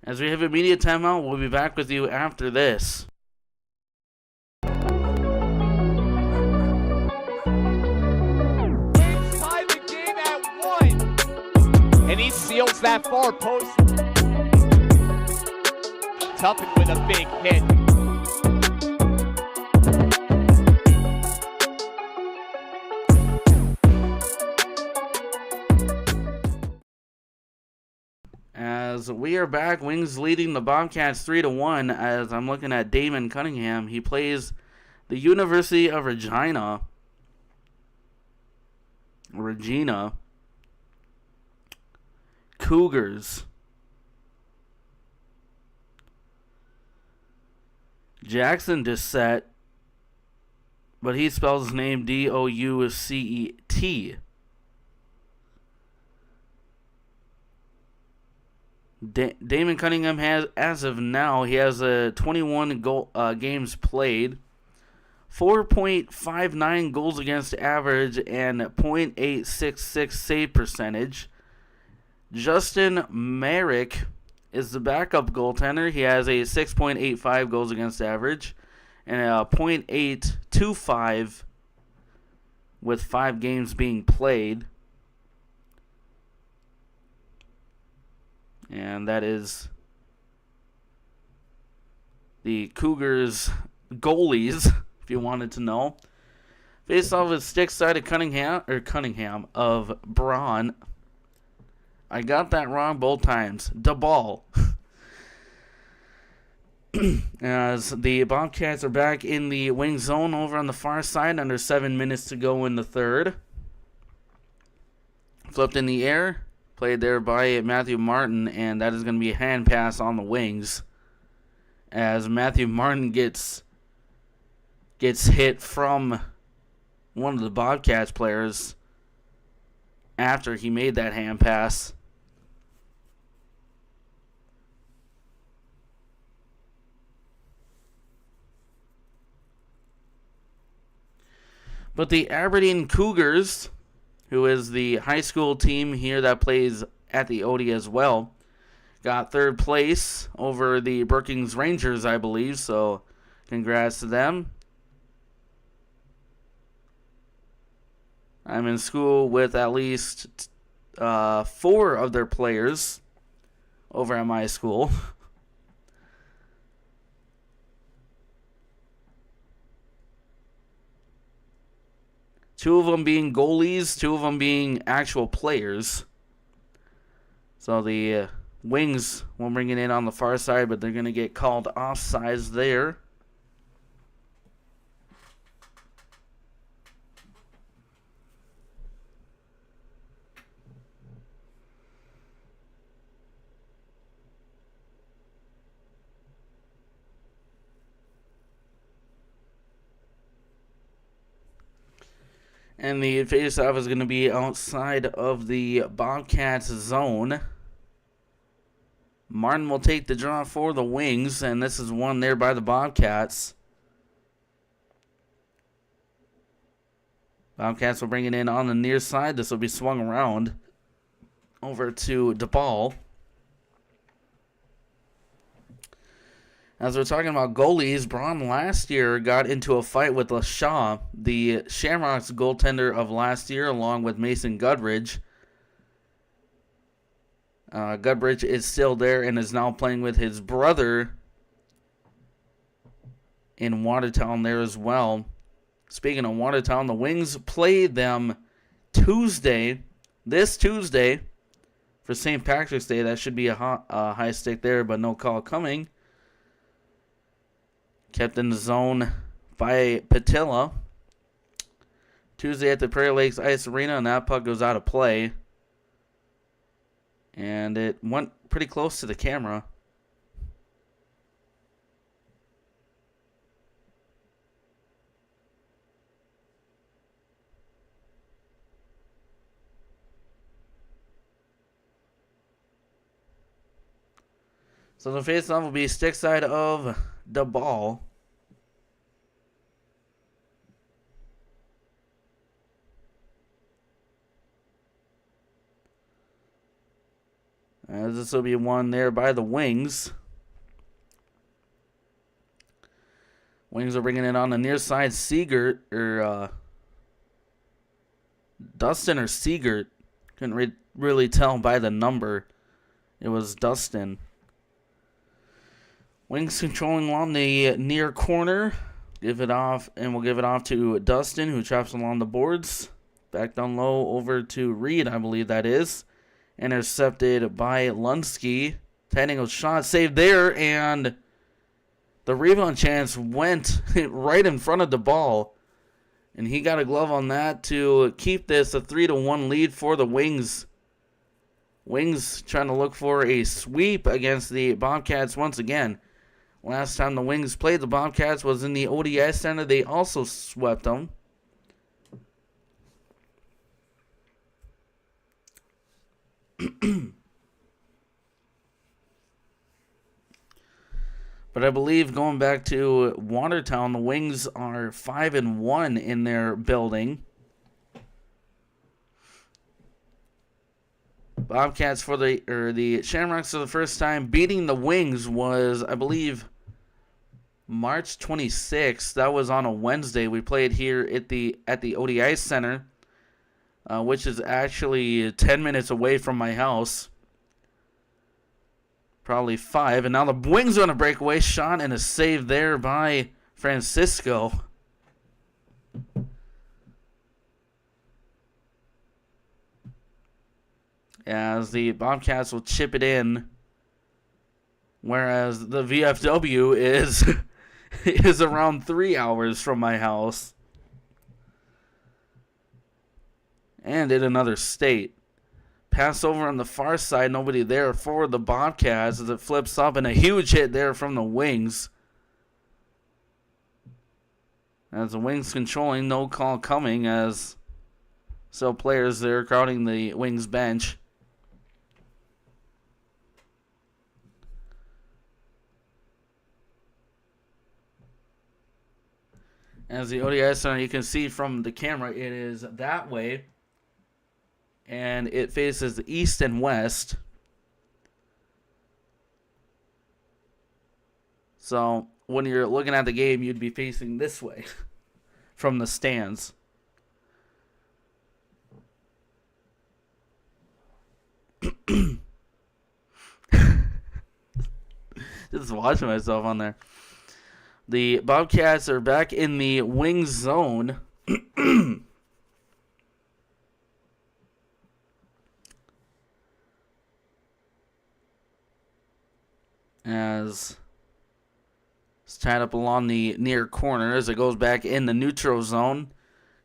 Speaker 9: As we have immediate timeout, we'll be back with you after this.
Speaker 11: Tie the game at 1. And he seals that far post. Tuffin with a big hit.
Speaker 9: As we are back, Wings leading the Bobcats 3-1. As I'm looking at Damon Cunningham, he plays the University of Regina. Cougars. Jackson Doucette, but he spells his name Doucet. Damon Cunningham has, as of now, he has 21 games played, 4.59 goals against average, and .866 save percentage. Justin Merrick is the backup goaltender. He has a 6.85 goals against average and a .825 with 5 games being played. And that is the Cougars goalies, if you wanted to know. Face off with stick side of Cunningham of Braun. I got that wrong both times. The ball. As the Bobcats are back in the wing zone over on the far side, under 7 minutes to go in the third. Flipped in the air. Played there by Matthew Martin, and that is going to be a hand pass on the wings. As Matthew Martin gets hit from one of the Bobcats players after he made that hand pass. But the Aberdeen Cougars, who is the high school team here that plays at the Odie as well, got third place over the Brookings Rangers, I believe, so congrats to them. I'm in school with at least 4 of their players over at my school. Two of them being goalies, 2 of them being actual players. So the Wings will bring it in on the far side, but they're going to get called offsides there. And the face-off is going to be outside of the Bobcats zone. Martin will take the draw for the Wings, and this is won there by the Bobcats. Bobcats will bring it in on the near side. This will be swung around over to DePaul. As we're talking about goalies, Braun last year got into a fight with LaShaw, the Shamrocks goaltender of last year, along with Mason Gudridge. Gudridge is still there and is now playing with his brother in Watertown there as well. Speaking of Watertown, the Wings played them Tuesday this Tuesday for St. Patrick's Day. That should be a high stick there, but no call coming. Kept in the zone by Patilla. Tuesday at the Prairie Lakes Ice Arena, and that puck goes out of play. And it went pretty close to the camera. So the face-off will be stick side of the ball. As this will be won there by the Wings. Wings are bringing it on the near side. Seegert, or Dustin or Seegert. Couldn't really tell by the number. It was Dustin. Wings controlling along the near corner. Give it off, and we'll give it off to Dustin, who chops along the boards. Back down low over to Reed, I believe that is. Intercepted by Lunsky. Tight-angle shot saved there, and the rebound chance went right in front of the ball. And he got a glove on that to keep this a 3-1 lead for the Wings. Wings trying to look for a sweep against the Bobcats once again. Last time the Wings played the Bobcats was in the ODI Center. They also swept them. But I believe going back to Watertown, the Wings are 5-1 in their building. Bobcats for the Shamrocks for the first time beating the Wings was, I believe, March 26th. That was on a Wednesday. We played here at the ODI Center, which is actually 10 minutes away from my house. Probably 5. And now the Wings are on a breakaway shot and a save there by Francisco. As the Bobcats will chip it in. Whereas the VFW is around 3 hours from my house. And in another state. Pass over on the far side. Nobody there for the Bobcats as it flips up. And a huge hit there from the Wings. As the Wings controlling. No call coming as still players there crowding the Wings bench. As the ODI Center, you can see from the camera, it is that way. And it faces east and west. So when you're looking at the game, you'd be facing this way from the stands. Just watching myself on there. The Bobcats are back in the wing zone. As it's tied up along the near corner as it goes back in the neutral zone.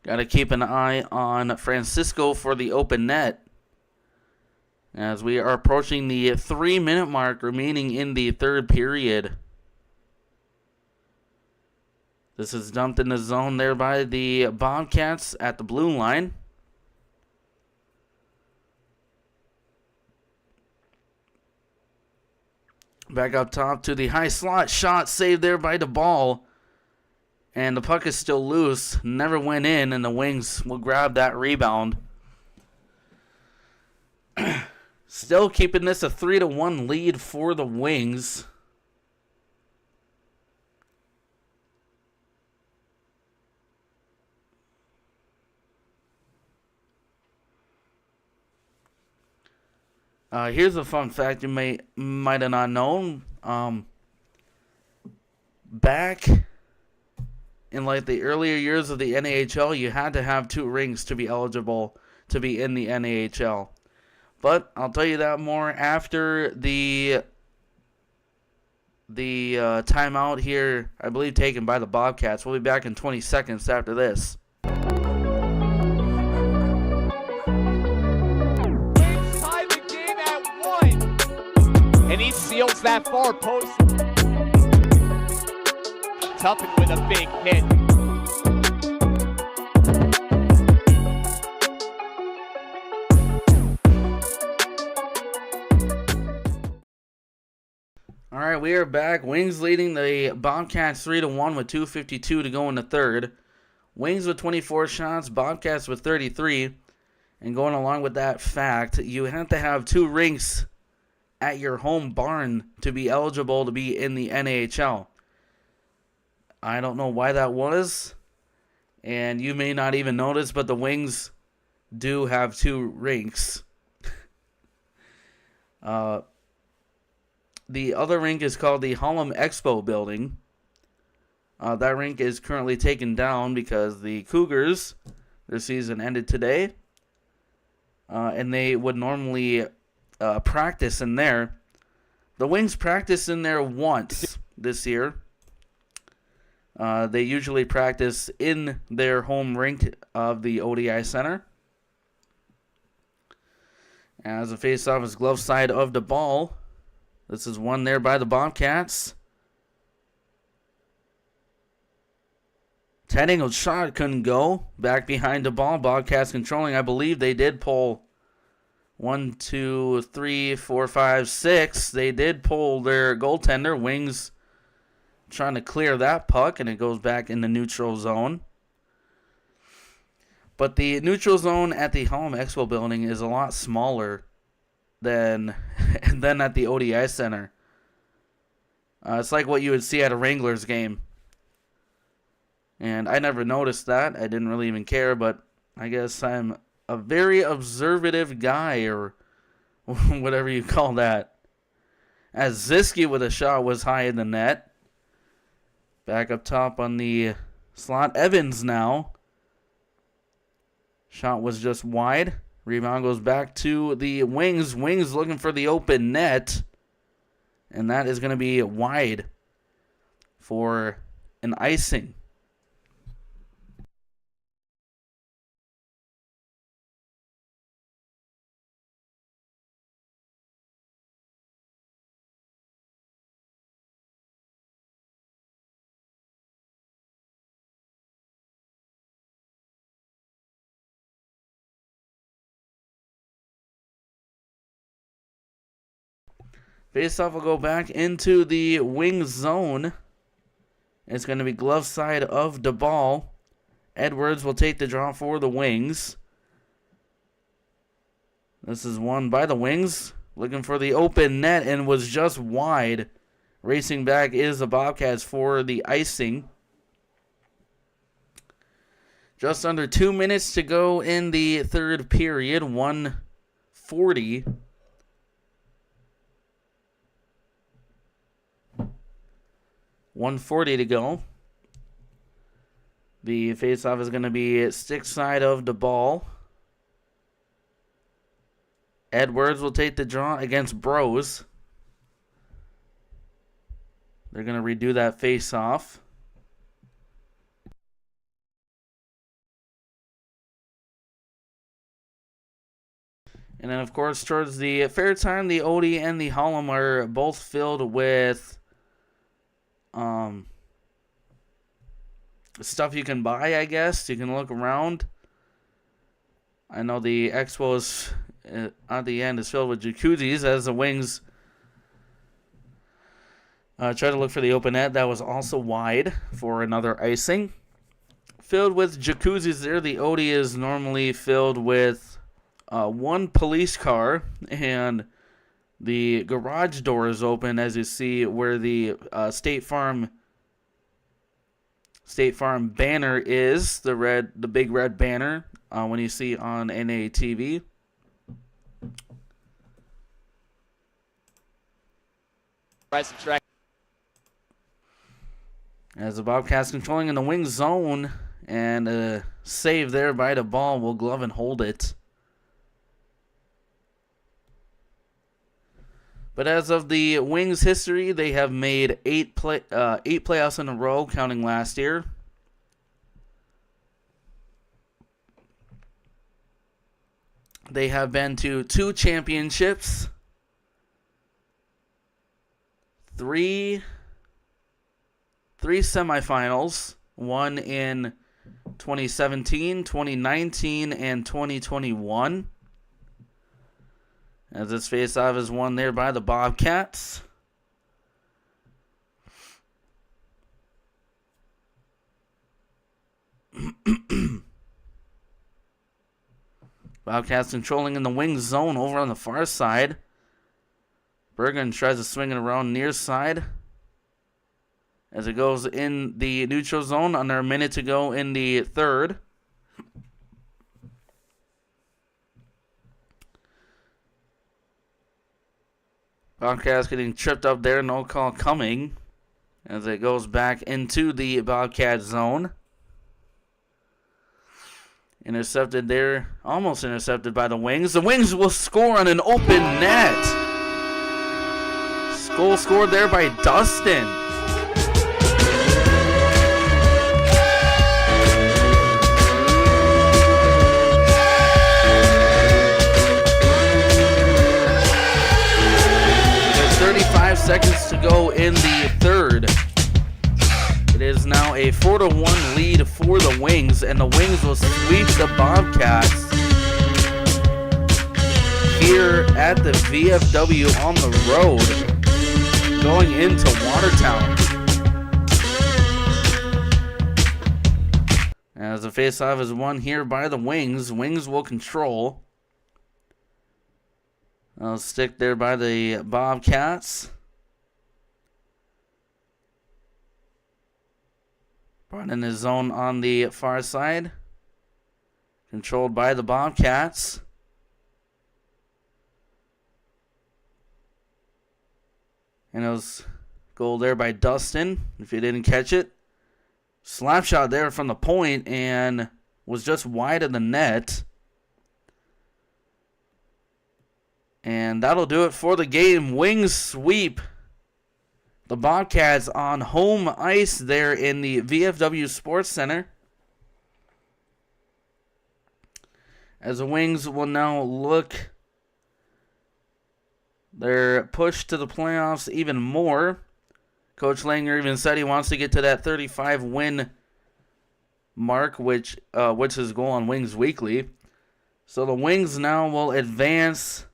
Speaker 9: Got to keep an eye on Francisco for the open net. As we are approaching the 3-minute mark remaining in the third period. This is dumped in the zone there by the Bobcats at the blue line. Back up top to the high slot. Shot saved there by the ball. And the puck is still loose. Never went in, and the Wings will grab that rebound. Still keeping this a 3-1 lead for the Wings. Here's a fun fact you might have not known. Back in like the earlier years of the NHL, you had to have 2 rings to be eligible to be in the NAHL. But I'll tell you that more after the timeout here, I believe taken by the Bobcats. We'll be back in 20 seconds after this.
Speaker 11: Tie the game at 1. And he seals that far post. Tuffin with a big hit.
Speaker 9: All right, we are back. Wings leading the Bobcats 3-1 with 2:52 to go in the third. Wings with 24 shots, Bobcats with 33. And going along with that fact, you have to have 2 rinks at your home barn to be eligible to be in the NAHL. I don't know why that was, and you may not even notice, but the Wings do have 2 rinks. The other rink is called the Harlem Expo Building. That rink is currently taken down because the Cougars, their season ended today, and they would normally practice in there. The Wings practice in there once this year. They usually practice in their home rink of the ODI Center. As a face-off is glove side of the ball. This is one there by the Bobcats. 10-angled shot couldn't go. Back behind the ball. Bobcats controlling. I believe they did pull 1, 2, 3, 4, 5, 6. They did pull their goaltender. Wings trying to clear that puck, and it goes back in the neutral zone. But the neutral zone at the Harlem Expo Building is a lot smaller than at the ODI Center. It's like what you would see at a Wranglers game. And I never noticed that. I didn't really even care, but I guess I'm a very observative guy, or whatever you call that. As Ziski with a shot was high in the net. Back up top on the slot. Evans now. Shot was just wide. Rebound goes back to the Wings. Wings looking for the open net. And that is going to be wide for an icing. Faceoff will go back into the wing zone. It's going to be glove side of the ball. Edwards will take the draw for the Wings. This is won by the Wings. Looking for the open net and was just wide. Racing back is the Bobcats for the icing. Just under 2 minutes to go in the third period. 1:40. .140 to go. The faceoff is going to be stick side of the ball. Edwards will take the draw against Bros. They're going to redo that faceoff. And then, of course, towards the fair time, the Odie and the Harlem are both filled with stuff you can buy, I guess. You can look around. I know the Expo is, at the end is filled with jacuzzis as the Wings try to look for the open net. That was also wide for another icing. Filled with jacuzzis there. The Odie is normally filled with one police car, and the garage door is open, as you see where the State Farm banner is, the big red banner when you see on NATV. As the Bobcats controlling in the wing zone, and a save there by the ball will glove and hold it. But as of the Wings history, they have made eight playoffs in a row, counting last year. They have been to 2 championships, 3 semifinals, one in 2017, 2019, and 2021. As this face-off is won there by the Bobcats. Bobcats controlling in the wing zone over on the far side. Bergen tries to swing it around near side as it goes in the neutral zone under a minute to go in the third. Bobcats getting tripped up there, no call coming as it goes back into the Bobcat zone. Intercepted there, almost intercepted by the Wings. The Wings will score on an open net. Goal scored there by Dustin. There's 35 seconds to go in the third. It is now a 4-1 lead for the Wings, and the Wings will sweep the Bobcats here at the VFW on the road, going into Watertown. As the faceoff is won here by the Wings, Wings will control. I'll stick there by the Bobcats. Brought in his zone on the far side. Controlled by the Bobcats. And it was goal there by Dustin, if you didn't catch it. Slap shot there from the point and was just wide of the net. And that'll do it for the game. Wings sweep the Bobcats on home ice there in the VFW Sports Center. As the Wings will now look their push to the playoffs even more. Coach Langer even said he wants to get to that 35 win mark, which is his goal on Wings Weekly. So the Wings now will advance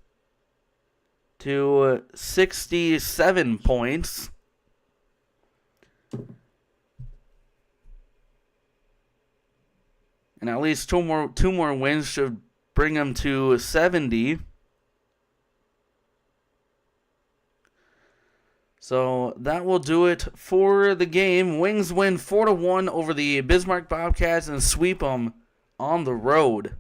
Speaker 9: to 67 points. And at least two more wins should bring them to 70. So that will do it for the game. Wings win 4-1 over the Bismarck Bobcats and sweep them on the road.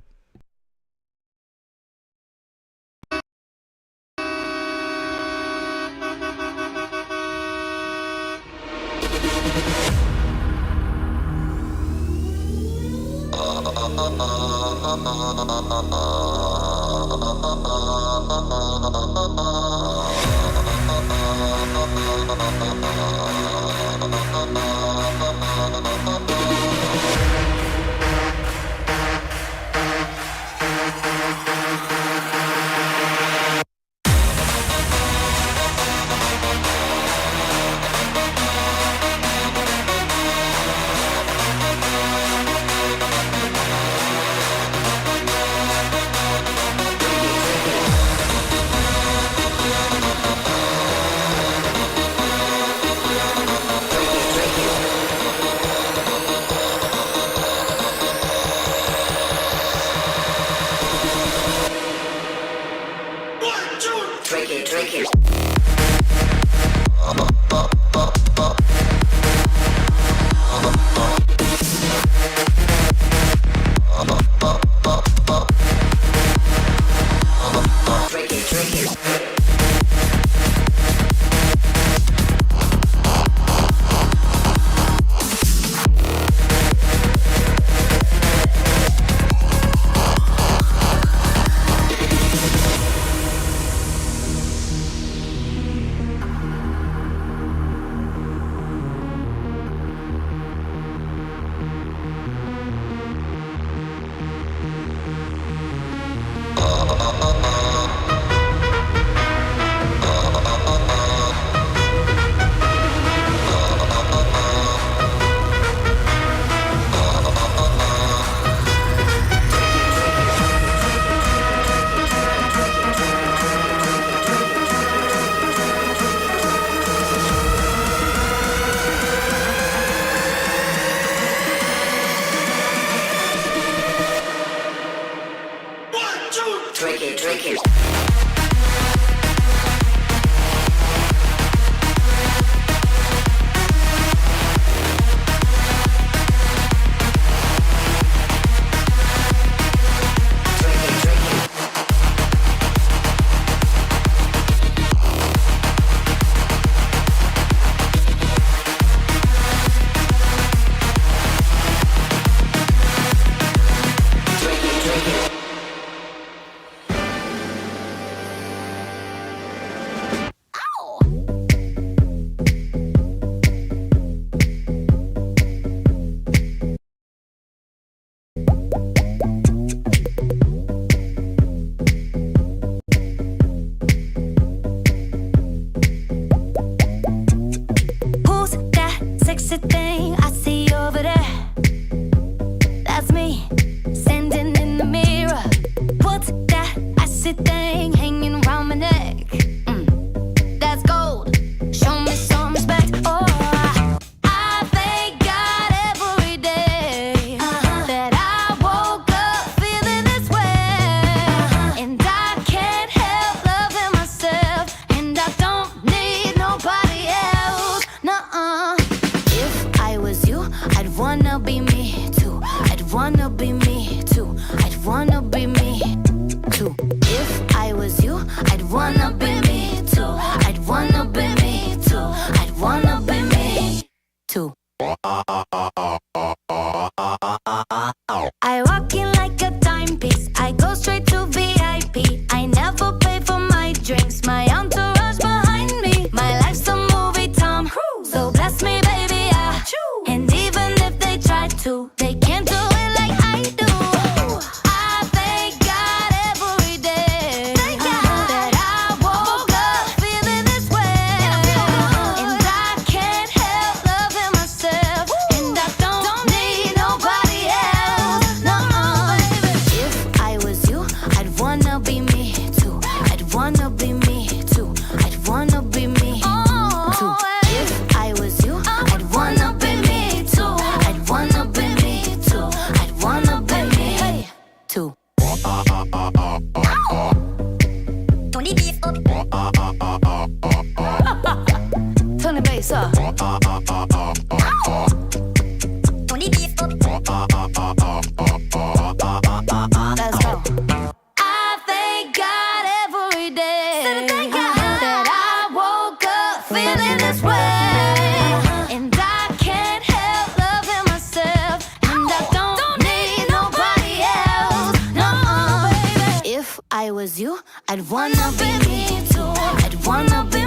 Speaker 8: icy thing I see over there. That's me, standing in the mirror. What's that icy thing hanging around my neck? That's gold. Show me some respect. Oh, I thank God every day that I woke up feeling this way. And I can't help loving myself. And I don't need nobody else. Nuh-uh. If I was you, I'd wanna be me too. I'd wanna be me too. I'd wanna be me too. If I was you, I'd wanna be me too. I'd wanna be me too. I'd wanna be me too. I walk in like a timepiece. I go straight to VIP. I never pay for my drinks. My entourage behind me. My life's a movie, Tom. So bless me, baby. And even if they try to, they can't do it like I do. I thank God every day that I woke up feeling this way. And I can't help loving myself. And I don't need nobody else. No, baby. If I was you, I'd wanna be me too. I'd wanna be me too. I'd wanna be me too. If I was you, I'd wanna be me too. I'd wanna be me too. I'd wanna be me too. Tony beef up. Turn the bass up. Tony beef up. Let's go. I thank God every day that I woke up feeling this way. And I can't help loving myself. And I don't need nobody else. No, baby. If I was you, I'd wanna be me too. I'd wanna be